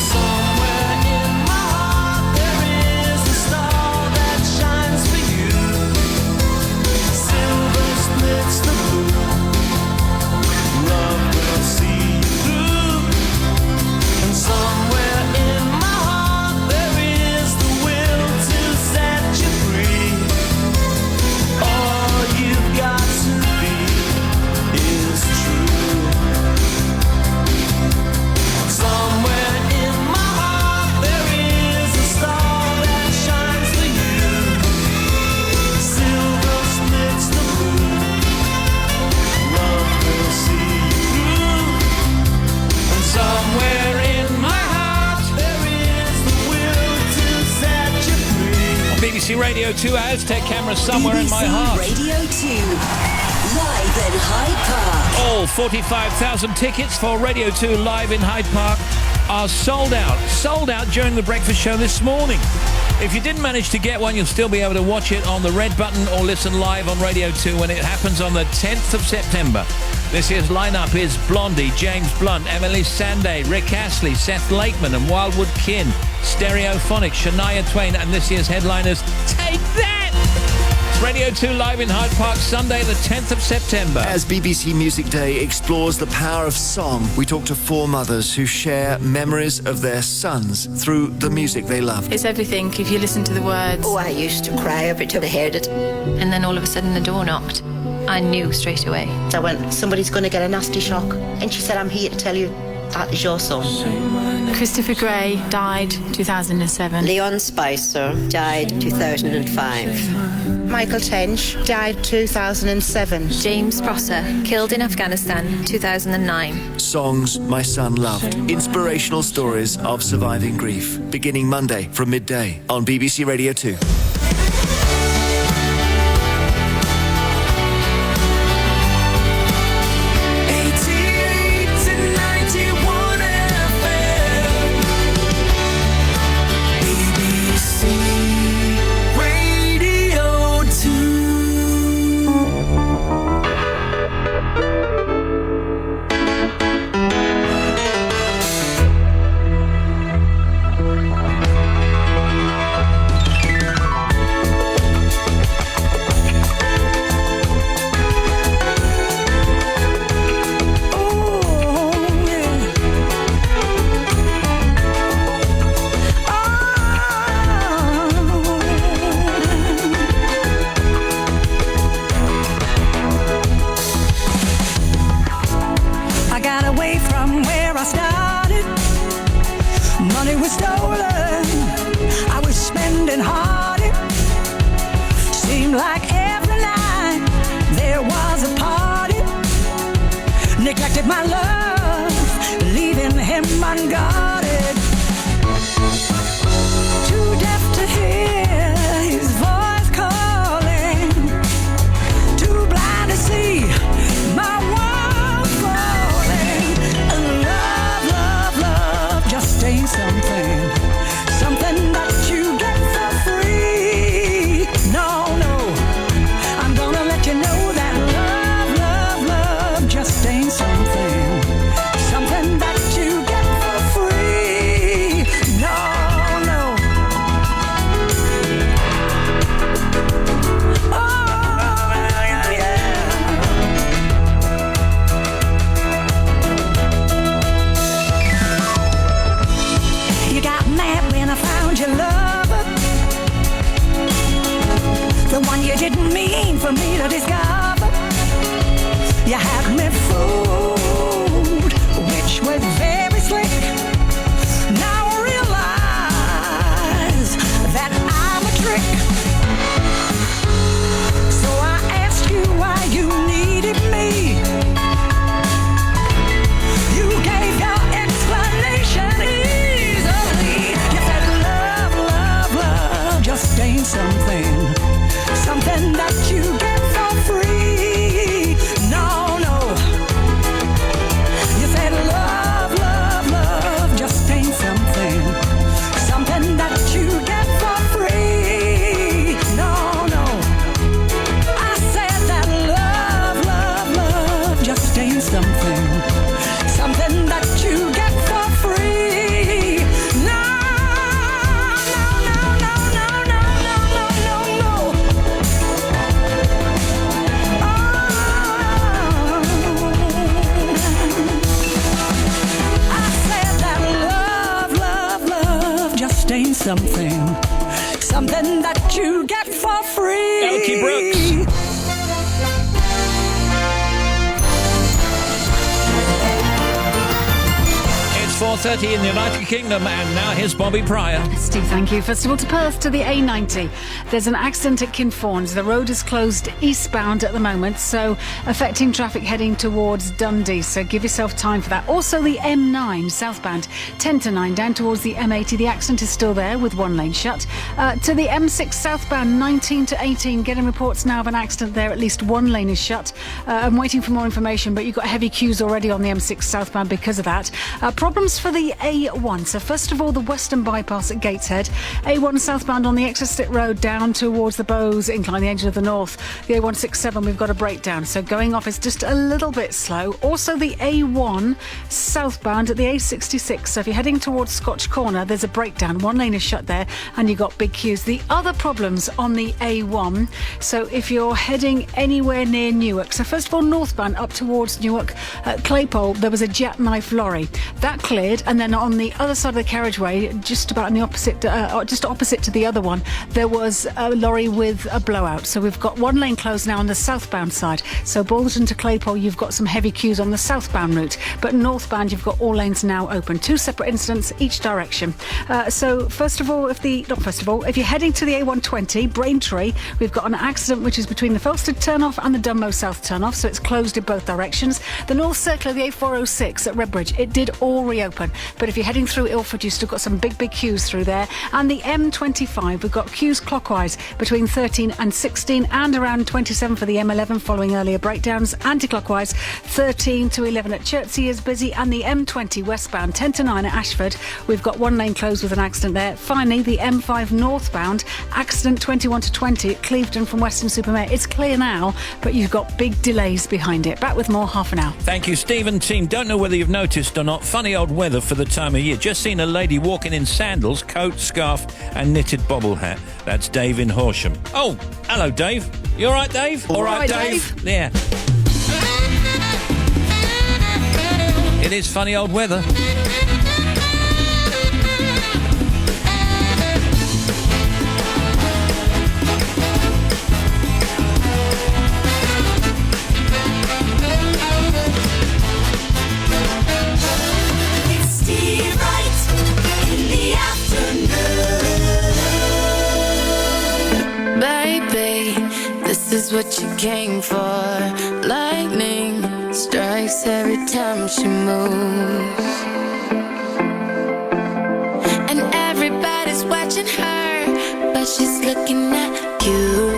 Somewhere in my heart there is a star that shines for you. Silver splits the blue. Love will see you through. And somewhere in my heart there is the will to set you free. All you've got to be is true. Somewhere in my heart there is a star that shines for you. Silver splits the blue. Love will see you through. And somewhere in my heart there is the will to set you free. On BBC Radio 2 Aztec camera somewhere in my heart. Radio 2, live at Hyde Park. All 45,000 tickets for Radio 2 Live in Hyde Park are sold out. Sold out during the breakfast show this morning. If you didn't manage to get one, you'll still be able to watch it on the red button or listen live on Radio 2 when it happens on the 10th of September. This year's lineup is Blondie, James Blunt, Emily Sandé, Rick Astley, Seth Lakeman and Wildwood Kin, Stereophonic, Shania Twain, and this year's headliners, Take That! It's Radio 2 Live in Hyde Park, Sunday the 10th of September. As BBC Music Day explores the power of song, we talk to four mothers who share memories of their sons through the music they loved. It's everything if you listen to the words. Oh, I used to cry every time I heard it. And then all of a sudden the door knocked. I knew straight away. So I went, somebody's going to get a nasty shock. And she said, I'm here to tell you that is your son. Christopher Gray died 2007. Leon Spicer died 2005. Michael Tench died 2007. James Prosser, killed in Afghanistan 2009. Songs my son loved. Inspirational stories of surviving grief. Beginning Monday from midday on BBC Radio 2. was stolen. I was spending hard. Seemed like every night there was a party. Neglected my love, leaving him unguarded. Too deaf to hear his voice calling, too blind to see my world falling. Love, love, love just ain't something that you get for free. No, no, I'm gonna let you know that love, love, love just ain't something that you get for free. No, no. Oh, yeah. You got mad when I found your lover, the one you didn't mean for me to discover. You had me fooled, which was very slick. Now I realize that I'm a trick. So I asked you why you needed me. You gave your explanation easily. You said love, love, love just ain't something that you get for free. No, no. You said love, love, love just ain't something that you get for free. No, no. I said that love, love, love just ain't something that you get for free. No, no, no, no, no, no, no, no, no, no. I said that love, love, love just ain't something that you get for free. Elkie Brooks. It's 4:30 in the United Kingdom, and now here's Bobby Pryor. Steve, thank you. First of all, to Perth, to the A90. There's an accident at Kinfauns. The road is closed eastbound at the moment, so affecting traffic heading towards Dundee. So give yourself time for that. Also, the M9 southbound, 10 to 9, down towards the M80. The accident is still there with one lane shut. To the M6 southbound, 19 to 18. Getting reports now of an accident there. At least one lane is shut. I'm waiting for more information, but you've got heavy queues already on the M6 southbound because of that. Problems for the A1. So first of all, the western bypass at Gateshead. A1 southbound on the Exeter Road down towards the Bowes Incline, the Angel of the North. The A167, we've got a breakdown. So going off is just a little bit slow. Also the A1 southbound at the A66. So if you're heading towards Scotch Corner, there's a breakdown. One lane is shut there and you've got big queues. The other problems on the A1. So if you're heading anywhere near Newark. So first of all, northbound up towards Newark at Claypole, there was a jackknife lorry. That cleared, and then on the other side of the carriageway, just about on the opposite, just opposite to the other one, there was a lorry with a blowout. So we've got one lane closed now on the southbound side. So Balderton to Claypole, you've got some heavy queues on the southbound route, but northbound you've got all lanes now open. Two separate incidents each direction. So if you're heading to the A120 Braintree, we've got an accident which is between the Felsted turnoff and the Dunmow South turnoff, so it's closed in both directions. The North Circle of the A406 at Redbridge, it did all reopen, but if you're heading through Ilford, you've still got some big queues through there. And the M25, we've got queues clockwise between 13 and 16 and around 27 for the M11 following earlier breakdowns. Anti-clockwise 13 to 11 at Chertsey is busy, and the M20 westbound 10 to 9 at Ashford, we've got one lane closed with an accident there. Finally, the M5 northbound accident 21 to 20 at Clevedon from Weston-super-Mare. It's clear now, but you've got big delays behind it. Back with more half an hour. Thank you, Steve and team. Don't know whether you've noticed or not, funny old weather for the time of year. Just seen a lady walking in sandals, coat, scarf and knitted bobble hat. That's Dave in Horsham. Oh, hello, Dave. You all right, Dave? All right, Dave. Yeah. It is funny old weather. It's Steve Wright in the is what you came for. Lightning strikes every time she moves, and everybody's watching her, but she's looking at you.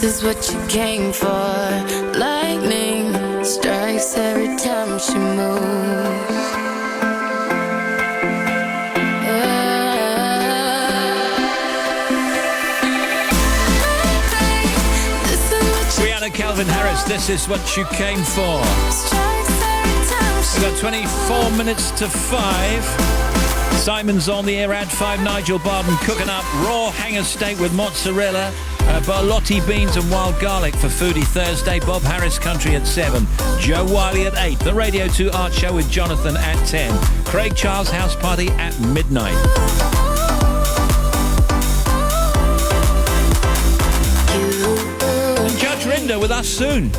This is what you came for. Lightning strikes every time she moves. Rihanna, Calvin Harris, this is what you came for. We've got 24 minutes to 5. Simon's on the air at 5. Nigel Barden cooking up raw hanger steak with mozzarella, borlotti beans and wild garlic for Foodie Thursday. Bob Harris Country at 7. Joe Wiley at 8. The Radio 2 Art Show with Jonathan at 10. Craig Charles House Party at midnight. And Judge Rinder with us soon.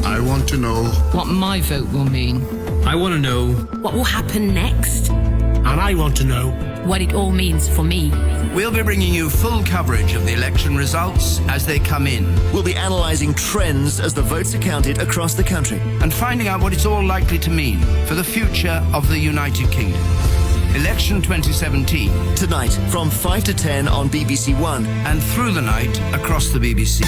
I want to know what my vote will mean. I want to know what will happen next. And I want to know what it all means for me. We'll be bringing you full coverage of the election results as they come in. We'll be analysing trends as the votes are counted across the country. And finding out what it's all likely to mean for the future of the United Kingdom. Election 2017. Tonight from 5 to 10 on BBC One. And through the night across the BBC.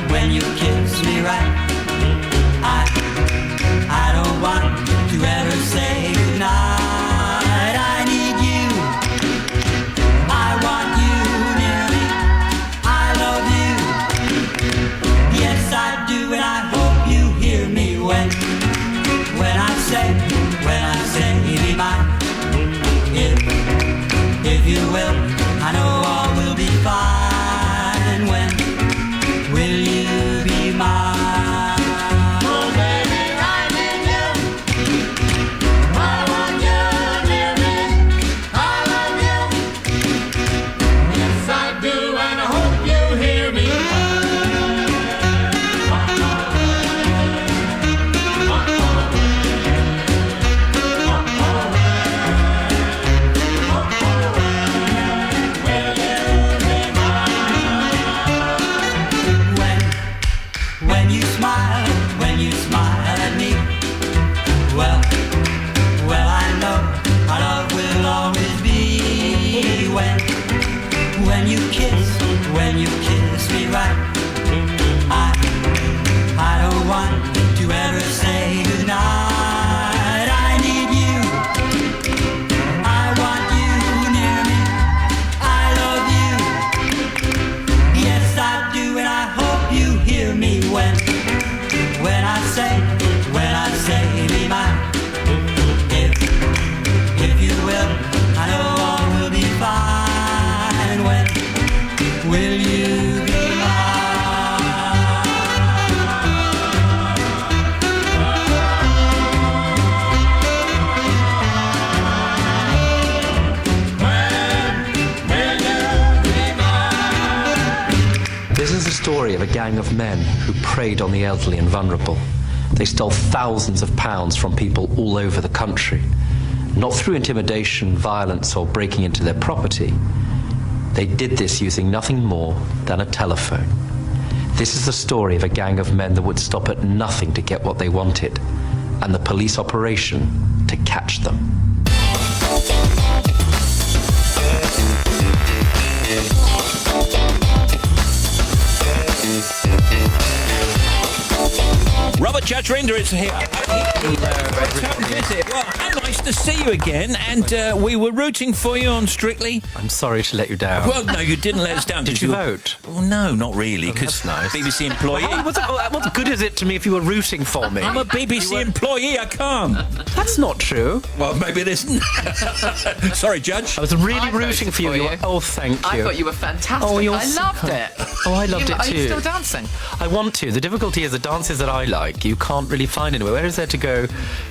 When you kiss me right, I don't want to ever say goodnight. I need you, I want you near me, I love you, yes I do, and I hope you hear me when I say be mine. If you will, I know all will be fine. When will you be mine? is the story of a gang of men who preyed on the elderly and vulnerable. They stole thousands of pounds from people all over the country, not through intimidation, violence, or breaking into their property. They did this using nothing more than a telephone. This is the story of a gang of men that would stop at nothing to get what they wanted, and the police operation to catch them. Robert Judge Rinder is here. Well, how nice to see you again. And we were rooting for you on Strictly. I'm sorry to let you down. Well, no, you didn't let us down. Did you vote? Well, no, not really, because nice. BBC employee. What good is it to me if you were rooting for me? I'm a BBC employee, I can't. That's not true. Well, maybe it isn't. Sorry, Judge. I was really rooting for you. Oh, thank you. I thought you were fantastic. Oh, I loved it. Oh, I loved it too. Are you still dancing? I want to. The difficulty is the dances that I like, you can't really find anywhere. Where is there to go, you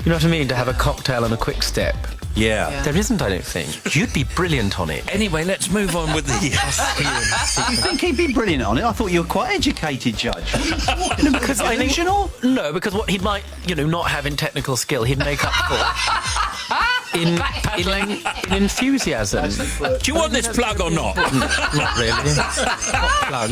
know what I mean, to have a cocktail and a quick step? Yeah. There isn't, I don't think. You'd be brilliant on it. Anyway, let's move on with the... You think he'd be brilliant on it? I thought you were quite educated, Judge. No, because I think... No, because what he might, not have in technical skill, he'd make up for... in enthusiasm. Do you want this plug or not? Not really. Not plug.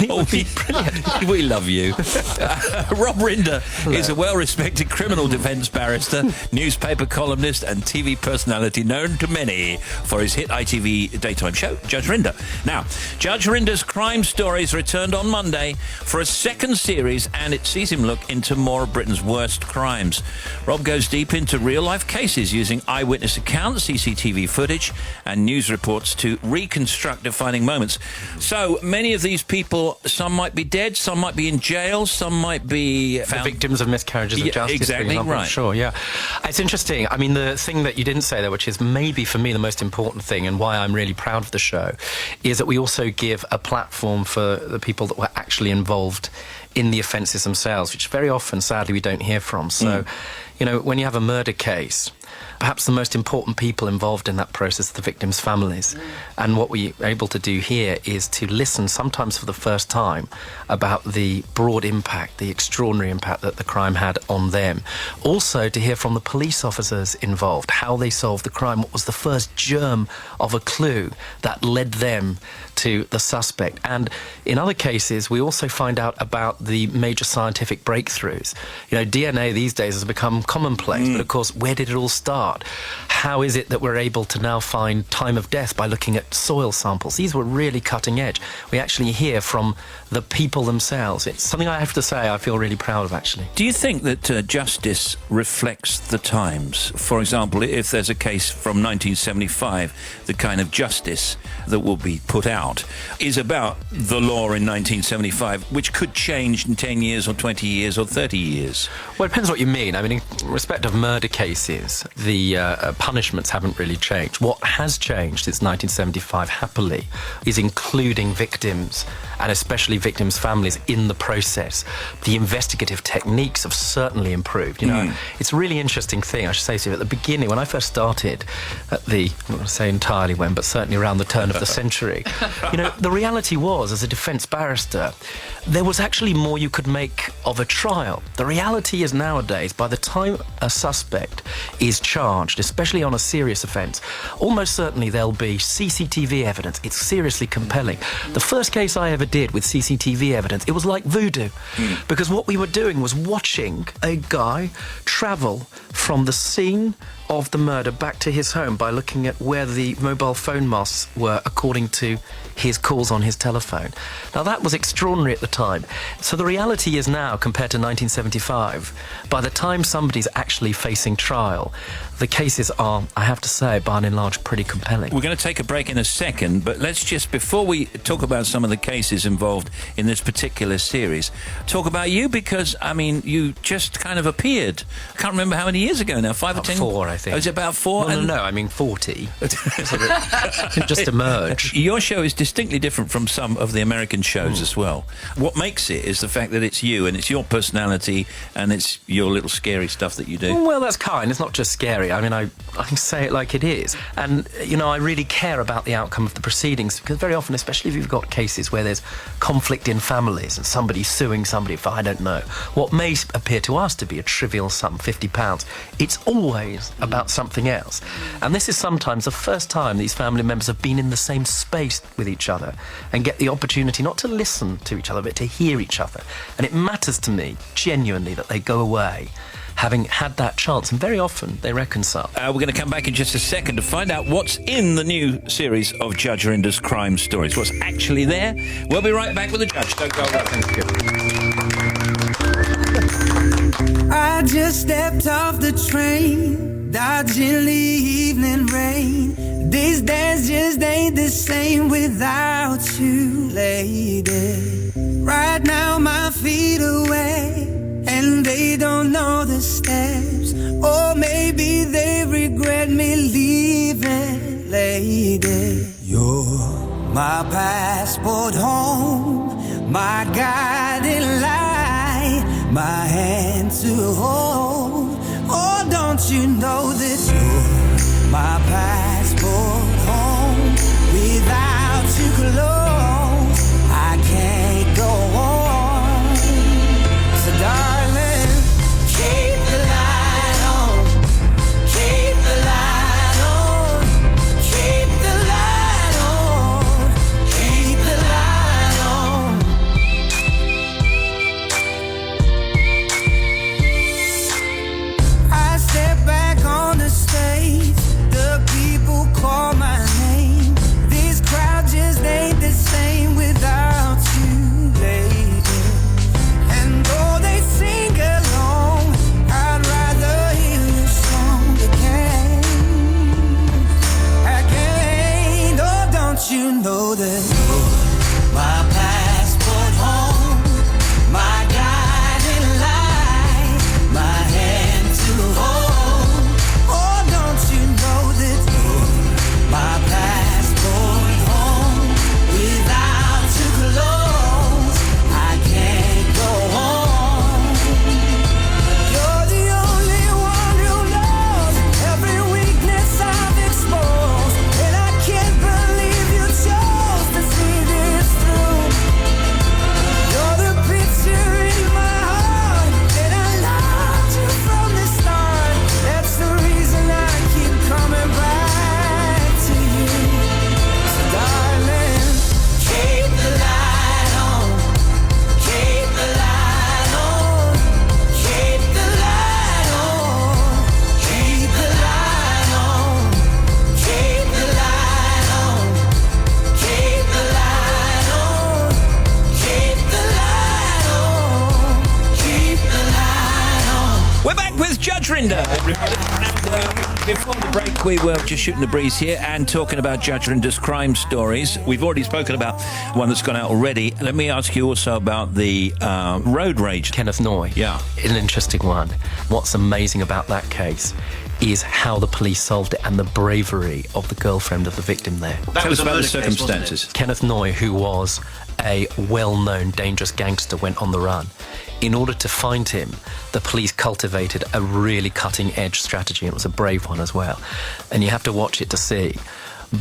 Oh, brilliant. We love you. Rob Rinder is a well-respected criminal defence barrister, newspaper columnist and TV personality known to many for his hit ITV daytime show, Judge Rinder. Now, Judge Rinder's crime stories returned on Monday for a second series, and it sees him look into more of Britain's worst crimes. Rob goes deep into real-life cases using eyewitness accounts, CCTV footage and news reports to reconstruct defining moments. So, many of these people, some might be dead, some might be in jail, some might be found... victims of miscarriages of justice, exactly, for example. right. Sure, yeah. It's interesting. I mean, the thing that you didn't say there, which is maybe for me the most important thing and why I'm really proud of the show, is that we also give a platform for the people that were actually involved in the offences themselves, which very often, sadly, we don't hear from. So, when you have a murder case, perhaps the most important people involved in that process are the victims' families. And what we are able to do here is to listen, sometimes for the first time, about the broad impact, the extraordinary impact that the crime had on them. Also, to hear from the police officers involved, how they solved the crime, what was the first germ of a clue that led them to the suspect. And in other cases, we also find out about the major scientific breakthroughs. DNA these days has become commonplace, but of course, where did it all start? How is it that we're able to now find time of death by looking at soil samples? These were really cutting edge. We actually hear from the people themselves. It's something I have to say I feel really proud of, actually. Do you think that justice reflects the times? For example, if there's a case from 1975, the kind of justice that will be put out is about the law in 1975, which could change in 10 years or 20 years or 30 years. Well, it depends what you mean. I mean, in respect of murder cases, the punishments haven't really changed. What has changed since 1975, happily, is including victims, and especially victims' families, in the process. The investigative techniques have certainly improved. It's a really interesting thing, I should say to you. At the beginning, when I first started at I'm not going to say entirely when, but certainly around the turn of the century, the reality was, as a defence barrister, there was actually more you could make of a trial. The reality is nowadays, by the time a suspect is charged, especially on a serious offence, almost certainly there'll be CCTV evidence. It's seriously compelling. The first case I ever did with CCTV evidence, it was like voodoo, because what we were doing was watching a guy travel from the scene of the murder back to his home by looking at where the mobile phone masts were according to his calls on his telephone. Now, that was extraordinary at the time. So the reality is now, compared to 1975, by the time somebody's actually facing trial, the cases are, I have to say, by and large, pretty compelling. We're going to take a break in a second, but let's just, before we talk about some of the cases involved in this particular series, talk about you, because, I mean, you just kind of appeared. I can't remember how many years ago now, 5 or 10? 4, I think. Oh, is it about 4? No, I mean 40. Just emerged. Your show is distinctly different from some of the American shows as well. What makes it is the fact that it's you, and it's your personality, and it's your little scary stuff that you do. Well, that's kind. It's not just scary. Jerry. I mean, I can say it like it is. And, you know, I really care about the outcome of the proceedings because very often, especially if you've got cases where there's conflict in families and somebody's suing somebody for, I don't know, what may appear to us to be a trivial sum, £50, it's always about something else. And this is sometimes the first time these family members have been in the same space with each other and get the opportunity not to listen to each other, but to hear each other. And it matters to me, genuinely, that they go away having had that chance, and very often they reconcile. We're going to come back in just a second to find out what's in the new series of Judge Rinder's crime stories. What's actually there? We'll be right back with the judge. Don't go away. Thank you. I just stepped off the train, dodging the evening rain. These days just ain't the same without you, lady. Right now my feet are wet and they don't know the steps. Or maybe they regret me leaving, lady. You're my passport home, my guiding light, my hand to hold. Oh, don't you know that you're my passport home? Without you close, I can't go on. So darling, keep the light on, keep the light on, keep the light on, keep the light on. I step back on the stage, the people call my name. This crowd just ain't the same without you, lady. And though they sing along, I'd rather hear a song again. Oh, don't you know that you're my passport home, my guiding light, my hand to hold. Oh, don't you know that you're my passport home? Without you close, I can't go on. You're the only one who knows every weakness I've exposed, and I can't believe you chose to see this through. You're the picture in my heart, and I loved you from the start. That's the reason I keep coming back to you. So darling, keep the light on, keep the light on, keep the light on, keep the light on, keep the light on, keep the light on, keep the light on, keep the light on. We're back with Judge Rinder, everybody. And before the break, we were just shooting the breeze here and talking about Judge Rinder's crime stories. We've already spoken about one that's gone out already. Let me ask you also about the road rage. Kenneth Noy. Yeah. An interesting one. What's amazing about that case is how the police solved it and the bravery of the girlfriend of the victim there. Tell us about the circumstances. Kenneth Noy, who was a well-known dangerous gangster, went on the run. In order to find him, the police cultivated a really cutting-edge strategy. It was a brave one as well. And you have to watch it to see.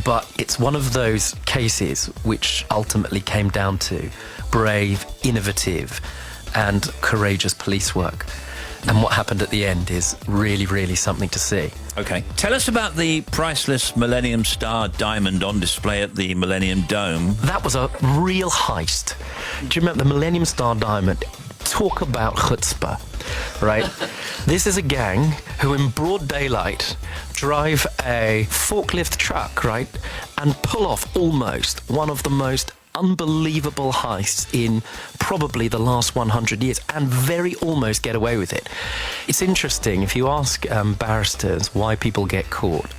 But it's one of those cases which ultimately came down to brave, innovative, and courageous police work. And what happened at the end is really, really something to see. Okay. Tell us about the priceless Millennium Star diamond on display at the Millennium Dome. That was a real heist. Do you remember the Millennium Star diamond? Talk about chutzpah, right? This is a gang who in broad daylight drive a forklift truck, right, and pull off almost one of the most unbelievable heists in probably the last 100 years and very almost get away with it. It's interesting, if you ask barristers why people get caught,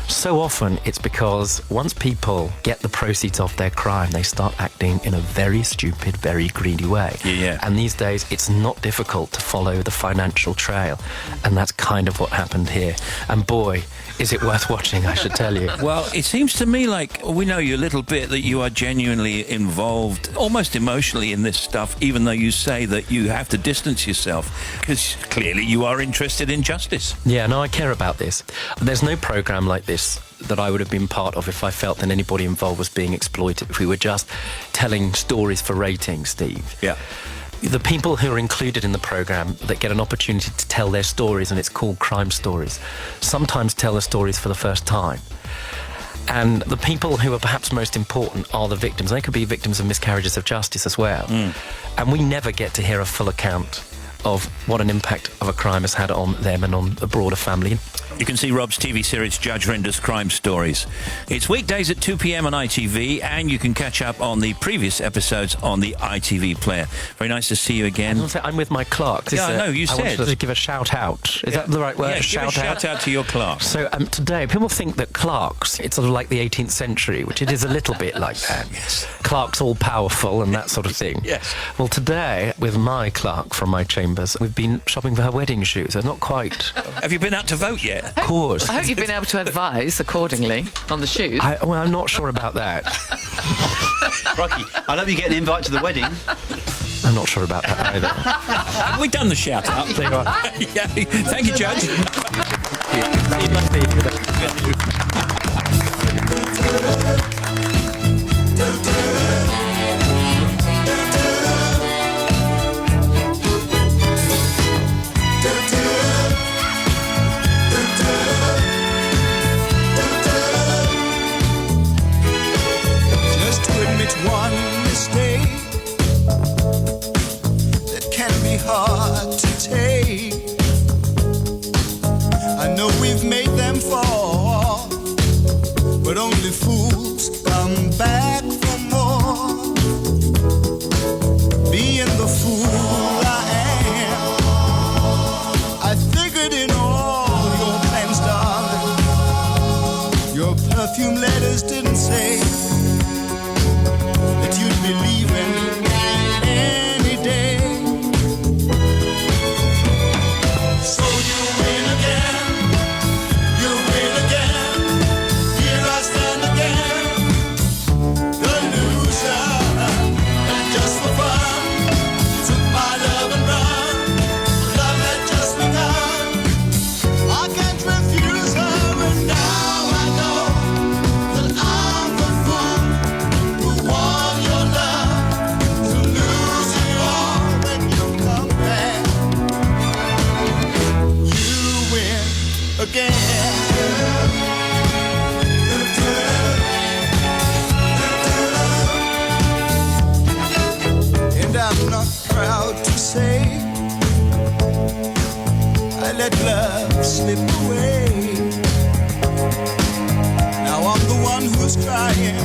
so often it's because once people get the proceeds of their crime, they start acting in a very stupid, very greedy way. Yeah. And these days, it's not difficult to follow the financial trail. And that's kind of what happened here. And boy, is it worth watching, I should tell you. Well, it seems to me like we know you a little bit, that you are genuinely involved, almost emotionally, in this stuff, even though you say that you have to distance yourself, because clearly you are interested in justice. Yeah, no, I care about this. There's no programme like this that I would have been part of if I felt that anybody involved was being exploited, if we were just telling stories for ratings, Steve. Yeah. The people who are included in the programme that get an opportunity to tell their stories, and it's called Crime Stories, sometimes tell the stories for the first time. And the people who are perhaps most important are the victims. They could be victims of miscarriages of justice as well. And we never get to hear a full account of what an impact of a crime has had on them and on the broader family. You can see Rob's TV series Judge Rinder's Crime Stories. It's weekdays at 2 p.m. on ITV, and you can catch up on the previous episodes on the ITV player. Very nice to see you again. I'm with my clerks. Yeah, I know, you I said. wanted to give a shout-out. Is that the right word? Yeah, give a shout-out to your clerks. So today, people think that clerks, it's sort of like the 18th century, which it is a little bit like that. Yes. Clerks all-powerful and that sort of thing. Yes. Well, today, with my clerk from my chambers, we've been shopping for her wedding shoes. They're not quite... Have you been out to vote yet? Of course. I hope you've been able to advise accordingly on the shoes. I'm not sure about that. Rocky, I hope you get an invite to the wedding. I'm not sure about that either. Have we done the shout-out? There you are. Yeah. Thank you, Judge. Just to admit one mistake that can be hard to take. I know we've made them fall, but only fools come back for more. Being the fool I am, I figured in all your plans, darling, your perfume letters didn't say that you'd be leaving any day. So you win again, here I stand again, the loser, and just for fun, you took my love and run, love had just begun, I can't refuse her, and now I know that I'm the fool who won your love, to lose you all when you come back. You win again. And I'm not proud to say I let love slip away. Now I'm the one who's crying,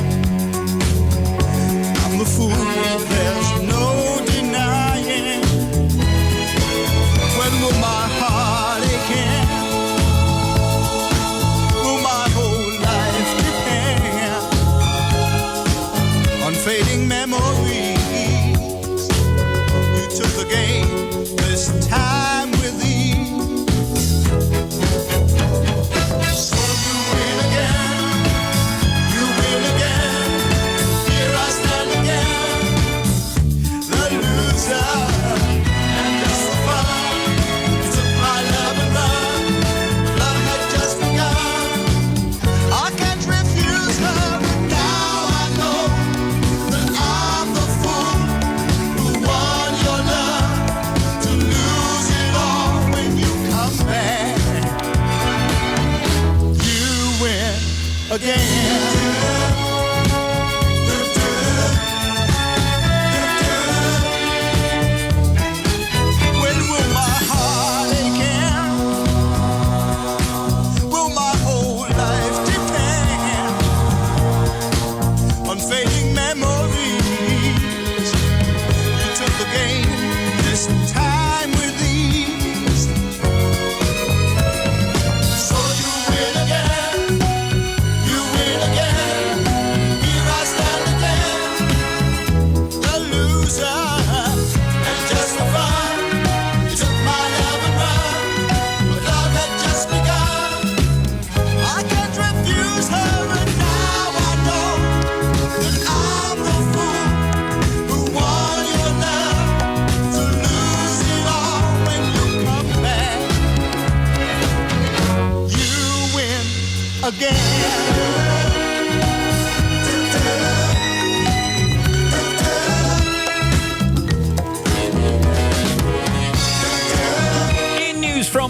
I'm the fool, there's no denying. When will my heart again? Will my whole life depend on fading memories? You took the game this time with ease. So you win again, here I stand again,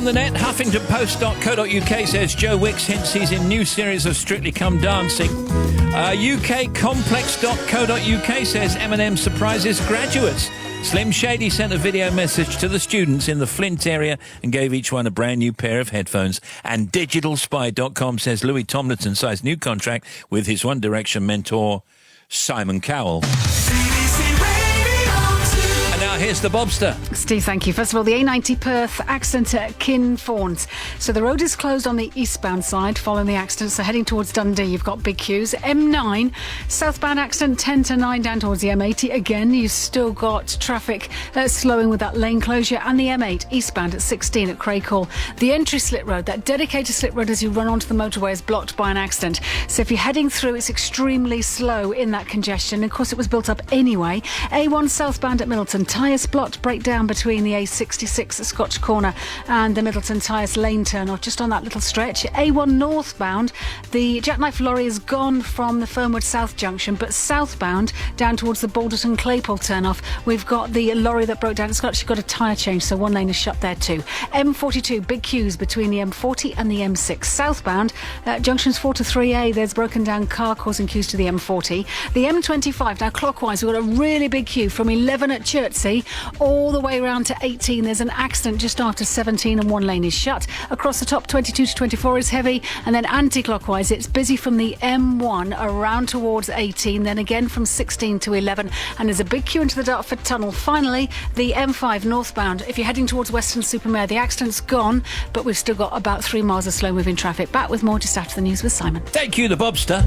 the net, HuffingtonPost.co.uk says Joe Wicks hints he's in new series of Strictly Come Dancing. UKcomplex.co.uk says Eminem surprises graduates. Slim Shady sent a video message to the students in the Flint area and gave each one a brand new pair of headphones. And DigitalSpy.com says Louis Tomlinson signs new contract with his One Direction mentor, Simon Cowell. And now here's the Bobster. Steve, thank you. First of all, the A90 Perth accident at Kinfauns. So the road is closed on the eastbound side following the accident. So heading towards Dundee, you've got big queues. M9, southbound accident 10 to 9 down towards the M80. Again, you've still got traffic slowing with that lane closure. And the M8 eastbound at 16 at Craighall. The entry slip road, that dedicated slip road as you run onto the motorway, is blocked by an accident. So if you're heading through, it's extremely slow in that congestion. Of course, it was built up anyway. A1 southbound at Middleton. Tyres blocked, breakdown between the A66 at Scotch Corner and the Middleton Tyres lane turn-off, just on that little stretch. A1 northbound, the jackknife lorry is gone from the Fernwood South junction, but southbound down towards the Balderton Claypole turn-off, we've got the lorry that broke down. It's actually got a tyre change, so one lane is shut there too. M42, big queues between the M40 and the M6. Southbound, junctions 4 to 3A, there's broken down car causing queues to the M40. The M25, now clockwise, we've got a really big queue from 11 at Chertsey all the way around to 18. There's an accident just after 17 and one lane is shut. Across the top, 22 to 24 is heavy, and then anti-clockwise it's busy from the M1 around towards 18, then again from 16 to 11, and there's a big queue into the Dartford Tunnel. Finally, the M5 northbound, if you're heading towards Weston-super-Mare, the accident's gone, but we've still got about 3 miles of slow moving traffic. Back with more just after the news with Simon. Thank you, the Bobster.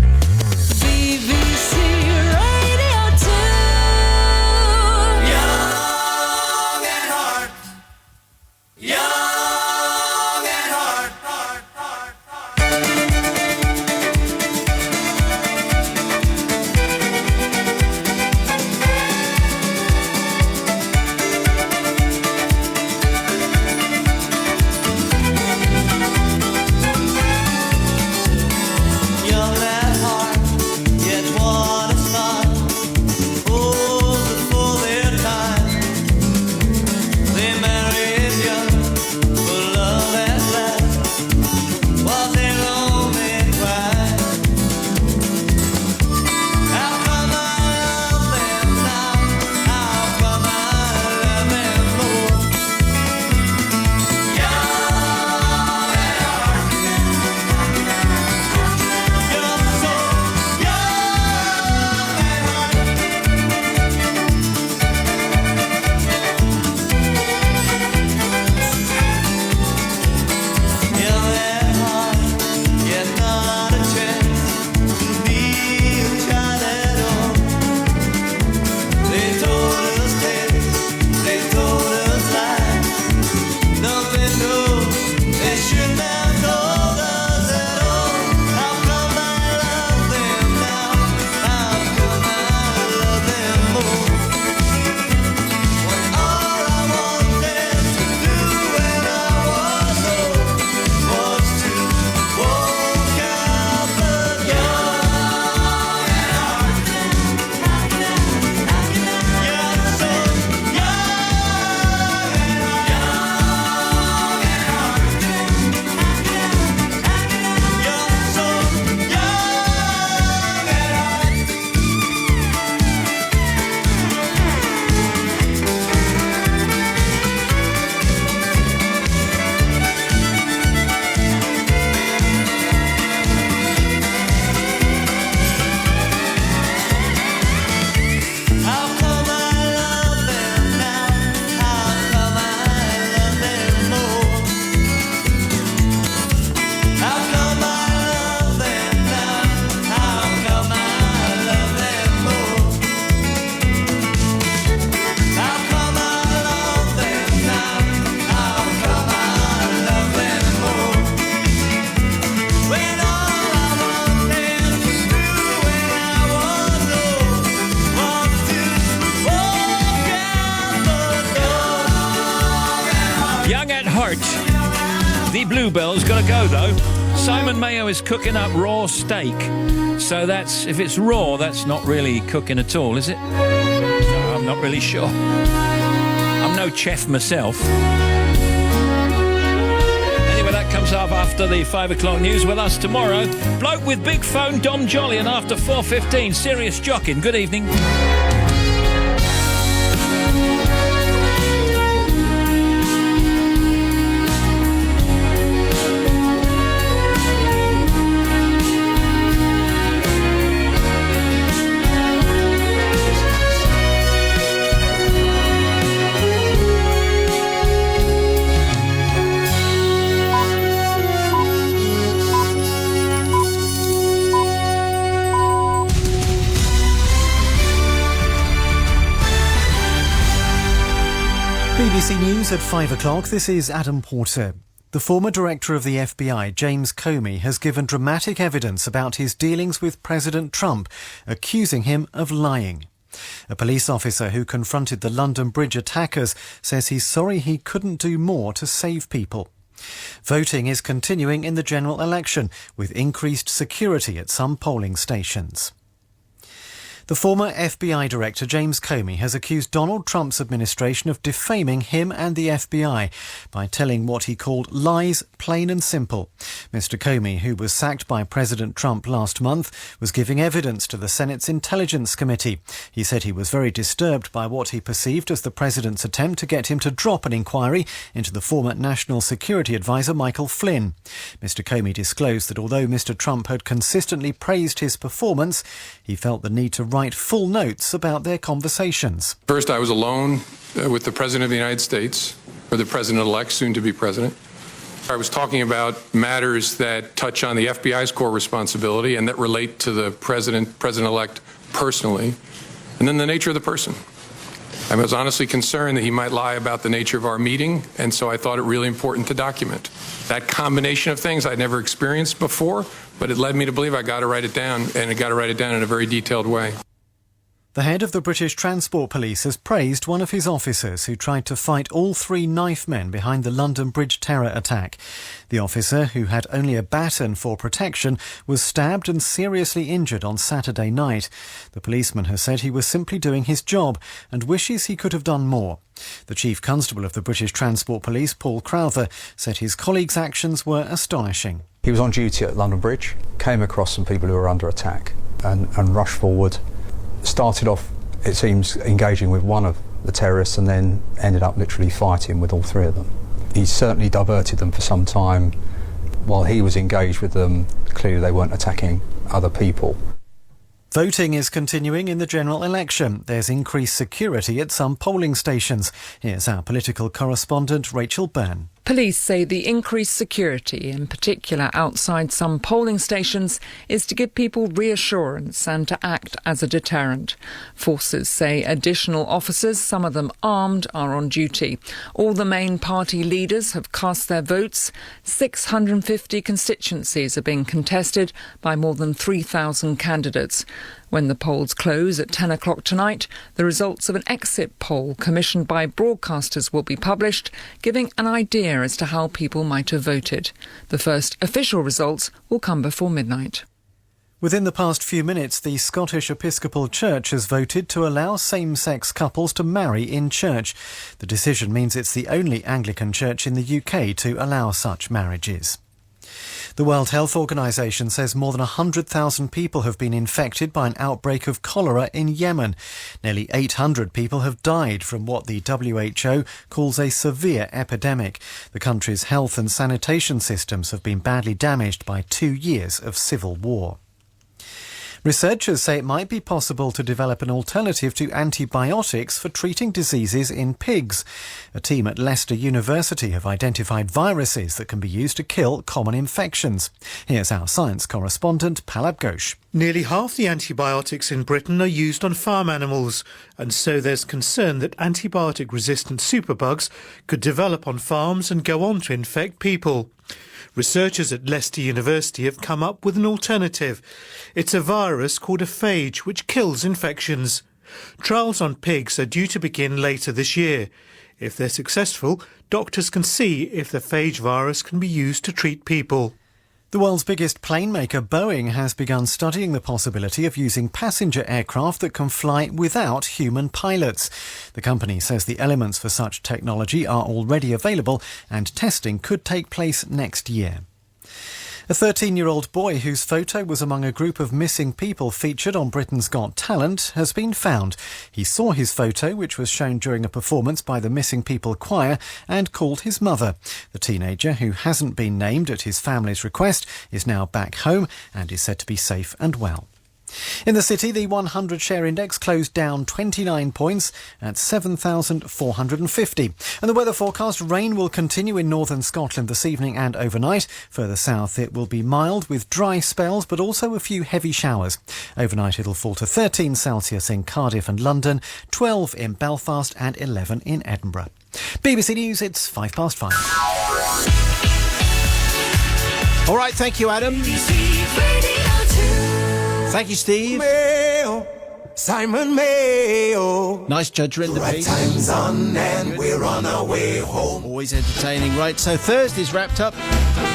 BBC Radio 2. Young at heart. Young at heart. Young at heart, yet what a start. Fools before their time. They married young for love at last. Was their only crime. How come I love them now? How come I love them more? Young at heart. You're so young at heart. Young at heart, yet not a chance to be a child at all. They told us tales, they told us lies. Nothing new, they shouldn't have told us at all. How come I love them now? How come I love them more? When all I wanted to do when I was old was to walk out the young at heart. You're so young at heart. You're so young at heart. How come I love them now? How come I love them more? How come I love them now? How come I love them more? How come I love them now? How come I love them more? When all I wanted to do when I was old was to walk out the door. Young at heart. The Bluebell's got to go, though. Simon Mayo is cooking up raw steak. So that's, if it's raw, that's not really cooking at all, is it? No, I'm not really sure. I'm no chef myself. comes up after the 5 o'clock news. With us tomorrow, bloke with big phone, Dom Jolly, and after 4:15, Serious Jockin. Good evening. BBC News at 5 o'clock. This is Adam Porter. The former director of the FBI, James Comey, has given dramatic evidence about his dealings with President Trump, accusing him of lying. A police officer who confronted the London Bridge attackers says he's sorry he couldn't do more to save people. Voting is continuing in the general election, with increased security at some polling stations. The former FBI director, James Comey, has accused Donald Trump's administration of defaming him and the FBI by telling what he called lies, plain and simple. Mr. Comey, who was sacked by President Trump last month, was giving evidence to the Senate's Intelligence Committee. He said he was very disturbed by what he perceived as the president's attempt to get him to drop an inquiry into the former National Security Advisor Michael Flynn. Mr. Comey disclosed that although Mr. Trump had consistently praised his performance, he felt the need to write full notes about their conversations. First, I was alone with the President of the United States, or the President-elect, soon to be President. I was talking about matters that touch on the FBI's core responsibility and that relate to the President-elect personally, and then the nature of the person. I was honestly concerned that he might lie about the nature of our meeting, and so I thought it really important to document. That combination of things I'd never experienced before, but it led me to believe I got to write it down, and I got to write it down in a very detailed way. The head of the British Transport Police has praised one of his officers who tried to fight all 3 knife men behind the London Bridge terror attack. The officer, who had only a baton for protection, was stabbed and seriously injured on Saturday night. The policeman has said he was simply doing his job and wishes he could have done more. The Chief Constable of the British Transport Police, Paul Crowther, said his colleague's actions were astonishing. He was on duty at London Bridge, came across some people who were under attack and rushed forward. Started off, it seems, engaging with one of the terrorists and then ended up literally fighting with all 3 of them. He certainly diverted them for some time. While he was engaged with them, clearly they weren't attacking other people. Voting is continuing in the general election. There's increased security at some polling stations. Here's our political correspondent, Rachel Byrne. Police say the increased security, in particular outside some polling stations, is to give people reassurance and to act as a deterrent. Forces say additional officers, some of them armed, are on duty. All the main party leaders have cast their votes. 650 constituencies are being contested by more than 3,000 candidates. When the polls close at 10 o'clock tonight, the results of an exit poll commissioned by broadcasters will be published, giving an idea as to how people might have voted. The first official results will come before midnight. Within the past few minutes, the Scottish Episcopal Church has voted to allow same-sex couples to marry in church. The decision means it's the only Anglican church in the UK to allow such marriages. The World Health Organization says more than 100,000 people have been infected by an outbreak of cholera in Yemen. Nearly 800 people have died from what the WHO calls a severe epidemic. The country's health and sanitation systems have been badly damaged by 2 years of civil war. Researchers say it might be possible to develop an alternative to antibiotics for treating diseases in pigs. A team at Leicester University have identified viruses that can be used to kill common infections. Here's our science correspondent, Palab Ghosh. Nearly half the antibiotics in Britain are used on farm animals, and so there's concern that antibiotic-resistant superbugs could develop on farms and go on to infect people. Researchers at Leicester University have come up with an alternative. It's a virus called a phage which kills infections. Trials on pigs are due to begin later this year. If they're successful, doctors can see if the phage virus can be used to treat people. The world's biggest plane maker, Boeing, has begun studying the possibility of using passenger aircraft that can fly without human pilots. The company says the elements for such technology are already available and testing could take place next year. A 13-year-old boy whose photo was among a group of missing people featured on Britain's Got Talent has been found. He saw his photo, which was shown during a performance by the Missing People Choir, and called his mother. The teenager, who hasn't been named at his family's request, is now back home and is said to be safe and well. In the city, the 100 share index closed down 29 points at 7,450. And the weather forecast, rain will continue in northern Scotland this evening and overnight. Further south, it will be mild with dry spells, but also a few heavy showers. Overnight, it'll fall to 13 Celsius in Cardiff and London, 12 in Belfast and 11 in Edinburgh. BBC News, it's 5:05. All right, thank you, Adam. Thank you, Steve. Mayo, Simon Mayo. Nice judge, Rinder. Right time's on and we're on our way home. Always entertaining. Right, so Thursday's wrapped up.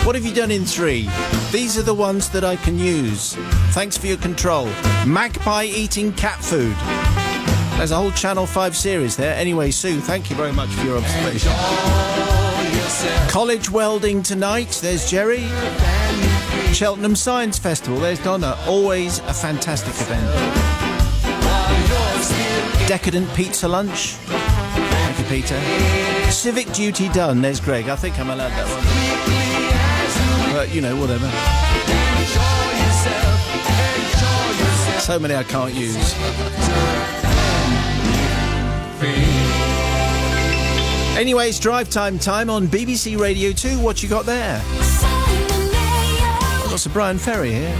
What have you done in 3? These are the ones that I can use. Thanks for your control. Magpie eating cat food. There's a whole Channel 5 series there. Anyway, Sue, thank you very much for your observation. College welding tonight. There's Jerry. Cheltenham Science Festival, there's Donna. Always a fantastic event. Decadent pizza lunch. Thank you, Peter. Civic duty done, there's Greg. I think I'm allowed that one. But, you know, whatever. So many I can't use. Anyways, drive time on BBC Radio 2. What you got there? Lots of Brian Ferry here.